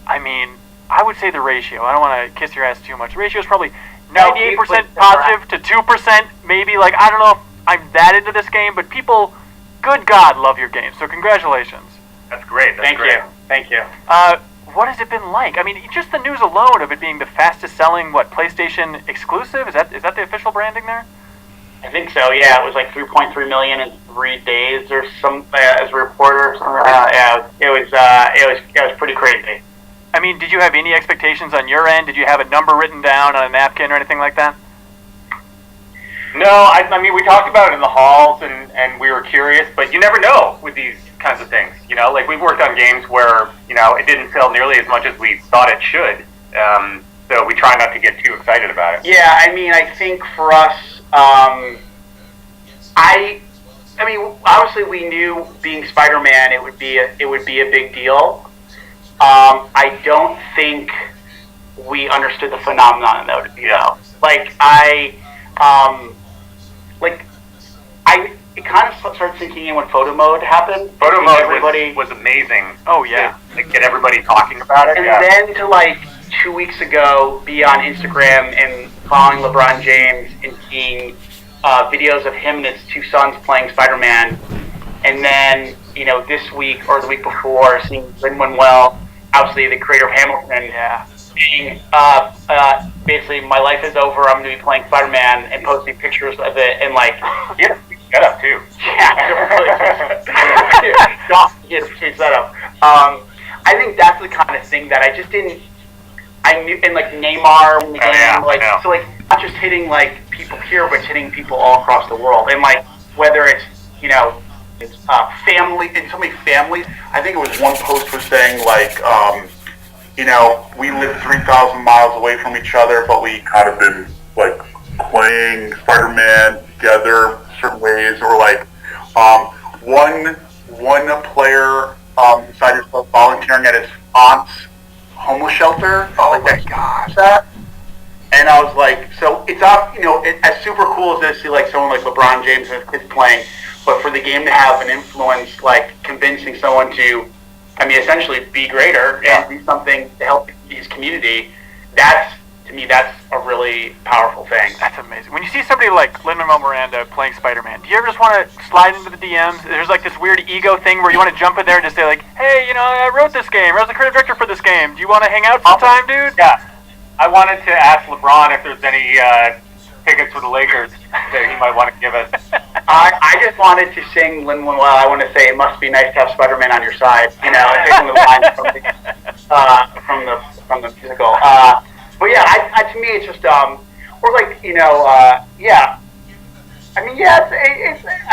I mean, I would say the ratio, I don't want to kiss your ass too much, the ratio is probably 98% positive to 2%, maybe, like, I don't know if I'm that into this game, but people, good God, love your game, so congratulations. That's great. Thank you. what has it been like? I mean, just the news alone of it being the fastest selling, PlayStation exclusive? Is that the official branding there? I think so. Yeah, it was like 3.3 million in 3 days or some as a reporter. It was pretty crazy. I mean, did you have any expectations on your end? Did you have a number written down on a napkin or anything like that? No, I mean, we talked about it in the halls, and we were curious, but you never know with these kinds of things. Like we've worked on games where, it didn't sell nearly as much as we thought it should. So we try not to get too excited about it. Yeah, I mean, I think for us, I mean, obviously we knew being Spider-Man, it would be a big deal. I don't think we understood the phenomenon, though. It kind of started sinking in when photo mode happened. Photo mode was amazing. Oh yeah, to get everybody talking about it. And then to 2 weeks ago, be on Instagram and following LeBron James and seeing videos of him and his 2 sons playing Spider-Man, and then this week or the week before seeing Lin-Manuel, obviously the creator of Hamilton, saying basically my life is over, I'm going to be playing Spider-Man, and posting pictures of it, and he had a free setup too. He had a free setup. I think that's the kind of thing that I just didn't. I knew, and Neymar in the game, so not just hitting people here, but hitting people all across the world, and whether it's it's family, and so many families. I think it was one post was saying we live 3,000 miles away from each other, but we kind of been playing Spider-Man together certain ways, or one player decided to start volunteering at his aunt's homeless shelter. Oh my gosh! And I was so it's as super cool as this, see someone like LeBron James and his kids playing, but for the game to have an influence, convincing someone to, essentially be greater and do something to help his community, to me, that's a really powerful thing. That's amazing. When you see somebody like Lin-Manuel Miranda playing Spider-Man, do you ever just want to slide into the DMs? There's this weird ego thing where you want to jump in there and just say hey, I wrote this game. I was the creative director for this game. Do you want to hang out sometime, dude? Yeah. I wanted to ask LeBron if there's any tickets for the Lakers that he might want to give us. I just wanted to sing Lin-Manuel. I want to say it must be nice to have Spider-Man on your side. And take one of the lines from the musical. But yeah, to me it's just I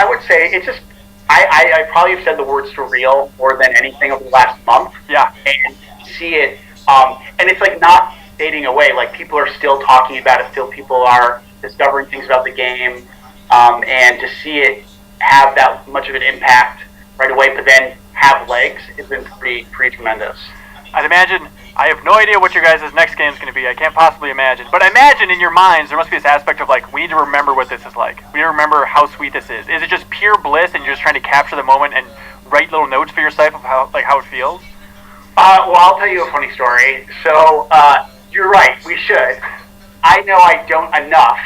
would say it's just I probably have said the word surreal more than anything over the last month. Yeah, and see it, and it's not fading away. People are still talking about it. Still, people are discovering things about the game, and to see it have that much of an impact right away, but then have legs has been pretty tremendous. I'd imagine. I have no idea what your guys' next game is going to be. I can't possibly imagine. But I imagine in your minds there must be this aspect of we need to remember what this is like. We need to remember how sweet this is. Is it just pure bliss and you're just trying to capture the moment and write little notes for yourself of how it feels? Well, I'll tell you a funny story. So, you're right, we should. I know I don't enough,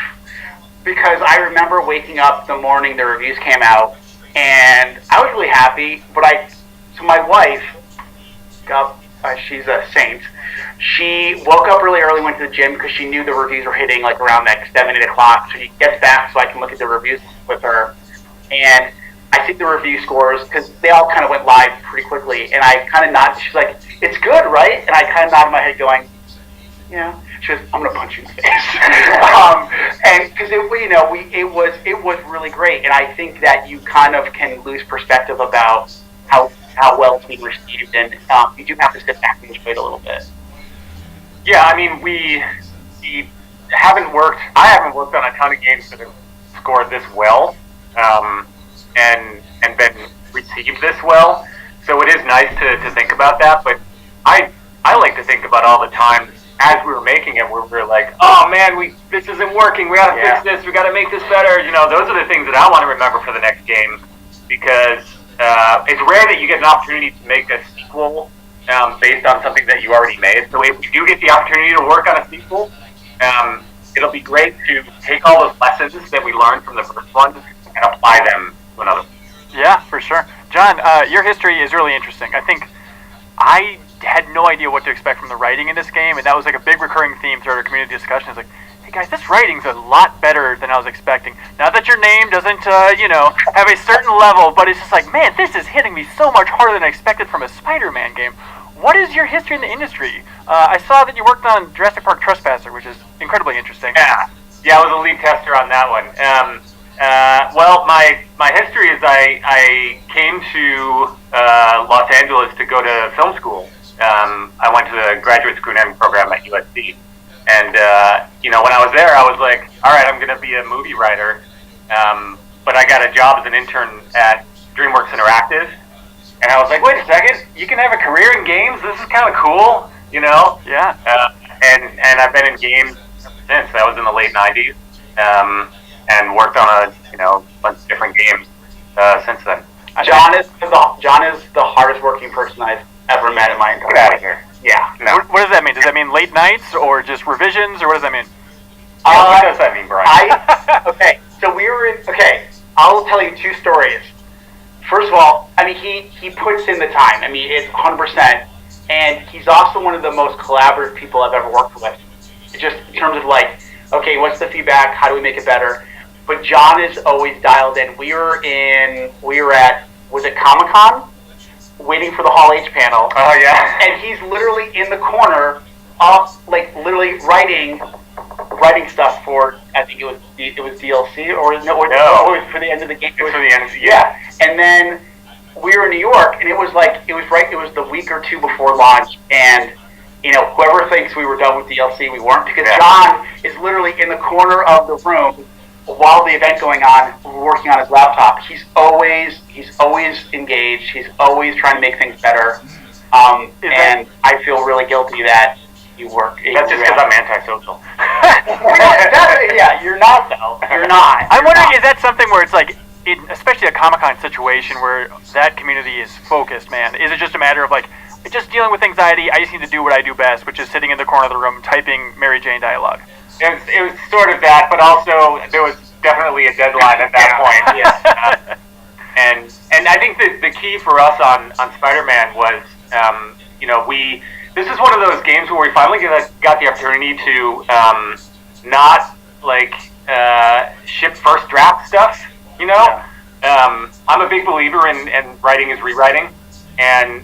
because I remember waking up the morning the reviews came out, and I was really happy, so my wife, she's a saint. She woke up really early, went to the gym because she knew the reviews were hitting around 7, 8 o'clock. So she gets back so I can look at the reviews with her. And I see the review scores because they all kind of went live pretty quickly. And I kind of nod. She's like, "It's good, right?" And I kind of nod my head going, "Yeah." She goes, "I'm going to punch you in the face." And because it was really great. And I think that you kind of can lose perspective about how well it's being received, and you do have to sit back and enjoy it a little bit. Yeah, I mean, I haven't worked on a ton of games that have scored this well, and been received this well, so it is nice to think about that, but I like to think about all the times as we were making it where we were like, oh man, this isn't working, we gotta fix this, we gotta make this better, those are the things that I want to remember for the next game, because it's rare that you get an opportunity to make a sequel based on something that you already made. So if you do get the opportunity to work on a sequel, it'll be great to take all those lessons that we learned from the first one and apply them to another one. Yeah, for sure. John, your history is really interesting. I think I had no idea what to expect from the writing in this game, and that was like a big recurring theme throughout our community discussion. It's like, hey guys, this writing's a lot better than I was expecting. Not that your name doesn't, have a certain level, but it's just like, man, this is hitting me so much harder than I expected from a Spider-Man game. What is your history in the industry? I saw that you worked on Jurassic Park Trespasser, which is incredibly interesting. Yeah, I was a lead tester on that one. Well, my history is I came to Los Angeles to go to film school. I went to the graduate screenwriting program at USC. And, when I was there, I was like, all right, I'm going to be a movie writer. But I got a job as an intern at DreamWorks Interactive. And I was like, wait a second, you can have a career in games? This is kind of cool, Yeah. And I've been in games since. I was in the late 90s. And worked on a bunch of different games since then. John is the hardest working person I've ever met in my entire life. Get out of here. Yeah. No. What does that mean? Does that mean late nights or just revisions, or what does that mean? What does that mean, Brian? Okay, so we were in. Okay, I'll tell you two stories. First of all, I mean he puts in the time. I mean it's 100%, and he's also one of the most collaborative people I've ever worked with. Just in terms of like, okay, what's the feedback? How do we make it better? But John is always dialed in. We were at, was it Comic-Con? Waiting for the Hall H panel. Oh, yeah. And he's literally in the corner, literally writing stuff for, I think it was DLC, or it was for the end of the game. It was for the end of the game. Yeah. And then we were in New York, and it was the week or two before launch, and whoever thinks we were done with DLC, we weren't, because John is literally in the corner of the room while the event going on, working on his laptop. He's always engaged. He's always trying to make things better. And I feel really guilty that you work. That's just because I'm antisocial. Yeah, you're not though. You're not. I'm wondering, is that something where it's like, especially a Comic-Con situation where that community is focused, man? Is it just a matter of like, just dealing with anxiety, I just need to do what I do best, which is sitting in the corner of the room typing Mary Jane dialogue? It was sort of that, but also there was definitely a deadline at that point. Yeah. And I think that the key for us on Spider-Man was, this is one of those games where we finally got the opportunity to not ship first draft stuff. I'm a big believer in writing is rewriting, and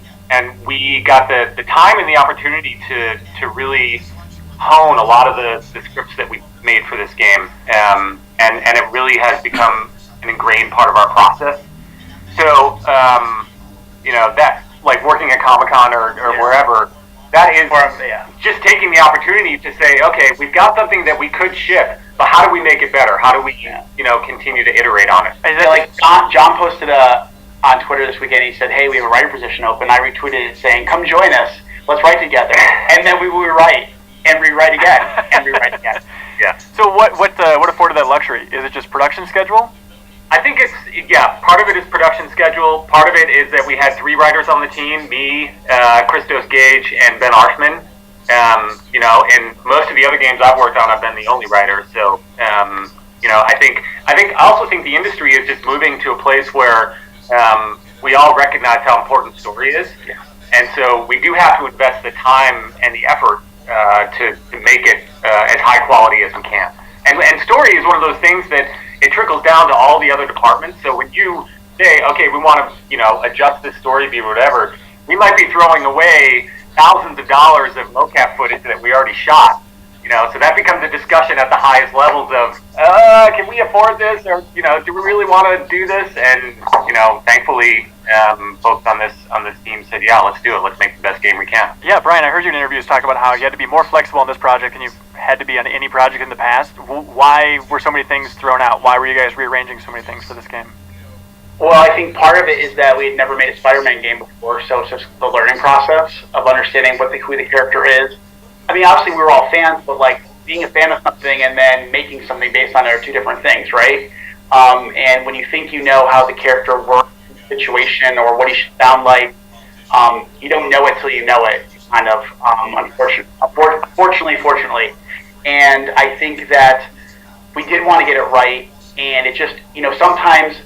we got the time and the opportunity to really hone a lot of the scripts that we made for this game, and it really has become an ingrained part of our process. So, that, like working at Comic-Con or wherever, that is just taking the opportunity to say, okay, we've got something that we could ship, but how do we make it better? How do we, continue to iterate on it? Like John posted on Twitter this weekend, he said, hey, we have a writer position open. I retweeted it saying, come join us. Let's write together. And then we will write. And rewrite again, and rewrite again. Yeah. So what afforded that luxury? Is it just production schedule? I think part of it is production schedule. Part of it is that we had 3 writers on the team, me, Christos Gage, and Ben Arshman. In most of the other games I've worked on, I've been the only writer. So, I also think the industry is just moving to a place where we all recognize how important story is. Yeah. And so we do have to invest the time and the effort to make it as high quality as we can. And story is one of those things that it trickles down to all the other departments. So when you say, okay, we want to, adjust this story, be whatever, we might be throwing away thousands of dollars of mocap footage that we already shot. So that becomes a discussion at the highest levels of, can we afford this? Or, do we really want to do this? And, thankfully, folks on this team said, yeah, let's do it. Let's make the best game we can. Yeah, Brian, I heard you in interviews talk about how you had to be more flexible on this project than you've had to be on any project in the past. Why were so many things thrown out? Why were you guys rearranging so many things for this game? Well, I think part of it is that we had never made a Spider-Man game before, so it's just the learning process of understanding who the character is. I mean, obviously we were all fans, but like being a fan of something and then making something based on it are two different things, right? And when you think you know how the character works in the situation or what he should sound like, you don't know it till you know it, kind of, fortunately. And I think that we did want to get it right, and it just, sometimes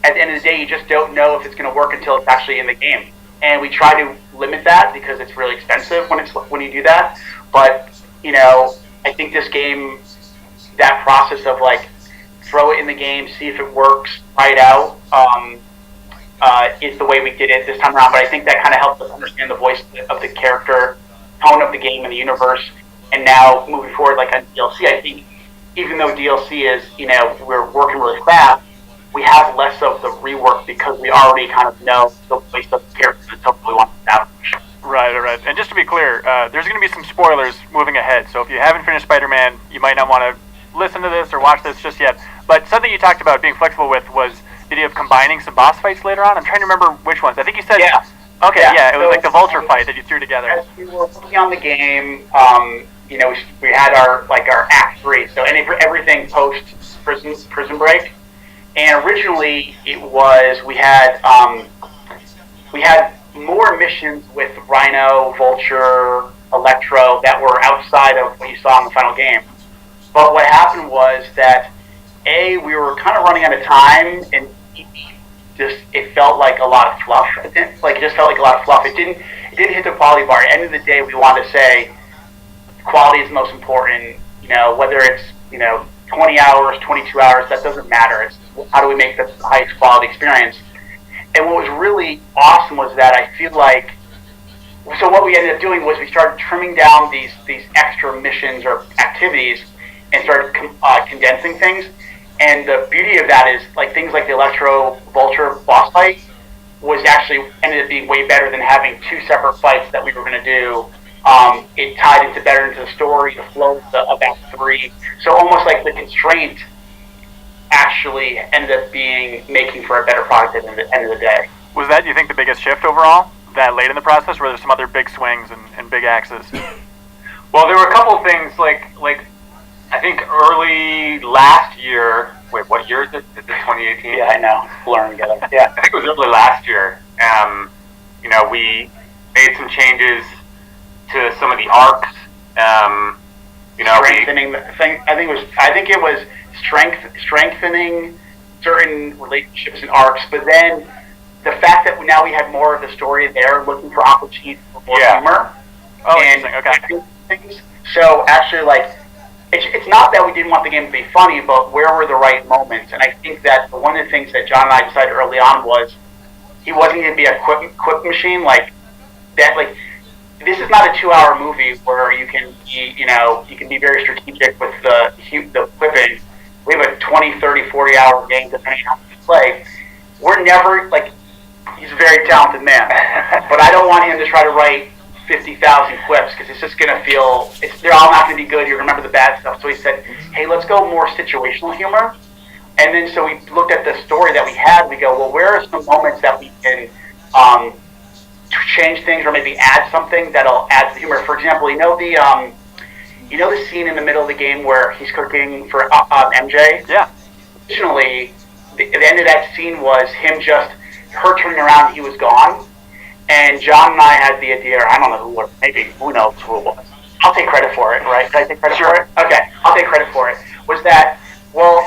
at the end of the day, you just don't know if it's going to work until it's actually in the game. And we try to limit that because it's really expensive when you do that. But I think this game, that process of like throw it in the game, see if it works, try it out, is the way we did it this time around. But I think that kind of helped us understand the voice of the character, tone of the game and the universe. And now moving forward, like on DLC, I think even though DLC is, we're working really fast, we have less of the rework because we already kind of know the voice of the character that's hopefully want to establish. Right. And just to be clear, there's going to be some spoilers moving ahead. So if you haven't finished Spider-Man, you might not want to listen to this or watch this just yet. But something you talked about being flexible with was the idea of combining some boss fights later on. I'm trying to remember which ones. I think you said... Yeah. Okay, yeah, it was like the Vulture fight that you threw together. As we were working on the game, we had our Act 3, so everything post Prison Break. And originally it was we had more missions with Rhino, Vulture, Electro that were outside of what you saw in the final game. But what happened was that we were kind of running out of time, and it felt like a lot of fluff. It just felt like a lot of fluff. It didn't hit the quality bar. At the end of the day, we wanted to say quality is the most important. Whether it's 20 hours, 22 hours, that doesn't matter. It's how do we make the highest quality experience. And what was really awesome was that I feel like, so what we ended up doing was we started trimming down these extra missions or activities and started condensing things. And the beauty of that is like things like the Electro Vulture boss fight was actually ended up being way better than having two separate fights that we were going to do. It tied better into the story, the flow of Act 3. So almost like the constraint actually ended up making for a better product at the end of the day. Was that, do you think, the biggest shift overall? That late in the process, or were there some other big swings and big axes? Well, there were a couple of things, like I think early last year. Wait, what year is it? Is it 2018? Yeah, I know. Blurring together. Yeah, I think it was early last year. We made some changes to some of the arcs. Strengthening the thing. I think it was strengthening certain relationships and arcs, but then the fact that now we had more of the story there, looking for opportunities for more humor. Oh, interesting. Okay. Things. So actually, like, it's not that we didn't want the game to be funny, but where were the right moments? And I think that one of the things that John and I decided early on was he wasn't going to be a quick machine like that. Like, this is not a 2-hour movie where you can be very strategic with the quipping. We have a 20, 30, 40-hour game depending on how you play. We're never, like, he's a very talented man, but I don't want him to try to write 50,000 quips because it's just going to feel, they're all not going to be good. You remember the bad stuff. So he said, hey, let's go more situational humor. And then so we looked at the story that we had. We go, well, where are some moments that we can change things or maybe add something that'll add to the humor? For example, the scene in the middle of the game where he's cooking for MJ? Yeah. Originally, the end of that scene was her turning around and he was gone. And John and I had the idea, or I don't know who knows who it was. I'll take credit for it, right? Can I take credit for it? Okay, I'll take credit for it. Was that, well,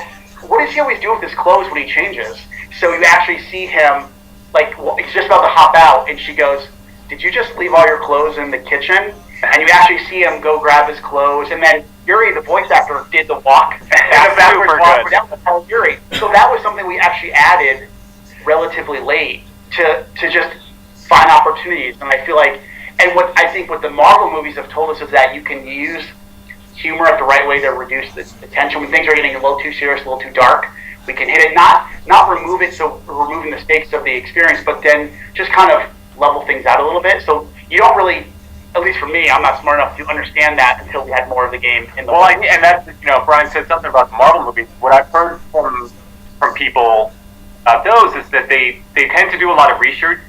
what does he always do with his clothes when he changes? So you actually see him, like, he's just about to hop out, and she goes, did you just leave all your clothes in the kitchen? And you actually see him go grab his clothes, and then Yuri, the voice actor, did the walk. That's super good. That was Yuri. So that was something we actually added relatively late to just find opportunities. And I feel like, and what I think what the Marvel movies have told us is that you can use humor at the right way to reduce the tension. When things are getting a little too serious, a little too dark, we can hit it, not remove it, so removing the stakes of the experience, but then just kind of level things out a little bit. So you don't really, at least for me, I'm not smart enough to understand that until we had more of the game in the and that's, Brian said something about the Marvel movies. What I've heard from people about those is that they tend to do a lot of reshoots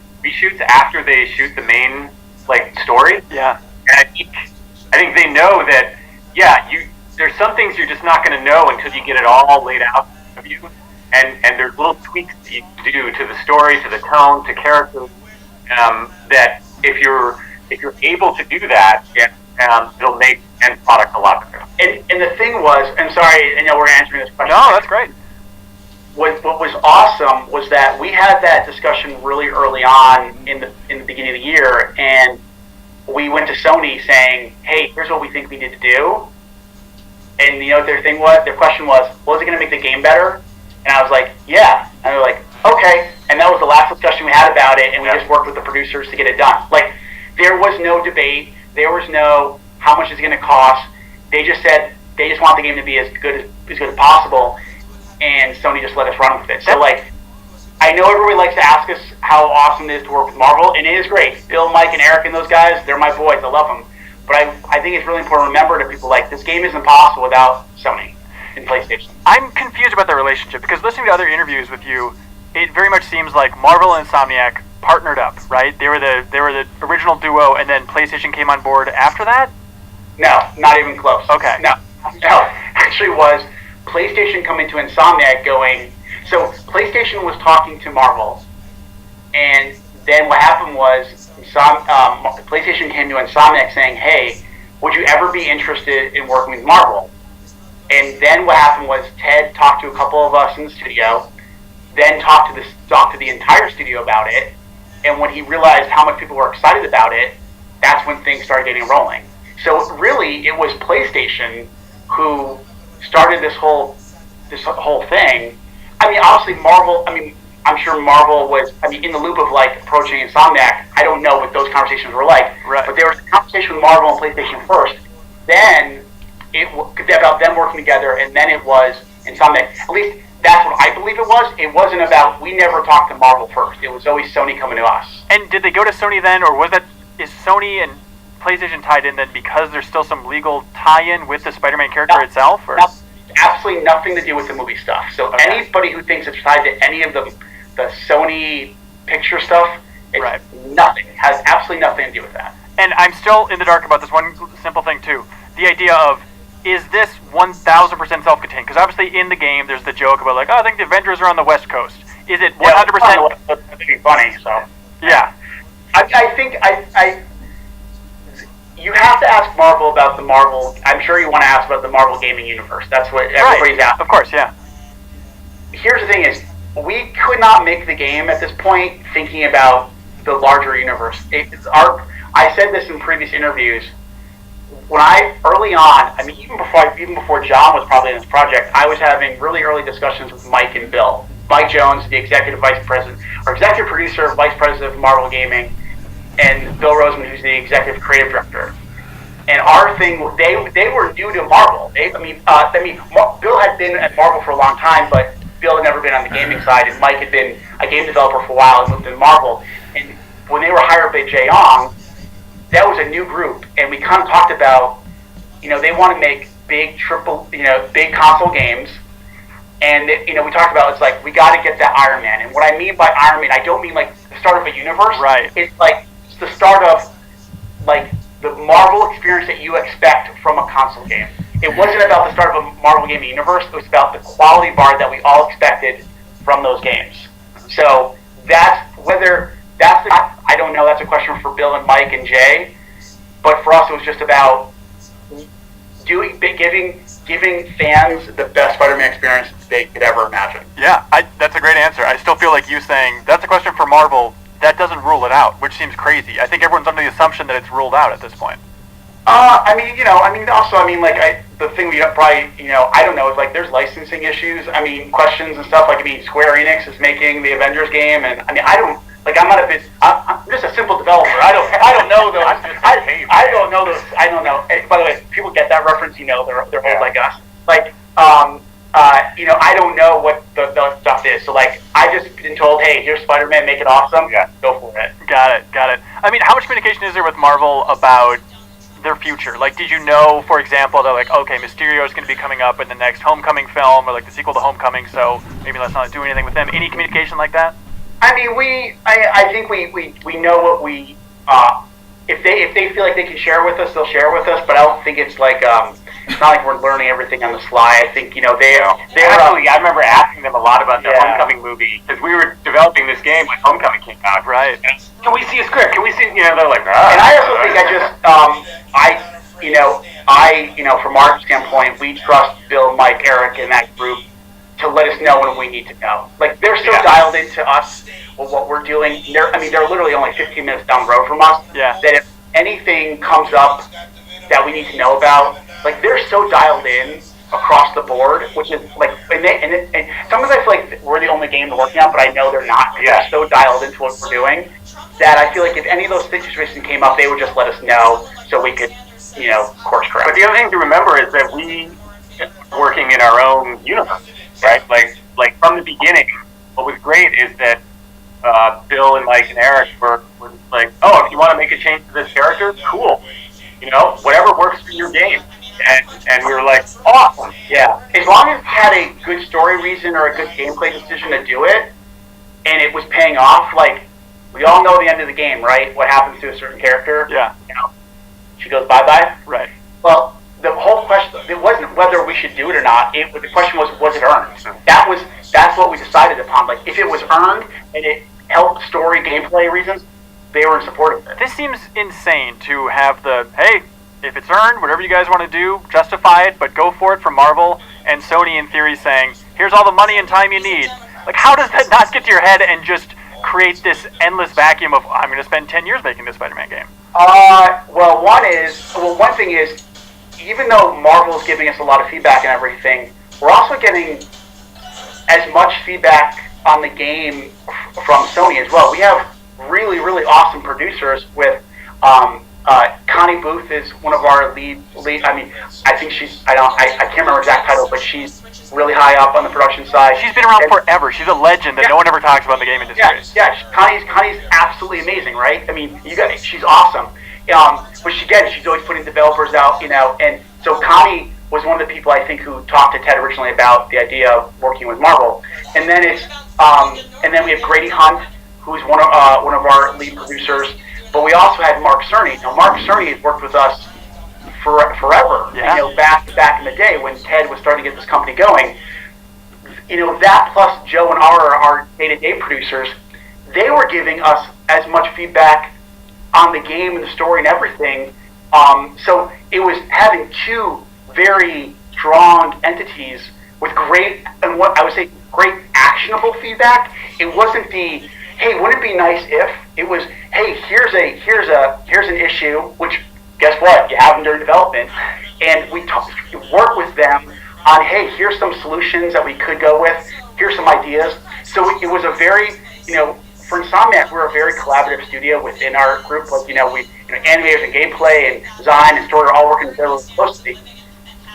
after they shoot the main story. Yeah. And I think they know that there's some things you're just not going to know until you get it all laid out of you. And there's little tweaks that you do to the story, to the tone, to characters, that if you're able to do that, it'll make the end product a lot better. And the thing was, and sorry, I know we're answering this question. No, that's great. What was awesome was that we had that discussion really early on in the beginning of the year, and we went to Sony saying, hey, here's what we think we need to do. And you know what their thing was? Their question was, well, is it going to make the game better? And I was like, yeah. And they were like, okay. And that was the last discussion we had about it, and we just worked with the producers to get it done. Like, there was no debate. There was no how much is it going to cost. They just said they just want the game to be as good as possible, and Sony just let us run with it. So, like, I know everybody likes to ask us how awesome it is to work with Marvel, and it is great. Bill, Mike, and Eric and those guys, they're my boys. I love them. But I think it's really important to remember to people, like, this game isn't possible without Sony and PlayStation. I'm confused about their relationship, because listening to other interviews with you, it very much seems like Marvel and Insomniac partnered up, right? They were the original duo, and then PlayStation came on board after that? No, not even close. Okay. No. Actually was PlayStation coming to Insomniac going, so PlayStation was talking to Marvel, and then what happened was PlayStation came to Insomniac saying, hey, would you ever be interested in working with Marvel? And then what happened was Ted talked to a couple of us in the studio, then talked to the entire studio about it, and when he realized how much people were excited about it, that's when things started getting rolling. So really, it was PlayStation who started this whole thing. I mean, obviously Marvel, I'm sure Marvel was, in the loop of, like, approaching Insomniac. I don't know what those conversations were like. Right. But there was a conversation with Marvel and PlayStation first. Then, about them working together, and then it was Insomniac. At least, that's what I believe it was. It wasn't about, we never talked to Marvel first. It was always Sony coming to us. And did they go to Sony then, or is Sony and PlayStation tied in then because there's still some legal tie-in with the Spider-Man character itself? Or? Absolutely nothing to do with the movie stuff. So anybody who thinks it's tied to any of the Sony picture stuff, it's nothing. Has absolutely nothing to do with that. And I'm still in the dark about this one simple thing too. The idea of, is this 1,000% self-contained? Because obviously in the game there's the joke about, like, oh, I think the Avengers are on the West Coast. Is it 100%? That's pretty funny. So yeah, I think you have to ask Marvel about the Marvel. I'm sure you want to ask about the Marvel gaming universe. That's what everybody's asking. Of course, yeah. Here's the thing: is we could not make the game at this point thinking about the larger universe. I said this in previous interviews. When early on, even before John was probably in this project, I was having really early discussions with Mike and Bill. Mike Jones, the executive vice president, or executive producer, vice president of Marvel Gaming, and Bill Roseman, who's the executive creative director. And our thing, they were new to Marvel. Bill had been at Marvel for a long time, but Bill had never been on the gaming side, and Mike had been a game developer for a while and moved into Marvel. And when they were hired by Jay Ong, that was a new group, and we kind of talked about, they want to make big big console games, and we talked about, it's like, we got to get that Iron Man. And what I mean by Iron Man, I don't mean like the start of a universe. Right. It's like the start of, like, the Marvel experience that you expect from a console game. It wasn't about the start of a Marvel gaming universe. It was about the quality bar that we all expected from those games. So I don't know. That's a question for Bill and Mike and Jay. But for us, it was just about giving fans the best Spider-Man experience they could ever imagine. Yeah, that's a great answer. I still feel like you saying that's a question for Marvel. That doesn't rule it out, which seems crazy. I think everyone's under the assumption that it's ruled out at this point. The thing we probably, I don't know, is like there's licensing issues. Questions and stuff. Square Enix is making the Avengers game, and I'm just a simple developer. I don't know those. I don't know those. I don't know. By the way, if people get that reference, they're old like us. I don't know what the stuff is. So, I just been told, hey, here's Spider-Man, make it awesome. Yeah, go for it. Got it. How much communication is there with Marvel about their future? Did you know, for example, they're like, okay, Mysterio is going to be coming up in the next Homecoming film, or the sequel to Homecoming, so maybe let's not do anything with them. Any communication like that? I think we know what we if they feel like they can share with us, they'll share with us. But I don't think it's it's not like we're learning everything on the fly. I think I remember asking them a lot about the Homecoming movie because we were developing this game when Homecoming came out. Right. And, can we see a script? Can we see? They're like, And I also think from our standpoint, we trust Bill, Mike, Eric, and that group to let us know when we need to know. Like, they're so dialed into us with what we're doing. They're literally only 15 minutes down the road from us. Yeah. That if anything comes up that we need to know about, like, they're so dialed in across the board, which is like, and sometimes I feel like we're the only game they're working on, but I know they're not. They're so dialed into what we're doing that I feel like if any of those situations came up, they would just let us know so we could, course correct. But the other thing to remember is that we are working in our own universe, right? Like from the beginning, what was great is that Bill and Mike and Eric were like, oh, if you want to make a change to this character, cool. Whatever works for your game. And we were like, awesome. Yeah. As long as it had a good story reason or a good gameplay decision to do it, and it was paying off, like, we all know the end of the game, right? What happens to a certain character. Yeah. She goes bye-bye. Right. Well, the whole question, it wasn't whether we should do it or not. The question was it earned? That's what we decided upon. Like, if it was earned and it helped story gameplay reasons, they were in support of it. This seems insane to have hey, if it's earned, whatever you guys want to do, justify it, but go for it from Marvel, and Sony in theory saying, here's all the money and time you need. Like, how does that not get to your head and just create this endless vacuum of, I'm going to spend 10 years making this Spider-Man game? One thing is, even though Marvel's giving us a lot of feedback and everything, we're also getting as much feedback on the game from Sony as well. We have really, really awesome producers with, Connie Booth is one of our lead. I mean, I think I can't remember exact title, but she's really high up on the production side. She's been around forever. She's a legend that no one ever talks about in the game industry. Yeah. Connie's absolutely amazing, right? I mean, she's awesome. But she's always putting developers out, and so Connie was one of the people I think who talked to Ted originally about the idea of working with Marvel. And then and then we have Grady Hunt, who's one of our lead producers. But we also had Mark Cerny. Now, Mark Cerny has worked with us forever. Yeah. Back in the day when Ted was starting to get this company going. That plus Joe and our day-to-day producers, they were giving us as much feedback on the game and the story and everything. So it was having two very strong entities with great, and what I would say, great actionable feedback. It wasn't the, hey, wouldn't it be nice if? It was, hey, here's an issue, which, guess what? You have them during development, and we work with them on, hey, here's some solutions that we could go with. Here's some ideas. So it was a very, for Insomniac, we're a very collaborative studio within our group. Like, animators and gameplay and design and story are all working together really closely.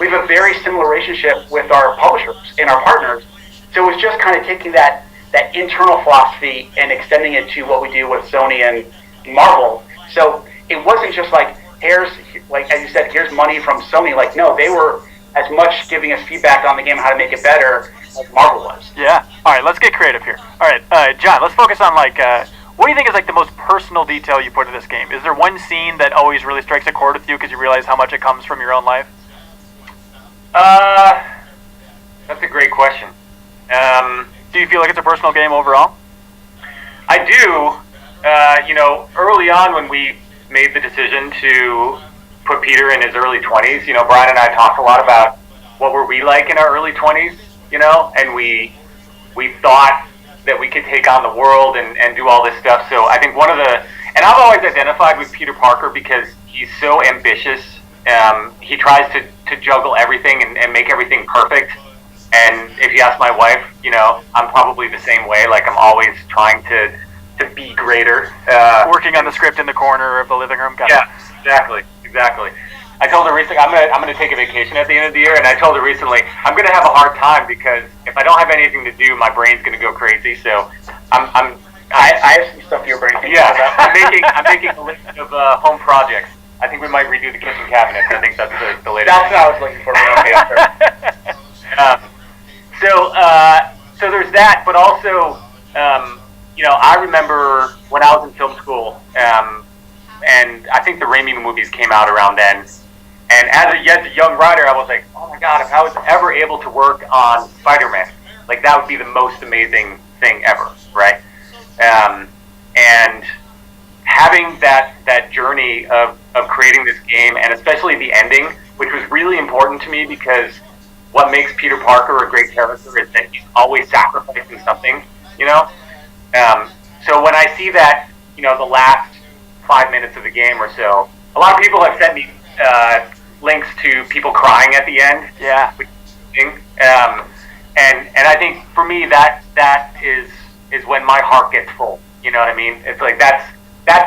We have a very similar relationship with our publishers and our partners. So it was just kind of taking that internal philosophy and extending it to what we do with Sony and Marvel. So it wasn't just like, as you said, here's money from Sony. Like, no, they were as much giving us feedback on the game, how to make it better, as Marvel was. Yeah. All right, let's get creative here. All right, John, let's focus on, what do you think is, the most personal detail you put in this game? Is there one scene that always really strikes a chord with you because you realize how much it comes from your own life? That's a great question. Do you feel like it's a personal game overall? I do. Early on when we made the decision to put Peter in his early 20s, Brian and I talked a lot about what were we like in our early 20s, and we thought that we could take on the world and do all this stuff. So I think and I've always identified with Peter Parker because he's so ambitious. He tries to juggle everything and make everything perfect. And if you ask my wife, I'm probably the same way. Like, I'm always trying to be greater. Working on the script in the corner of the living room. Yeah, exactly. I told her recently I'm gonna take a vacation at the end of the year, and I told her recently I'm gonna have a hard time because if I don't have anything to do, my brain's gonna go crazy. So I have some stuff your brain. Yeah, I'm making a list of home projects. I think we might redo the kitchen cabinets. I think that's the latest. That's what I was looking for. So there's that, but also, I remember when I was in film school, and I think the Raimi movies came out around then. And as a young writer, I was like, oh my God, if I was ever able to work on Spider-Man, that would be the most amazing thing ever, right? And having that journey of creating this game, and especially the ending, which was really important to me because what makes Peter Parker a great character is that he's always sacrificing something, you know? So when I see that, you know, the last 5 minutes of the game or so, a lot of people have sent me links to people crying at the end. Yeah. And I think for me that is when my heart gets full. You know what I mean? It's like that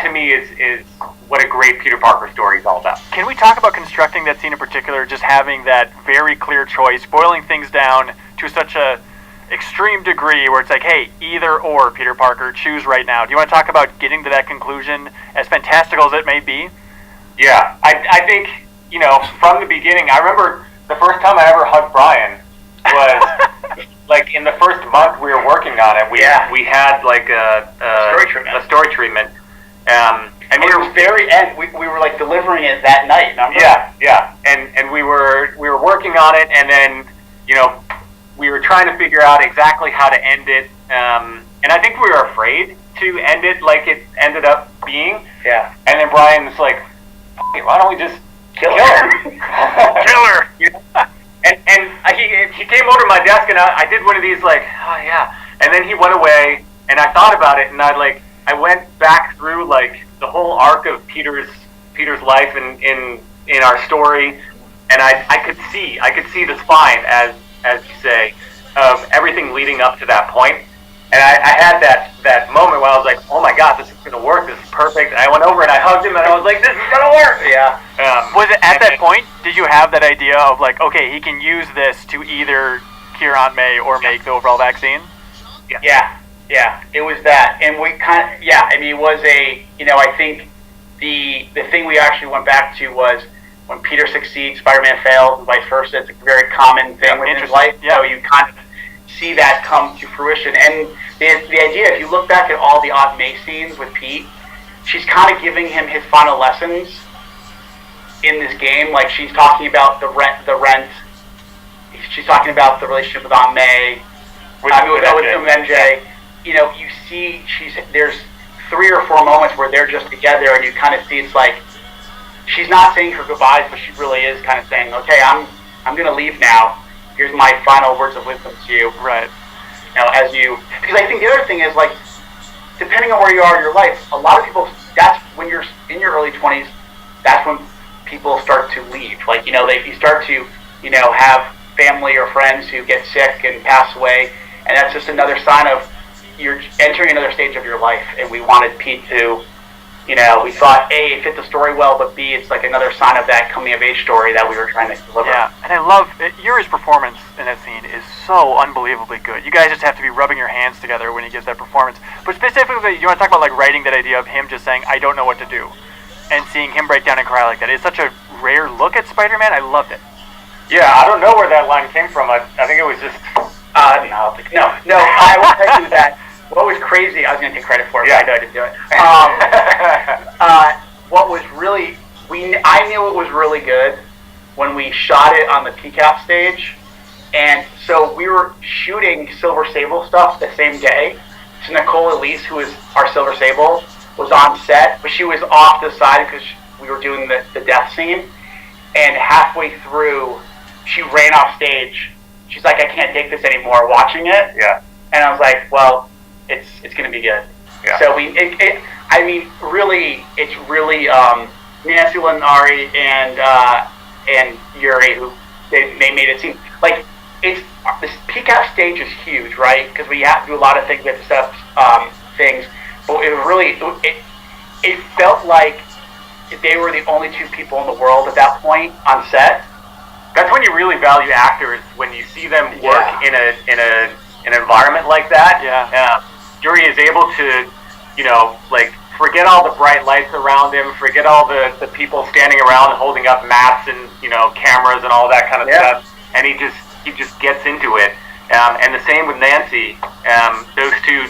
to me is what a great Peter Parker story is all about. Can we talk about constructing that scene in particular, just having that very clear choice, boiling things down to such a extreme degree where it's like, hey, either or, Peter Parker, choose right now. Do you want to talk about getting to that conclusion, as fantastical as it may be? Yeah, I think, you know, from the beginning, I remember the first time I ever hugged Brian was like in the first month we were working on it. We had like a story treatment. And we were very end. We were like delivering it that night. Remember? Yeah. And we were working on it, and then, you know, we were trying to figure out exactly how to end it. And I think we were afraid to end it like it ended up being. Yeah. And then Brian's like, why don't we just kill her? Kill her. And he came over to my desk, and I did one of these like, oh yeah. And then he went away, and I thought about it, and I went back through like the whole arc of Peter's life in our story, and I could see the spine, as you say, of everything leading up to that point. And I had that moment where I was like, oh my God, this is gonna work. This is perfect. And I went over and I hugged him, and I was like, this is gonna work. Yeah. Was it at that point? Did you have that idea of like, okay, he can use this to either cure Aunt May or make the overall vaccine? Yeah, it was that, and we kind of, I mean, it was I think the thing we actually went back to was when Peter succeeds, Spider-Man fails, and vice versa. It's a very common thing within his life, so you kind of see that come to fruition. And the idea, if you look back at all the Aunt May scenes with Pete, she's kind of giving him his final lessons in this game. Like, she's talking about the rent. She's talking about the relationship with Aunt May, with MJ. You know, you see there's 3 or 4 moments where they're just together, and you kind of see it's like she's not saying her goodbyes, but she really is kind of saying, okay, I'm going to leave now. Here's my final words of wisdom to you. Right. You know, because I think the other thing is, like, depending on where you are in your life, a lot of people, that's when you're in your early 20s, that's when people start to leave. Like, you know, you start to, you know, have family or friends who get sick and pass away, and that's just another sign of you're entering another stage of your life. And we wanted Pete to, you know, we thought A, it fit the story well, but B, it's like another sign of that coming of age story that we were trying to deliver. Yeah, and I love Yuri's performance in that scene is so unbelievably good. You guys just have to be rubbing your hands together when he gives that performance. But specifically, you want to talk about like writing that idea of him just saying, I don't know what to do, and seeing him break down and cry like that. It's such a rare look at Spider-Man. I loved it. Yeah, I don't know where that line came from. I think it was just... No, I will tell you that what was crazy, I was going to take credit for it, but I know I didn't do it. What was really, I knew it was really good when we shot it on the PCAP stage. And so we were shooting Silver Sable stuff the same day. So Nicole Elise, who is our Silver Sable, was on set, but she was off the side because we were doing the death scene. And halfway through, she ran off stage. She's like, I can't take this anymore watching it. Yeah. And I was like, well, it's going to be good. Yeah. So I mean, really, it's really Nancy Linari and Yuri who they made it seem like this PCAP stage is huge, right? Because we have to do a lot of things. We have to set up things, but it felt like they were the only 2 people in the world at that point on set. That's when you really value actors, when you see them work in an environment like that. Yeah. Yuri is able to, you know, like, forget all the bright lights around him, forget all the people standing around holding up mats and, you know, cameras and all that kind of stuff, and he just gets into it. And the same with Nancy. Those 2,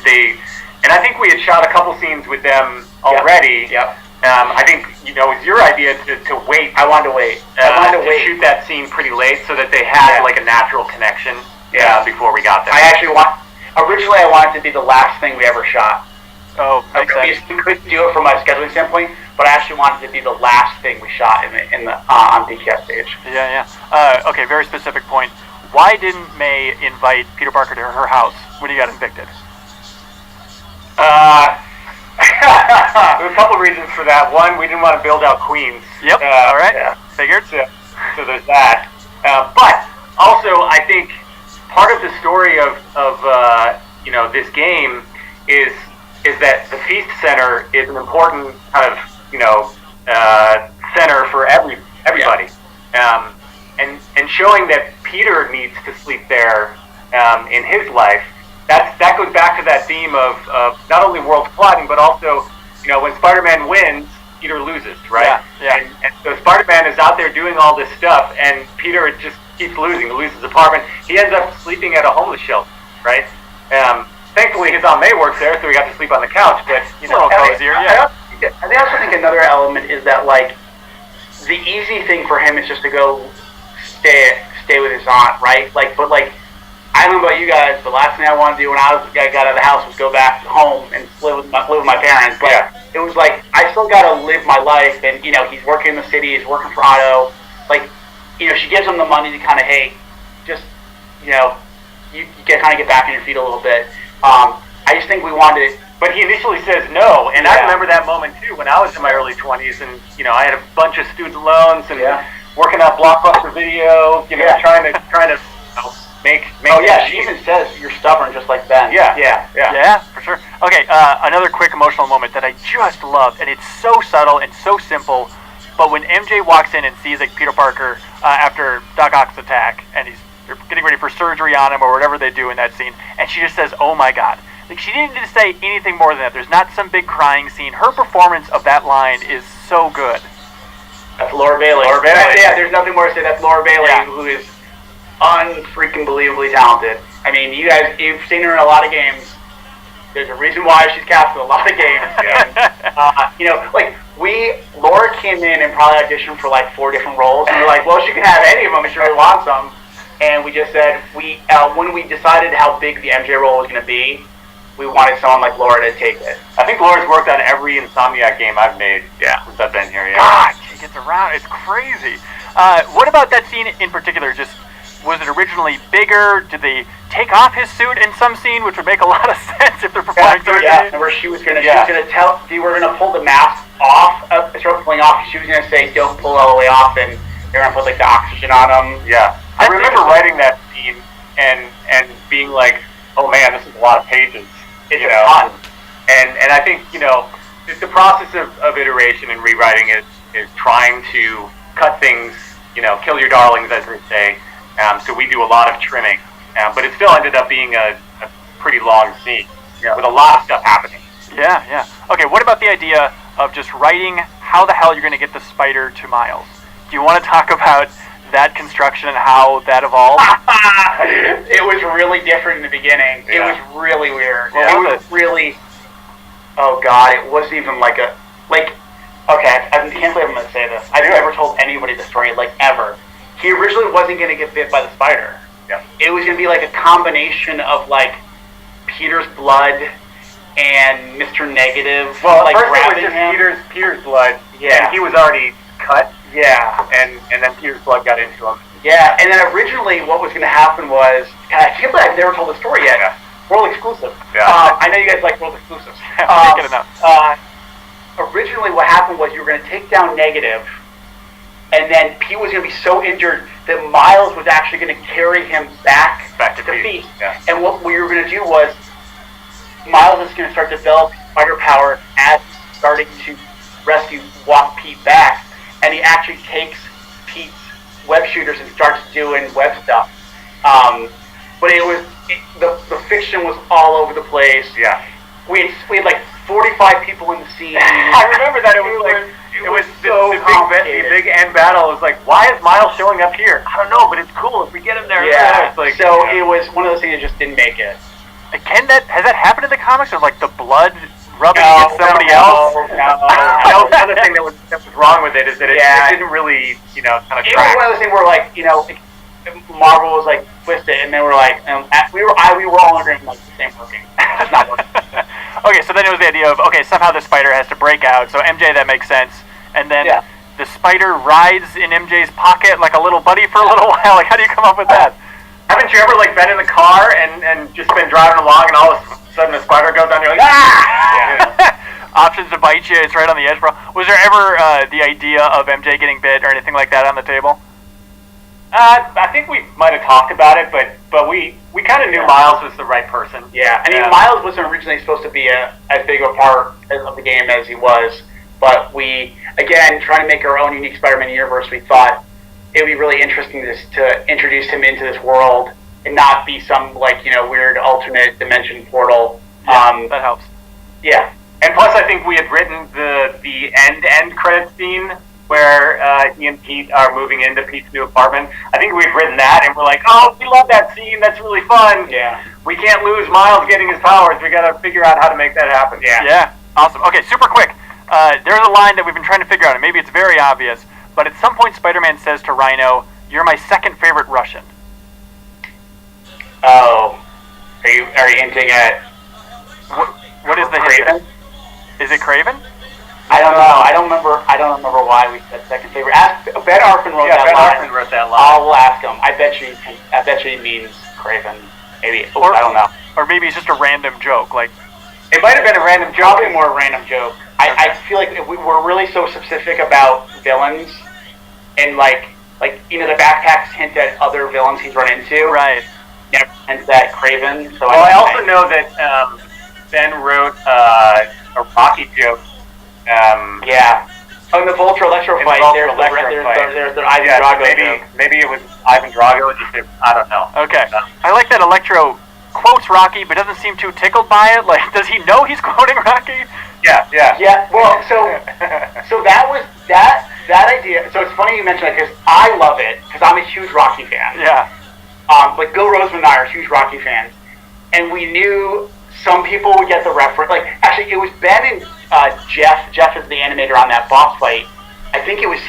and I think we had shot a couple scenes with them already. Yep. I think, you know, it was your idea to wait. I wanted to wait. To shoot that scene pretty late so that they had like a natural connection before we got there. Originally I wanted to be the last thing we ever shot. Oh, makes sense. We couldn't do it from a scheduling standpoint, but I actually wanted to be the last thing we shot on PCAP stage. Yeah. Okay, very specific point. why didn't May invite Peter Parker to her house when he got evicted? There's a couple reasons for that. One, we didn't want to build out Queens. Yep. All right. Yeah. Figured. So there's that. But also, I think part of the story of this game is that the Feast Center is an important kind of center for everybody, and showing that Peter needs to sleep there in his life. That goes back to that theme of not only worlds colliding, but also, when Spider-Man wins, Peter loses, right? Yeah. And so Spider-Man is out there doing all this stuff, and Peter just keeps losing. He loses his apartment. He ends up sleeping at a homeless shelter, right? Thankfully, his Aunt May works there, so he got to sleep on the couch. But cozier, I also think another element is that the easy thing for him is just to go stay with his aunt, right? But I don't know about you guys, the last thing I wanted to do when I got out of the house was go back home and live with my parents. But it was I still got to live my life, and he's working in the city, he's working for Otto. She gives him the money to kind of, hey, just you get back on your feet a little bit. I just think we wanted. But he initially says no, and I remember that moment too when I was in my early 20s, and I had a bunch of student loans and working out Blockbuster Video, trying to make. Oh yeah, she even says you're stubborn, just like Ben. Yeah, for sure. Okay, another quick emotional moment that I just loved, and it's so subtle and so simple. But when MJ walks in and sees Peter Parker after Doc Ock's attack, and they're getting ready for surgery on him or whatever they do in that scene, and she just says, "Oh my God." She didn't need to say anything more than that. There's not some big crying scene. Her performance of that line is so good. That's Laura Bailey. There's nothing more to say. That's Laura Bailey, who is unfreaking believably talented. I mean, you've seen her in a lot of games. There's a reason why she's cast in a lot of games. And, Laura came in and probably auditioned for 4 different roles, and we're like, well, she can have any of them if she really wants them. And we just said, when we decided how big the MJ role was going to be, we wanted someone like Laura to take it. I think Laura's worked on every Insomniac game I've made since I've been here. Yeah. God, she gets around. It's crazy. What about that scene in particular? Was it originally bigger? Did they take off his suit in some scene, which would make a lot of sense if they're performing surgery? Yeah, where she was gonna tell, we were gonna pull the mask off, start pulling off. She was gonna say, "Don't pull all the way off," and they're gonna put the oxygen on him. Yeah, I remember writing that scene and being like, "Oh man, this is a lot of pages." It's a ton. And I think the process of iteration and rewriting is trying to cut things, kill your darlings, as they say. So we do a lot of trimming, but it still ended up being a pretty long scene with a lot of stuff happening. Yeah. Okay, what about the idea of just writing how the hell you're going to get the spider to Miles? Do you want to talk about that construction and how that evolved? It was really different in the beginning. It was really weird. Well, it was really. Oh God! It wasn't even okay. I can't believe I'm going to say this. I've never told anybody the story ever. He originally wasn't going to get bit by the spider. Yeah. It was going to be a combination of Peter's blood and Mr. Negative. Well, first it was just Peter's blood. Yeah. And he was already cut. Yeah. And then Peter's blood got into him. Yeah. And then originally what was going to happen was, and I can't believe I've never told the story yet. Yeah. World exclusive. Yeah. I know you guys like world exclusives. Can't get enough. Originally what happened was you were going to take down Negative, and then Pete was going to be so injured that Miles was actually going to carry him back to Feast. Yeah. And what we were going to do was Miles is going to start to develop spider power as starting to walk Pete back, and he actually takes Pete's web shooters and starts doing web stuff. But the fiction was all over the place. Yeah. We had 45 people in the scene. I remember that it was the big end battle. It was why is Miles showing up here? I don't know, but it's cool if we get him there. Yeah. It was one of those things that just didn't make it. Has that happened in the comics, or the blood rubbing against somebody else? No. The other thing that was wrong with it is that it didn't really, kind of track. It was one of those things where Marvel was twist it, and they were we were all agreeing the same working. It's not working. Okay, so then it was the idea of somehow the spider has to break out. So MJ, that makes sense, and then the spider rides in MJ's pocket like a little buddy for a little while. How do you come up with that? haven't you ever like been in the car and just been driving along and all of a sudden a spider goes on, you're like, ah! Options to bite you, it's right on the edge, bro. Was there ever the idea of MJ getting bit or anything like that on the table? I think we might have talked about it, but we kind of knew Miles was the right person. Yeah, I mean, Miles wasn't originally supposed to be as big a part of the game as he was, but we, again, trying to make our own unique Spider-Man universe, we thought it would be really interesting to introduce him into this world and not be some, like, weird alternate dimension portal. Yeah, that helps. Yeah. And plus, I think we had written the end credit scene where he and Pete are moving into Pete's new apartment. I think we've written that, and we're like, oh, we love that scene. That's really fun. Yeah. We can't lose Miles getting his powers. We got to figure out how to make that happen. Yeah. Awesome. Okay, super quick. There's a line that we've been trying to figure out, and maybe it's very obvious, but at some point Spider-Man says to Rhino, "You're my second favorite Russian." Oh. Are you hinting at... What is the Craven? Is it Craven? I don't know. I don't remember why we said second favorite. Ben Arfin wrote that line. Ben Arfin wrote that line. I will ask him. I bet you he means Craven. Maybe. I don't know. Or maybe it's just a random joke. Like, it might have been a random joke. Probably more a random joke. I feel like we're really so specific about villains, and like the backpacks hint at other villains he's run into. Right. Hence that Craven. So I also know that Ben wrote a Rocky joke. Yeah. Oh, in the Vulture Electro fight, there's the Ivan Drago. Maybe it was Ivan Drago. I don't know. Okay. I like that Electro quotes Rocky, but doesn't seem too tickled by it. Like, does he know he's quoting Rocky? Yeah. Well, so that was that idea. So it's funny you mentioned that because I love it because I'm a huge Rocky fan. Yeah. Like Bill Roseman and I are huge Rocky fans, and we knew some people would get the reference. Like, actually, it was Ben and Jeff. Jeff is the animator on that boss fight. I think it was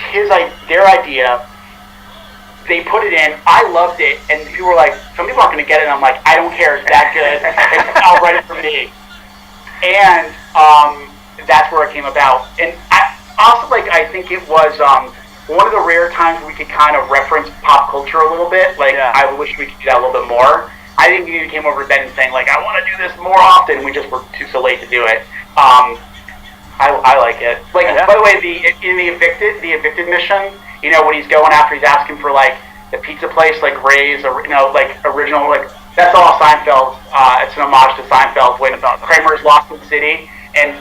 their idea. They put it in. I loved it, and people were like, some people aren't going to get it. And I'm like, I don't care. It's that good. I'll write it for me. And that's where it came about. And I think it was one of the rare times we could kind of reference pop culture a little bit. Like, I wish we could do that a little bit more. I think we came over to Ben and saying, like, I want to do this more often. We just were so late to do it. I like it. Like, by the way, in the evicted mission, when he's going after, he's asking for like the pizza place, like Ray's, like original, like that's all Seinfeld. It's an homage to Seinfeld when Kramer's lost in the city, and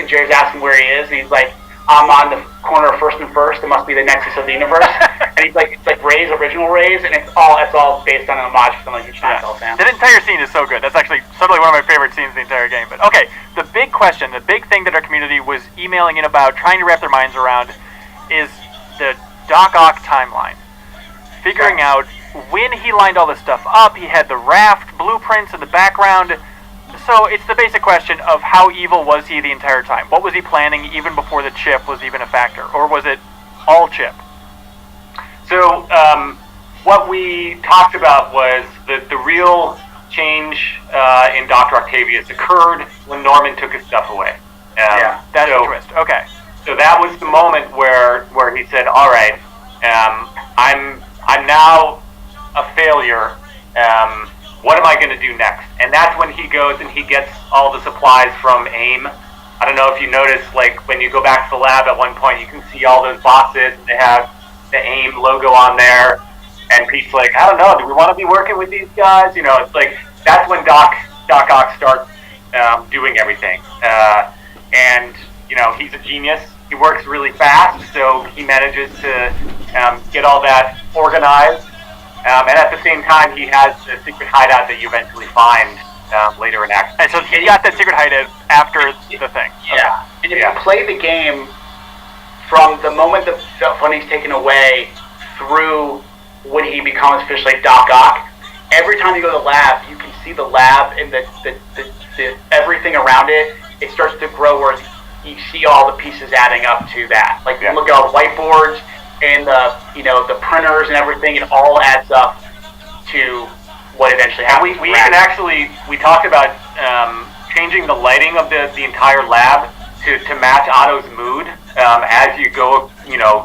Jerry's asking where he is, and he's like, I'm on the corner of First and First. It must be the nexus of the universe. And he's like, it's like Ray's, original Ray's, and it's all based on an homage from like a Seinfeld fan. That entire scene is so good. That's actually certainly one of my favorite scenes in the entire game. But okay, the big question, the big thing that our community was emailing in about, trying to wrap their minds around, is the Doc Ock timeline. Figuring out when he lined all this stuff up. He had the raft blueprints in the background. So it's the basic question of how evil was he the entire time? What was he planning even before the chip was even a factor? Or was it all chip? So what we talked about was the real change in Dr. Octavius occurred when Norman took his stuff away. That's the twist. Okay. So that was the moment where he said, all right, I'm now a failure. What am I going to do next? And that's when he goes and he gets all the supplies from AIM. I don't know if you noticed, like, when you go back to the lab at one point, you can see all those boxes, and they have the AIM logo on there. And Pete's like, I don't know, do we want to be working with these guys? It's like, that's when Doc Ock starts doing everything. And, he's a genius. He works really fast, so he manages to get all that organized. And at the same time, he has a secret hideout that you eventually find later in action. And so he got that secret hideout after the thing. Yeah. Okay. And if you play the game from the moment the funding's taken away through when he becomes officially Doc Ock, every time you go to the lab, you can see the lab and the everything around it. It starts to grow where you see all the pieces adding up to that. Like, you look at all the whiteboards and the printers and everything, it all adds up to what eventually happens. We even we talked about changing the lighting of the entire lab to match Otto's mood as you go,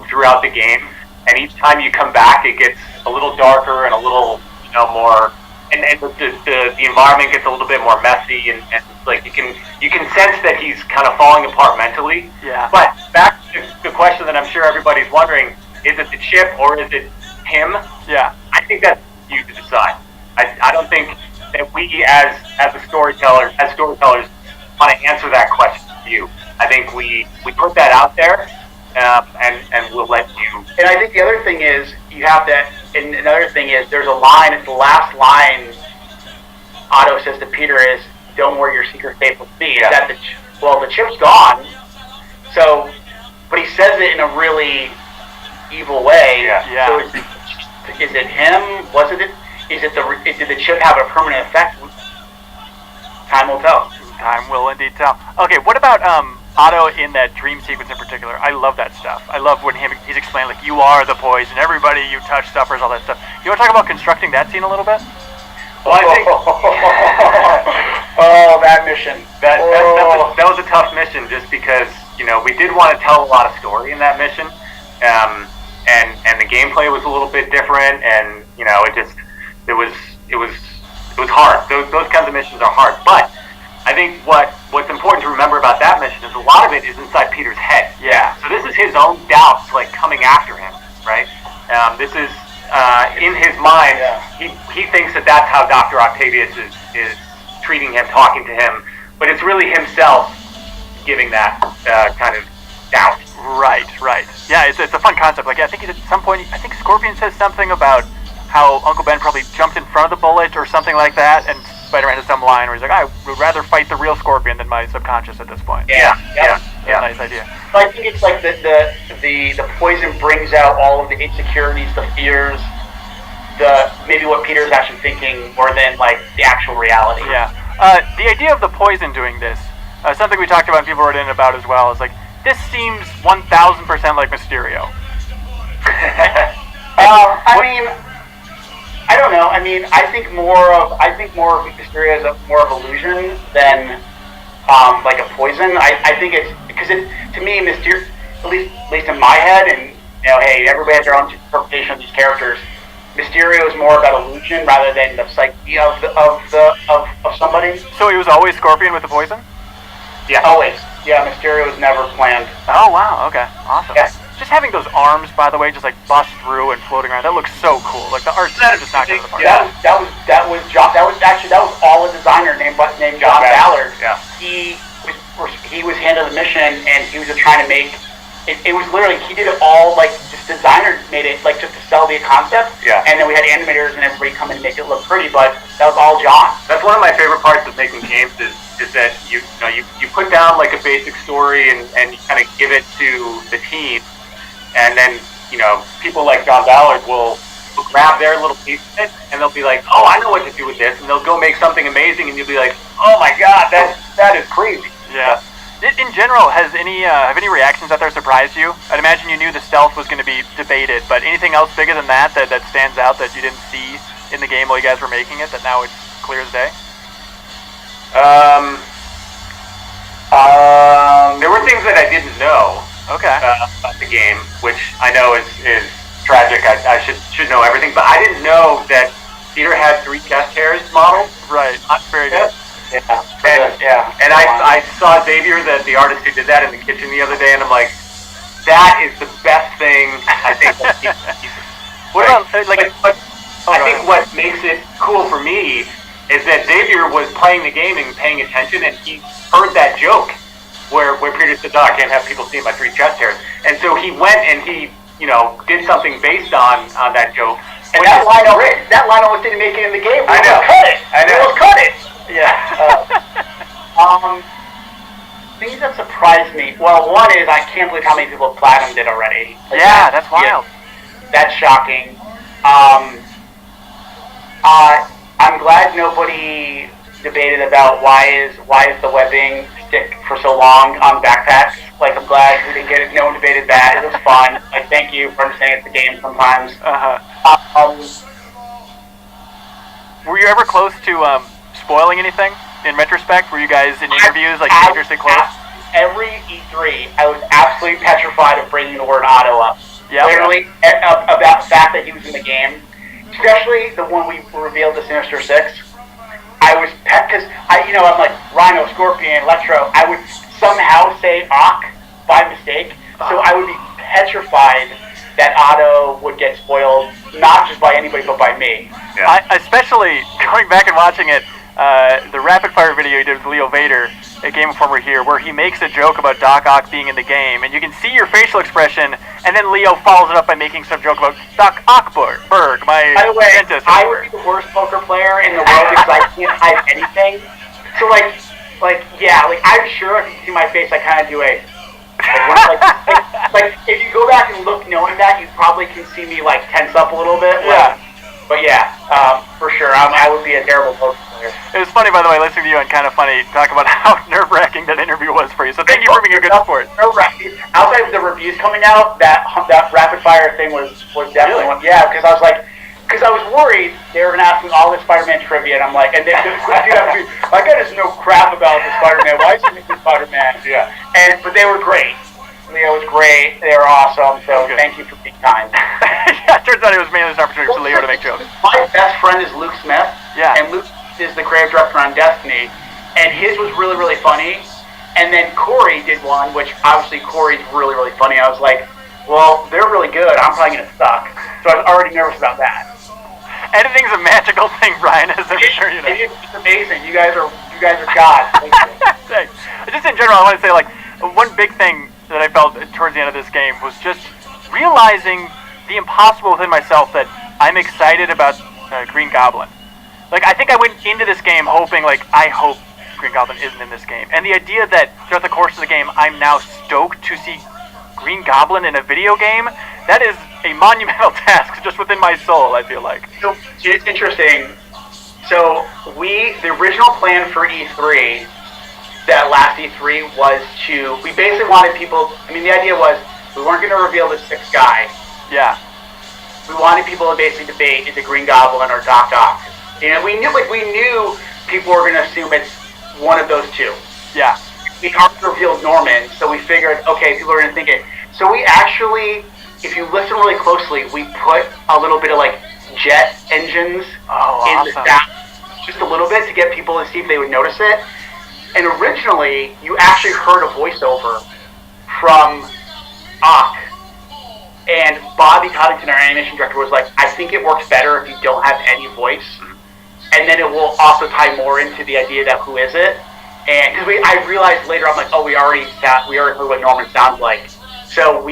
throughout the game. And each time you come back, it gets a little darker and a little, more, and the environment gets a little bit more messy, and like you can sense that he's kind of falling apart mentally. Yeah. But back to the question that I'm sure everybody's wondering: is it the chip or is it him? Yeah. I think that's you to decide. I don't think that we as storytellers want to answer that question for you. I think we put that out there, and we'll let you. And I think the other thing is you have to. And another thing is there's a line. It's the last line. Otto says to Peter is, "Don't worry, your secret safe with me." Yeah. That the chip's gone. So, but he says it in a really evil way. Yeah. So is it him? Was it? Is it did the chip have a permanent effect? Time will tell. Time will indeed tell. Okay, what about Otto in that dream sequence in particular? I love that stuff. I love when he's explaining, like, you are the poison, everybody you touch suffers, all that stuff. You want to talk about constructing that scene a little bit? Well, I think that mission. That was a tough mission, just because we did want to tell a lot of story in that mission, and the gameplay was a little bit different, and it was hard. Those kinds of missions are hard, but I think what's important to remember about that mission is a lot of it is inside Peter's head. Yeah. So this is his own doubts, like, coming after him, right? This is in his mind. Yeah. He thinks that that's how Dr. Octavius is treating him, talking to him, but it's really himself giving that kind of doubt. Right. Yeah, it's a fun concept. Like, I think at some point, Scorpion says something about how Uncle Ben probably jumped in front of the bullet or something like that, and Spider-Man has some line where he's like, I would rather fight the real Scorpion than my subconscious at this point. Yeah. Nice idea. So I think it's like the poison brings out all of the insecurities, the fears, maybe what Peter's actually thinking more than like the actual reality. Yeah. The idea of the poison doing this, something we talked about and people wrote in about as well, is like, this seems 1,000% like Mysterio. I don't know. I mean, I think more of Mysterio is more of illusion than like a poison. I think it's because to me, Mysterio, at least in my head, and hey, everybody has their own interpretation of these characters. Mysterio is more about illusion rather than the psyche of somebody. So he was always Scorpion with the poison? Yeah, always. Yeah, Mysterio was never planned. Oh wow, okay, awesome. Yeah. Just having those arms, by the way, just like bust through and floating around, that looks so cool. Like the art just knocked it out of the park. That was all a designer named John Ballard. Yeah. He was handling the mission, and he was just trying to make. It was literally, he did it all, like, just designers made it, like, just to sell the concept. Yeah. And then we had animators and everybody come in and make it look pretty, but that was all John. That's one of my favorite parts of making games is that you put down, like, a basic story and you kind of give it to the team, and then, people like John Ballard will grab their little piece of it, and they'll be like, oh, I know what to do with this, and they'll go make something amazing, and you'll be like, oh my god, that is crazy. Yeah. In general, have any reactions out there surprised you? I'd imagine you knew the stealth was going to be debated, but anything else bigger than that stands out that you didn't see in the game while you guys were making it, that now it's clear as day? There were things that I didn't know. Okay. About the game, which I know is tragic. I should know everything, but I didn't know that Peter had 3 chest hairs modeled. Right. Very good. And I saw Xavier, the artist who did that, in the kitchen the other day, and I'm like, that is the best thing I think. What about I think what makes it cool for me is that Xavier was playing the game and paying attention, and he heard that joke where Peter said, "No, I can't have people see my 3 chest hairs," and so he went and he did something based on that joke. And that line almost didn't make it in the game. I know. We almost cut it. Yeah. Things that surprised me. Well, one is I can't believe how many people platinumed it already. Like that's wild. Yeah, that's shocking. I'm glad nobody debated about why is the webbing stick for so long on backpacks. Like, I'm glad we didn't get it. No one debated that. It was fun. Like, thank you for understanding it's a game sometimes. Were you ever close to spoiling anything in retrospect? Were you guys in interviews like dangerously close? Every E3, I was absolutely petrified of bringing the word Otto up. Yeah. Literally about the fact that he was in the game, especially the one we revealed, the Sinister Six. I was because I'm like Rhino, Scorpion, Electro. I would somehow say Ock by mistake, so I would be petrified that Otto would get spoiled, not just by anybody but by me. Yeah. I especially going back and watching it, the rapid fire video he did with Leo Vader at Game Informer here, where he makes a joke about Doc Ock being in the game, and you can see your facial expression, and then Leo follows it up by making some joke about Doc Ockberg, my By the way, dentist. I would be the worst poker player in the world because I can't hide anything. So I'm sure if you see my face, I kind of do a. Like if you go back and look knowing that, you probably can see me like tense up a little bit. Yeah. But yeah, for sure, I would be a terrible poker player. It was funny, by the way, listening to you and Kind of Funny talk about how nerve-wracking that interview was for you. So thank you for being a good sport. Nerve-wracking. Outside of the reviews coming out, that rapid fire thing was definitely one. Yeah, because I was like, I was worried they were gonna ask me all this Spider-Man trivia, and I'm like, and then my guy doesn't know crap about the Spider-Man. Why is he making Spider-Man? Yeah. But they were great. Leo was great. They were awesome. So thank you for being kind. Yeah, it turns out it was mainly an opportunity for Leo to make jokes. My best friend is Luke Smith. Yeah. And Luke is the creative director on Destiny, and his was really, really funny. And then Corey did one, which obviously Corey's really, really funny. I was like, well, they're really good. I'm probably gonna suck. So I was already nervous about that. Editing's a magical thing, Brian, as I'm sure you know. It's amazing. You guys are gods. Thank you. Thanks. Just in general, I want to say, like, one big thing that I felt towards the end of this game was just realizing the impossible within myself that I'm excited about Green Goblin. Like, I think I went into this game hoping, like, I hope Green Goblin isn't in this game. And the idea that throughout the course of the game, I'm now stoked to see Green Goblin in a video game, that is a monumental task just within my soul, I feel like. So, it's interesting. So, the original plan for E3, that last E3, was we basically wanted people, the idea was, we weren't going to reveal the sixth guy. Yeah. We wanted people to basically debate, is it Green Goblin or Doc Ock? And we knew people were going to assume it's one of those two. Yeah. We already revealed Norman, so we figured, okay, people are going to think it. So we actually, if you listen really closely, we put a little bit of like jet engines in the sound, just a little bit to get people to see if they would notice it. And originally, you actually heard a voiceover from Ock. And Bobby Coddington, our animation director, was like, I think it works better if you don't have any voice. And then it will also tie more into the idea that who is it. And because I realized later, I'm like, oh, we already heard what Norman sounds like. So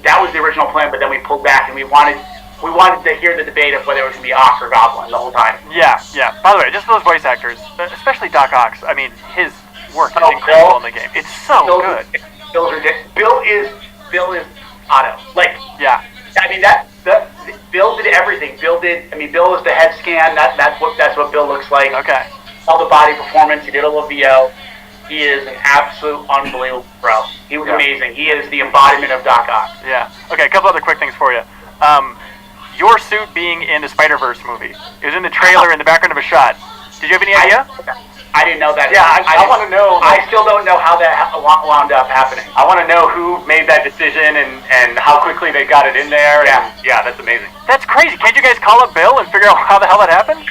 that was the original plan, but then we pulled back and we wanted to hear the debate of whether it was going to be Ock or Goblin the whole time. Yeah. By the way, just those voice actors, especially Doc Ock, his work is incredible in the game. It's so good. Bill's ridiculous. Bill is Otto. Like, yeah. Bill did everything. Bill was the head scan. That's what Bill looks like. Okay. All the body performance. He did a little VO. He is an absolute unbelievable pro. He was amazing. He is the embodiment of Doc Ock. Yeah. Okay, a couple other quick things for you. Your suit being in the Spider-Verse movie. It was in the trailer in the background of a shot. Did you have any idea? I didn't know that. Yeah, I want to know. I still don't know how that wound up happening. I want to know who made that decision and how quickly they got it in there. Yeah. Yeah, that's amazing. That's crazy. Can't you guys call up Bill and figure out how the hell that happened?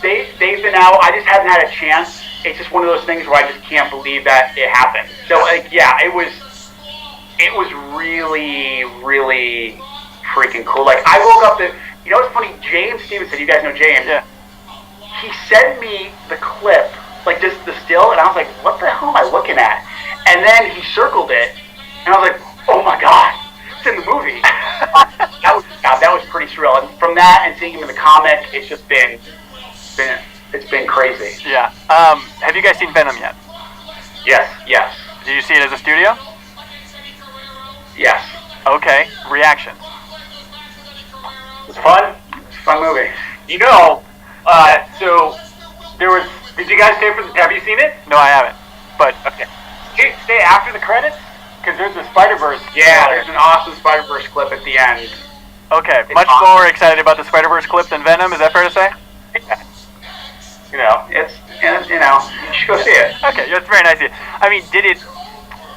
They've been out. I just haven't had a chance. It's just one of those things where I just can't believe that it happened. So it was really, really freaking cool. Like, I woke up you know what's funny? James Stevenson, you guys know James. Yeah. He sent me the clip, like just the still, and I was like, what the hell am I looking at? And then he circled it, and I was like, oh my god, it's in the movie. that was pretty surreal. And from that and seeing him in the comic, it's just been crazy. Yeah. Have you guys seen Venom yet? Yes. Did you see it as a studio? Yes. Okay. Reactions. It's fun. It's a fun movie. So there was. Did you guys stay for? Have you seen it? No, I haven't. But okay. Did you stay after the credits? Because there's a Spider-Verse. Yeah, there's an awesome Spider-Verse clip at the end. Okay, much more excited about the Spider-Verse clip than Venom. Is that fair to say? Yeah. You should go see it. Okay, that's very nice of you. I mean, do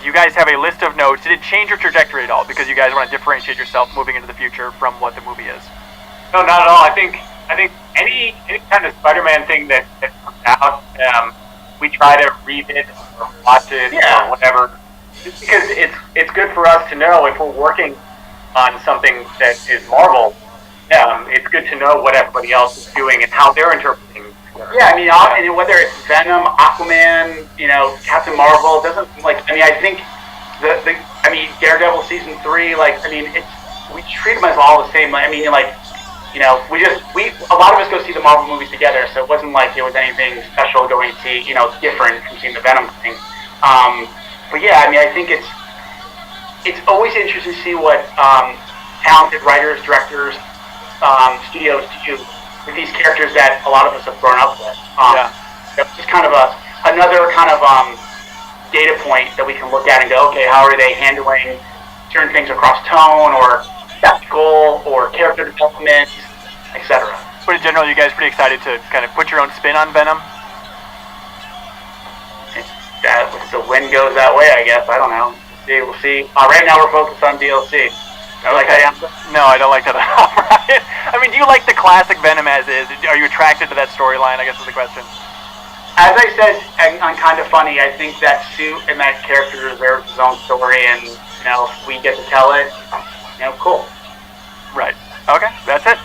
you guys have a list of notes? Did it change your trajectory at all? Because you guys want to differentiate yourself moving into the future from what the movie is. No, not at all. I think any kind of Spider-Man thing that comes out, we try to read it or watch it or whatever, just because it's good for us to know if we're working on something that is Marvel. It's good to know what everybody else is doing and how they're interpreting. Yeah, I mean, and whether it's Venom, Aquaman, Captain Marvel, doesn't I think Daredevil season 3, we treat them as all the same. A lot of us go see the Marvel movies together, so it wasn't like there was anything special going to see, different from seeing the Venom thing. But yeah, I think it's always interesting to see what talented writers, directors, studios do with these characters that a lot of us have grown up with. It's just kind of another kind of data point that we can look at and go, okay, how are they handling certain things across tone or spectacle or character development, etc. But in general, you guys pretty excited to kind of put your own spin on Venom? If the wind goes that way, I guess. I don't know. We'll see. Right now we're focused on DLC. Like that answer? No, I don't like that at all, Brian. I mean, do you like the classic Venom as is? Are you attracted to that storyline, I guess is the question. As I said, on Kind of Funny, I think that suit and that character deserves his own story, and, if we get to tell it, cool. Right. Okay, that's it.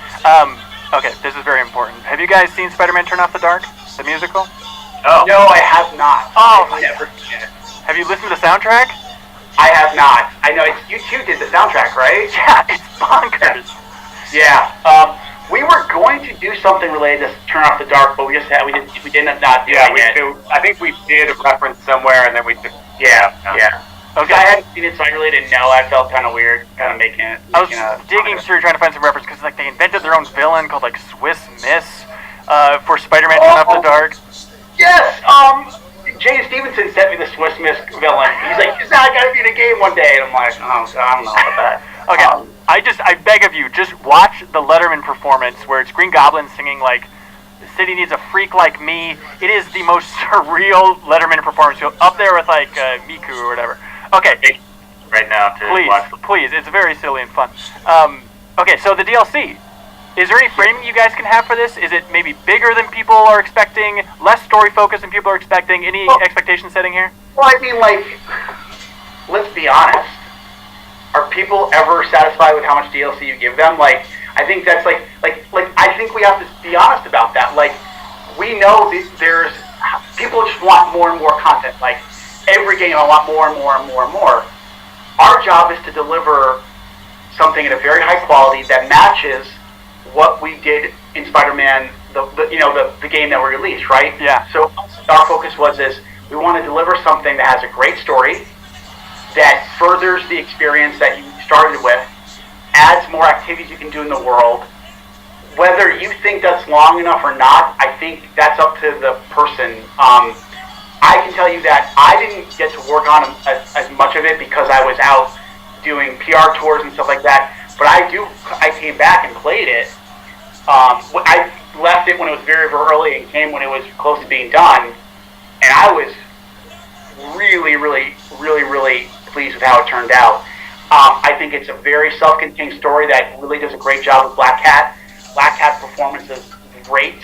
Okay, this is very important. Have you guys seen Spider-Man Turn Off the Dark, the musical? Oh. No, I have not. Oh, I've never seen it. Have you listened to the soundtrack? I have not. I know you two did the soundtrack, right? Yeah, it's bonkers. Yeah. We were going to do something related to Turn Off the Dark, but we did not do it. I think we did a reference somewhere, and then we just yeah. Okay. I hadn't seen it, so I really didn't know. I felt kind of weird, kind of making it. I was digging through trying to find some reference because they invented their own villain called Swiss Miss for Spider-Man Turn Off the Dark. Yes. Jay Stevenson sent me the Swiss Miss villain. He's like, he's not gonna be in a game one day, and I'm like, oh, I don't know about that. Okay, I beg of you, just watch the Letterman performance where it's Green Goblin singing "The City Needs a Freak Like Me." It is the most surreal Letterman performance. Up there with Miku or whatever. Okay, right now to watch. Please, it's very silly and fun. Okay, so the DLC. Is there any framing you guys can have for this? Is it maybe bigger than people are expecting? Less story focused than people are expecting? Any expectation setting here? Well, I mean, let's be honest. Are people ever satisfied with how much DLC you give them? I think that's I think we have to be honest about that. We know that there's people just want more and more content. Every game, I want more and more and more and more. Our job is to deliver something at a very high quality that matches what we did in Spider-Man, the game that we released, right? Yeah. So our focus was we want to deliver something that has a great story, that furthers the experience that you started with, adds more activities you can do in the world. Whether you think that's long enough or not, I think that's up to the person. I can tell you that I didn't get to work on as much of it because I was out doing PR tours and stuff like that. But I came back and played it. I left it when it was very, very early and came when it was close to being done. And I was really, really, really, really pleased with how it turned out. I think it's a very self-contained story that really does a great job with Black Cat. Black Cat's performance is great.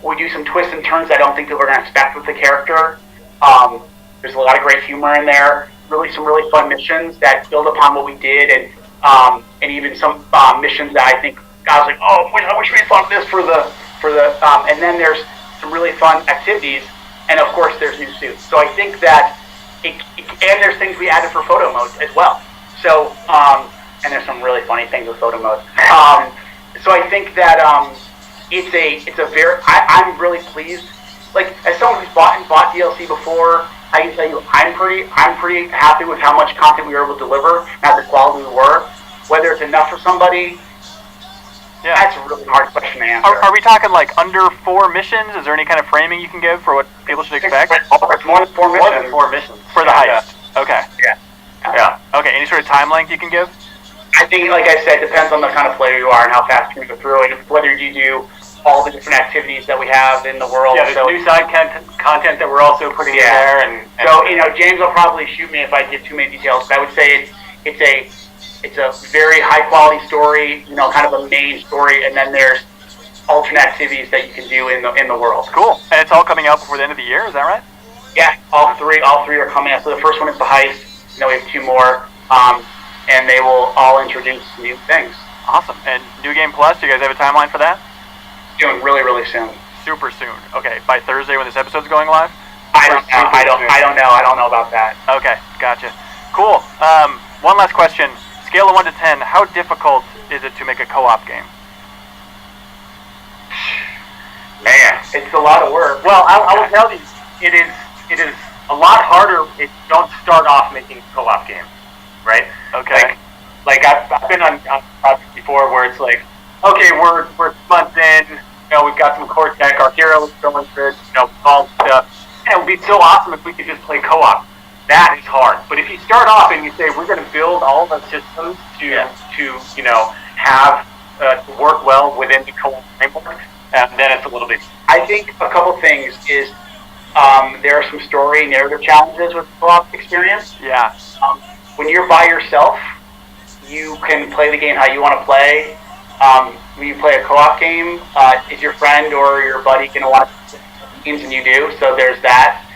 We do some twists and turns I don't think people are going to expect with the character. There's a lot of great humor in there. Some really fun missions that build upon what we did, and even some missions that I think I was like, oh, I wish we thought this for the. And then there's some really fun activities, and of course there's new suits. So I think that and there's things we added for photo mode as well. So and there's some really funny things with photo mode. So I think that I'm really pleased. As someone who's bought DLC before, I can tell you I'm pretty happy with how much content we were able to deliver, not the quality we were. Whether it's enough for somebody, that's a really hard question to answer. Are we talking under 4 missions? Is there any kind of framing you can give for what people should expect? It's more than 4 missions. More than 4 missions. For the heist. Okay. Yeah. Okay, any sort of time length you can give? I think, like I said, it depends on the kind of player you are and how fast you can go through it, whether you do all the different activities that we have in the world. Yeah, there's new side content that we're also putting in there. And so, James will probably shoot me if I give too many details, but I would say it's a it's a very high quality story, you know, kind of a main story, and then there's alternate activities that you can do in the world. Cool. And it's all coming out before the end of the year, is that right? Yeah, all three are coming out. So the first one is the heist. You know, we have 2 more, and they will all introduce new things. Awesome. And New Game Plus, do you guys have a timeline for that? Doing really, really soon. Super soon. Okay, by Thursday when this episode's going live? I don't know. I don't know about that. Okay, gotcha. Cool. One last question. Scale of 1 to 10, how difficult is it to make a co-op game? Man, it's a lot of work. Well, I will tell you, it is a lot harder if you don't start off making a co-op game, right? Okay. Like I've been on projects before where it's like, okay, we're 2 months in, you know, we've got some core tech, our hero is going good, you know, all stuff. And it would be so awesome if we could just play co-op. That is hard. But if you start off and you say we're going to build all the systems to you know, have to work well within the co-op framework, then it's a little bit. I think a couple things is there are some story narrative challenges with the co-op experience. Yeah. When you're by yourself, you can play the game how you want to play. When you play a co-op game, is your friend or your buddy going to want to play games and you do? So there's that.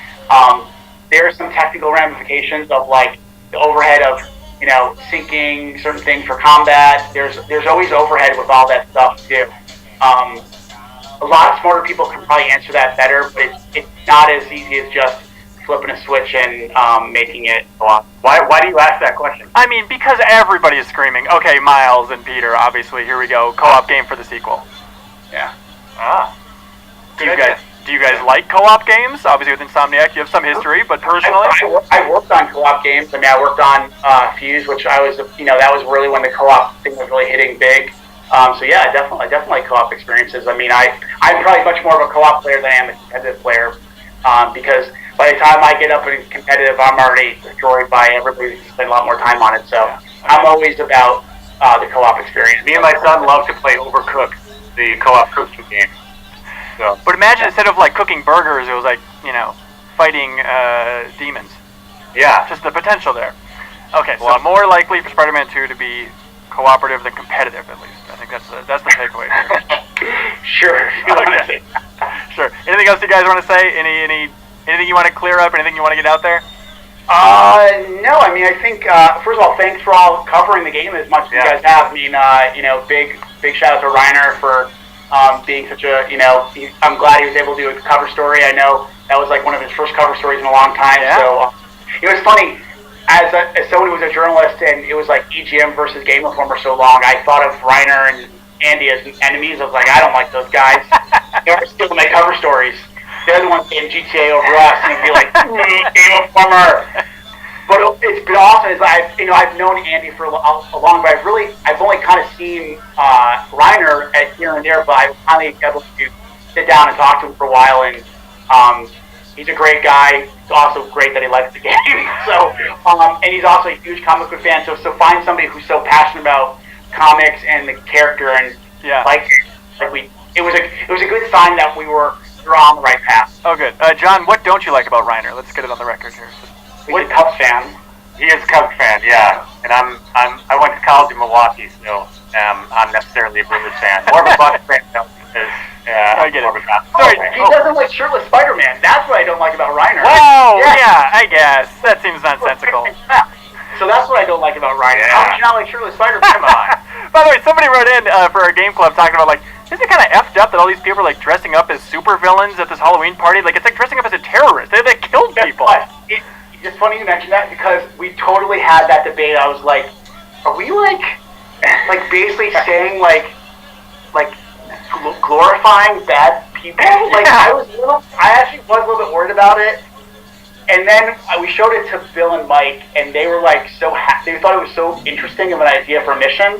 There are some technical ramifications of like the overhead of, you know, syncing certain things for combat. There's always overhead with all that stuff too. A lot of smarter people can probably answer that better, but it's not as easy as just flipping a switch and making it go off. Why do you ask that question? I mean, because everybody is screaming, okay, Miles and Peter, obviously, here we go, co-op game for the sequel. Yeah. Do you guys like co-op games? Obviously with Insomniac, you have some history, but personally? I worked on co-op games. I mean, I worked on Fuse, which I was, you know, that was really when the co-op thing was really hitting big. So yeah, I definitely like co-op experiences. I mean, I'm probably much more of a co-op player than I am a competitive player, because by the time I get up in competitive, I'm already destroyed by everybody who's spent a lot more time on it. So I'm always about the co-op experience. Me and my son love to play Overcooked, the co-op cooking game. So. But imagine instead of like cooking burgers, it was like, you know, fighting demons. Yeah. Just the potential there. Okay, so more likely for Spider-Man 2 to be cooperative than competitive, at least. I think that's the takeaway here. Sure. Okay. Sure. Anything else you guys want to say? Anything you want to clear up? Anything you want to get out there? No. I mean, I think first of all, thanks for all covering the game as much as you guys have. I mean, you know, big shout out to Reiner for being such a, you know, I'm glad he was able to do a cover story. I know that was like one of his first cover stories in a long time. Yeah. So it was funny. As someone who was a journalist and it was like EGM versus Game Informer so long, I thought of Reiner and Andy as enemies. I was like, I don't like those guys. They're still make cover stories. They're the ones saying GTA over us, and you'd be like, Game Informer. But it's been awesome. I've known Andy for a long, but I've only kind of seen Reiner at here and there, but I was finally able to sit down and talk to him for a while, and he's a great guy. It's also great that he likes the game. So, and he's also a huge comic book fan. So find somebody who's so passionate about comics and the character, and it was a good sign that we were on the right path. Oh, good. John, what don't you like about Reiner? Let's get it on the record here. He's a Cubs fan. He is a Cubs fan, yeah. And I went to college in Milwaukee, so I'm not necessarily a Brewers fan. More of a Bucks fan, though, because I get it. Sorry, he doesn't like shirtless Spider-Man. That's what I don't like about Reiner. Whoa, yeah, I guess. That seems nonsensical. So that's what I don't like about Reiner. Yeah. How would you not like shirtless Spider-Man? Come on. By the way, somebody wrote in for our game club talking about, like, isn't it kind of effed up that all these people are, like, dressing up as supervillains at this Halloween party? Like, it's like dressing up as a terrorist. They killed people. It's funny you mention that because we totally had that debate. I was like, are we, like basically saying, like glorifying bad people? Like, I actually was a little bit worried about it. And then we showed it to Bill and Mike, and they were like they thought it was so interesting of an idea for a mission.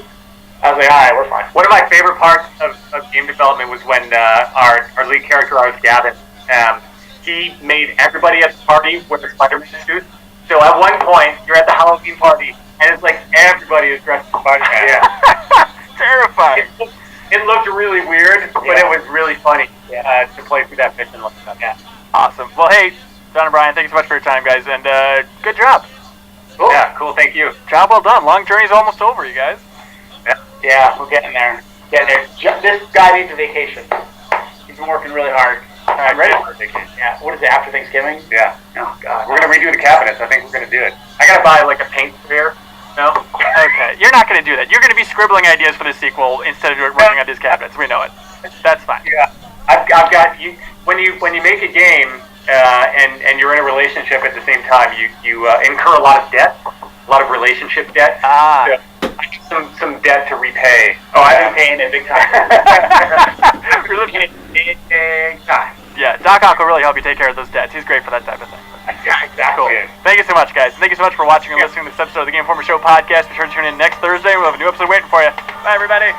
I was like, all right, we're fine. One of my favorite parts of game development was when our lead character, ours, Gavin, he made everybody at the party wear Spider-Man suits. So at one point, you're at the Halloween party, and it's like everybody is dressed as Spider-Man. Yeah. Terrifying. It looked really weird, but it was really funny to play through that mission like that. Yeah. Awesome. Well, hey, John and Brian, thanks so much for your time, guys, and good job. Cool. Yeah, cool. Thank you. Job well done. Long journey's almost over, you guys. Yeah, we're getting there. This guy needs a vacation. He's been working really hard. I'm ready for a vacation. Yeah. What is it, after Thanksgiving? Yeah. Oh, God. We're gonna redo the cabinets. I think we're gonna do it. I gotta buy like a paint sprayer. No. Okay, you're not going to do that. You're going to be scribbling ideas for the sequel instead of working on these cabinets. We know it. That's fine. Yeah. I've got you. When you make a game and you're in a relationship at the same time, you incur a lot of debt, a lot of relationship debt. So, some debt to repay. Oh, I've been paying it big time. You're looking at big time. Yeah, Doc Ock will really help you take care of those debts. He's great for that type of thing. Yeah, exactly. Cool. Thank you so much, guys. Thank you so much for watching and listening to this episode of the Game Informer Show podcast. Be sure to tune in next Thursday. We'll have a new episode waiting for you. Bye, everybody.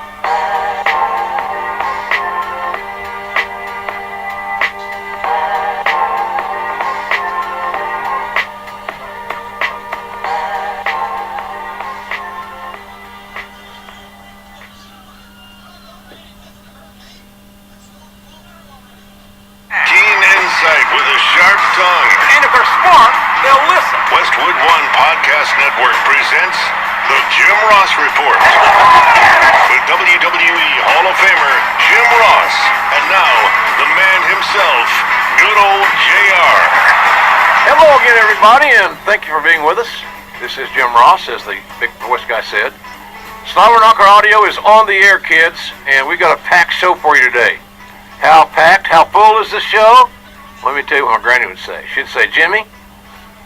Westwood One Podcast Network presents The Jim Ross Report with WWE Hall of Famer Jim Ross, and now the man himself, good old JR. Hello again, everybody, and thank you for being with us. This is Jim Ross, as the big voice guy said. Slobber Knocker Audio is on the air, kids, and we got a packed show for you today. How packed, how full is this show? Let me tell you what my granny would say. She'd say, Jimmy,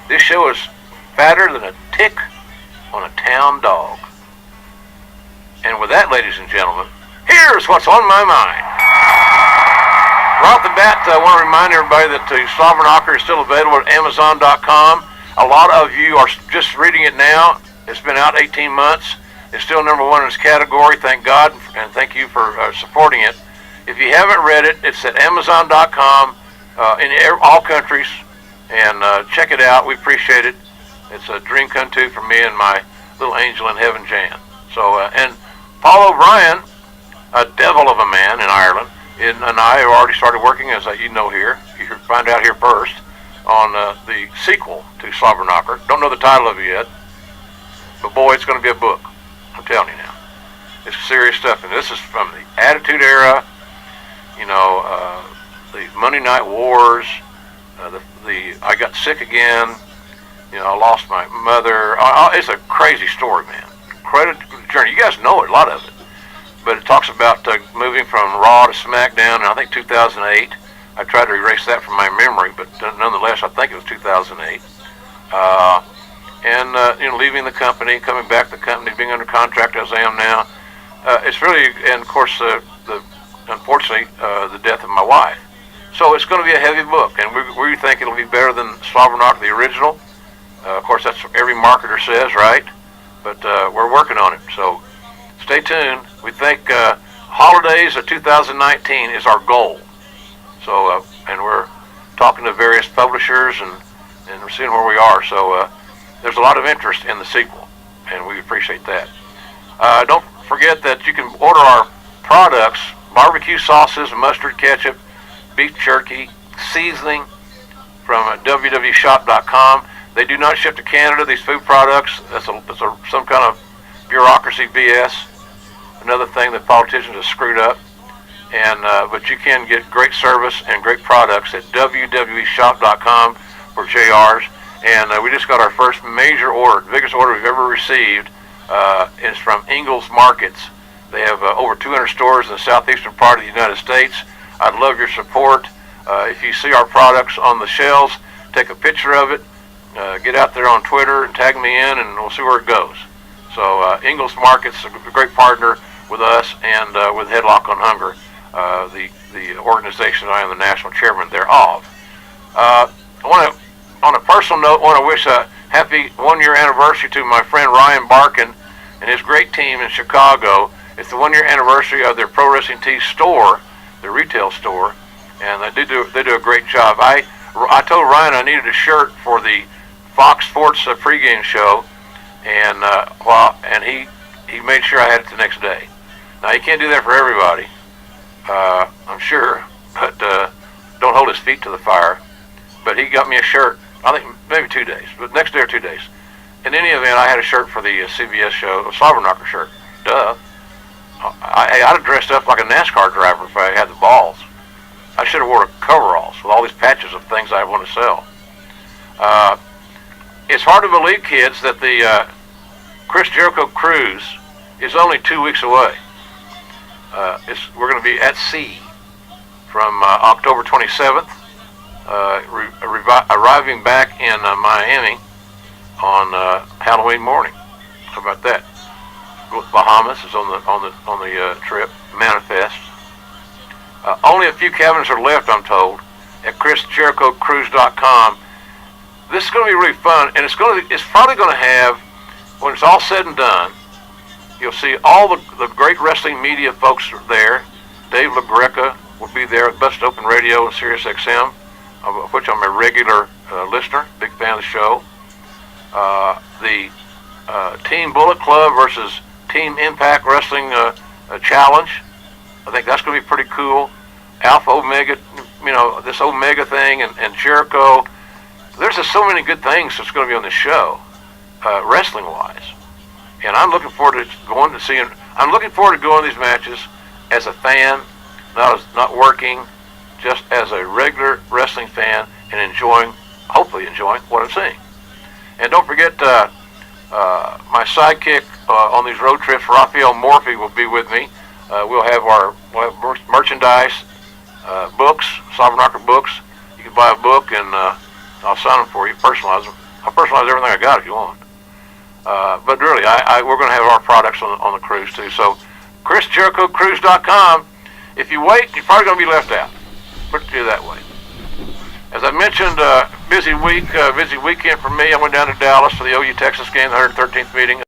this show is fatter than a tick on a town dog. And with that, ladies and gentlemen, here's what's on my mind. Right off the bat, I want to remind everybody that the Slobber Knocker is still available at Amazon.com. A lot of you are just reading it now. It's been out 18 months. It's still #1 in its category, thank God, and thank you for supporting it. If you haven't read it, it's at Amazon.com in all countries. And check it out. We appreciate it. It's a dream come true for me and my little angel in heaven, Jan. So, and Paul O'Brien, a devil of a man in Ireland, and I have already started working, as you know here. You find out here first, on the sequel to Slobber Knocker. Don't know the title of it yet, but boy, it's going to be a book. I'm telling you now. It's serious stuff, and this is from the Attitude Era, you know, the Monday Night Wars, I got sick again, you know, I lost my mother. It's a crazy story, man. Credit journey. You guys know it, a lot of it. But it talks about moving from Raw to SmackDown in, I think, 2008. I tried to erase that from my memory, but nonetheless, I think it was 2008. You know, leaving the company, coming back to the company, being under contract as I am now. It's really, and of course, unfortunately, the death of my wife. So it's going to be a heavy book, and we think it'll be better than Slobber Knocker, the original. Of course, that's what every marketer says, right? But we're working on it, so stay tuned. We think holidays of 2019 is our goal. So, and we're talking to various publishers, and we're seeing where we are. So there's a lot of interest in the sequel, and we appreciate that. Don't forget that you can order our products, barbecue sauces, mustard, ketchup, beef jerky, seasoning from www.shop.com. They do not ship to Canada, these food products. That's some kind of bureaucracy BS. Another thing that politicians have screwed up. And but you can get great service and great products at www.shop.com for JRs. And we just got our first major order, the biggest order we've ever received. It's from Ingles Markets. They have over 200 stores in the southeastern part of the United States. I'd love your support. If you see our products on the shelves, take a picture of it. Get out there on Twitter and tag me in, and we'll see where it goes. So Ingles Markets is a great partner with us and with Headlock on Hunger, the organization I am the national chairman thereof. I want to, on a personal note, want to wish a happy 1-year anniversary to my friend Ryan Barkin and his great team in Chicago. It's the 1-year anniversary of their Pro Wrestling Tees store, their retail store, and they do a great job. I told Ryan I needed a shirt for the Fox Sports pregame show, and he made sure I had it the next day. Now you can't do that for everybody, I'm sure, but don't hold his feet to the fire. But he got me a shirt. I think maybe 2 days, but next day or 2 days, in any event, I had a shirt for the CBS show, a Slobberknocker shirt. Duh. I'd have dressed up like a NASCAR driver if I had the balls. I should have worn coveralls with all these patches of things I want to sell. It's hard to believe, kids, that the Chris Jericho cruise is only 2 weeks away. We're going to be at sea from October 27th, arriving back in Miami on Halloween morning. How about that? Bahamas is on the trip. Manifest. Only a few cabins are left, I'm told, at ChrisJerichoCruise.com. This is going to be really fun, and it's probably going to have, when it's all said and done, you'll see all the great wrestling media folks are there. Dave LaGreca will be there at Busted Open Radio and Sirius XM, of which I'm a regular listener, big fan of the show. The Team Bullet Club versus Team Impact Wrestling Challenge. I think that's going to be pretty cool. Alpha Omega, this Omega thing, and Jericho. There's just so many good things that's going to be on the show, wrestling-wise. And I'm looking forward to going to seeing. I'm looking forward to going to these matches as a fan, not working, just as a regular wrestling fan, and hopefully enjoying what I'm seeing. And don't forget, my sidekick on these road trips, Raphael Morphy, will be with me. We'll have merchandise, books, Slobberknocker books. You can buy a book and I'll sign them for you, personalize them. I'll personalize everything I got if you want. But really, we're going to have our products on the cruise too. So, ChrisJerichoCruise.com. If you wait, you're probably going to be left out. Put it that way. As I mentioned, busy weekend for me. I went down to Dallas for the OU Texas game, the 113th meeting.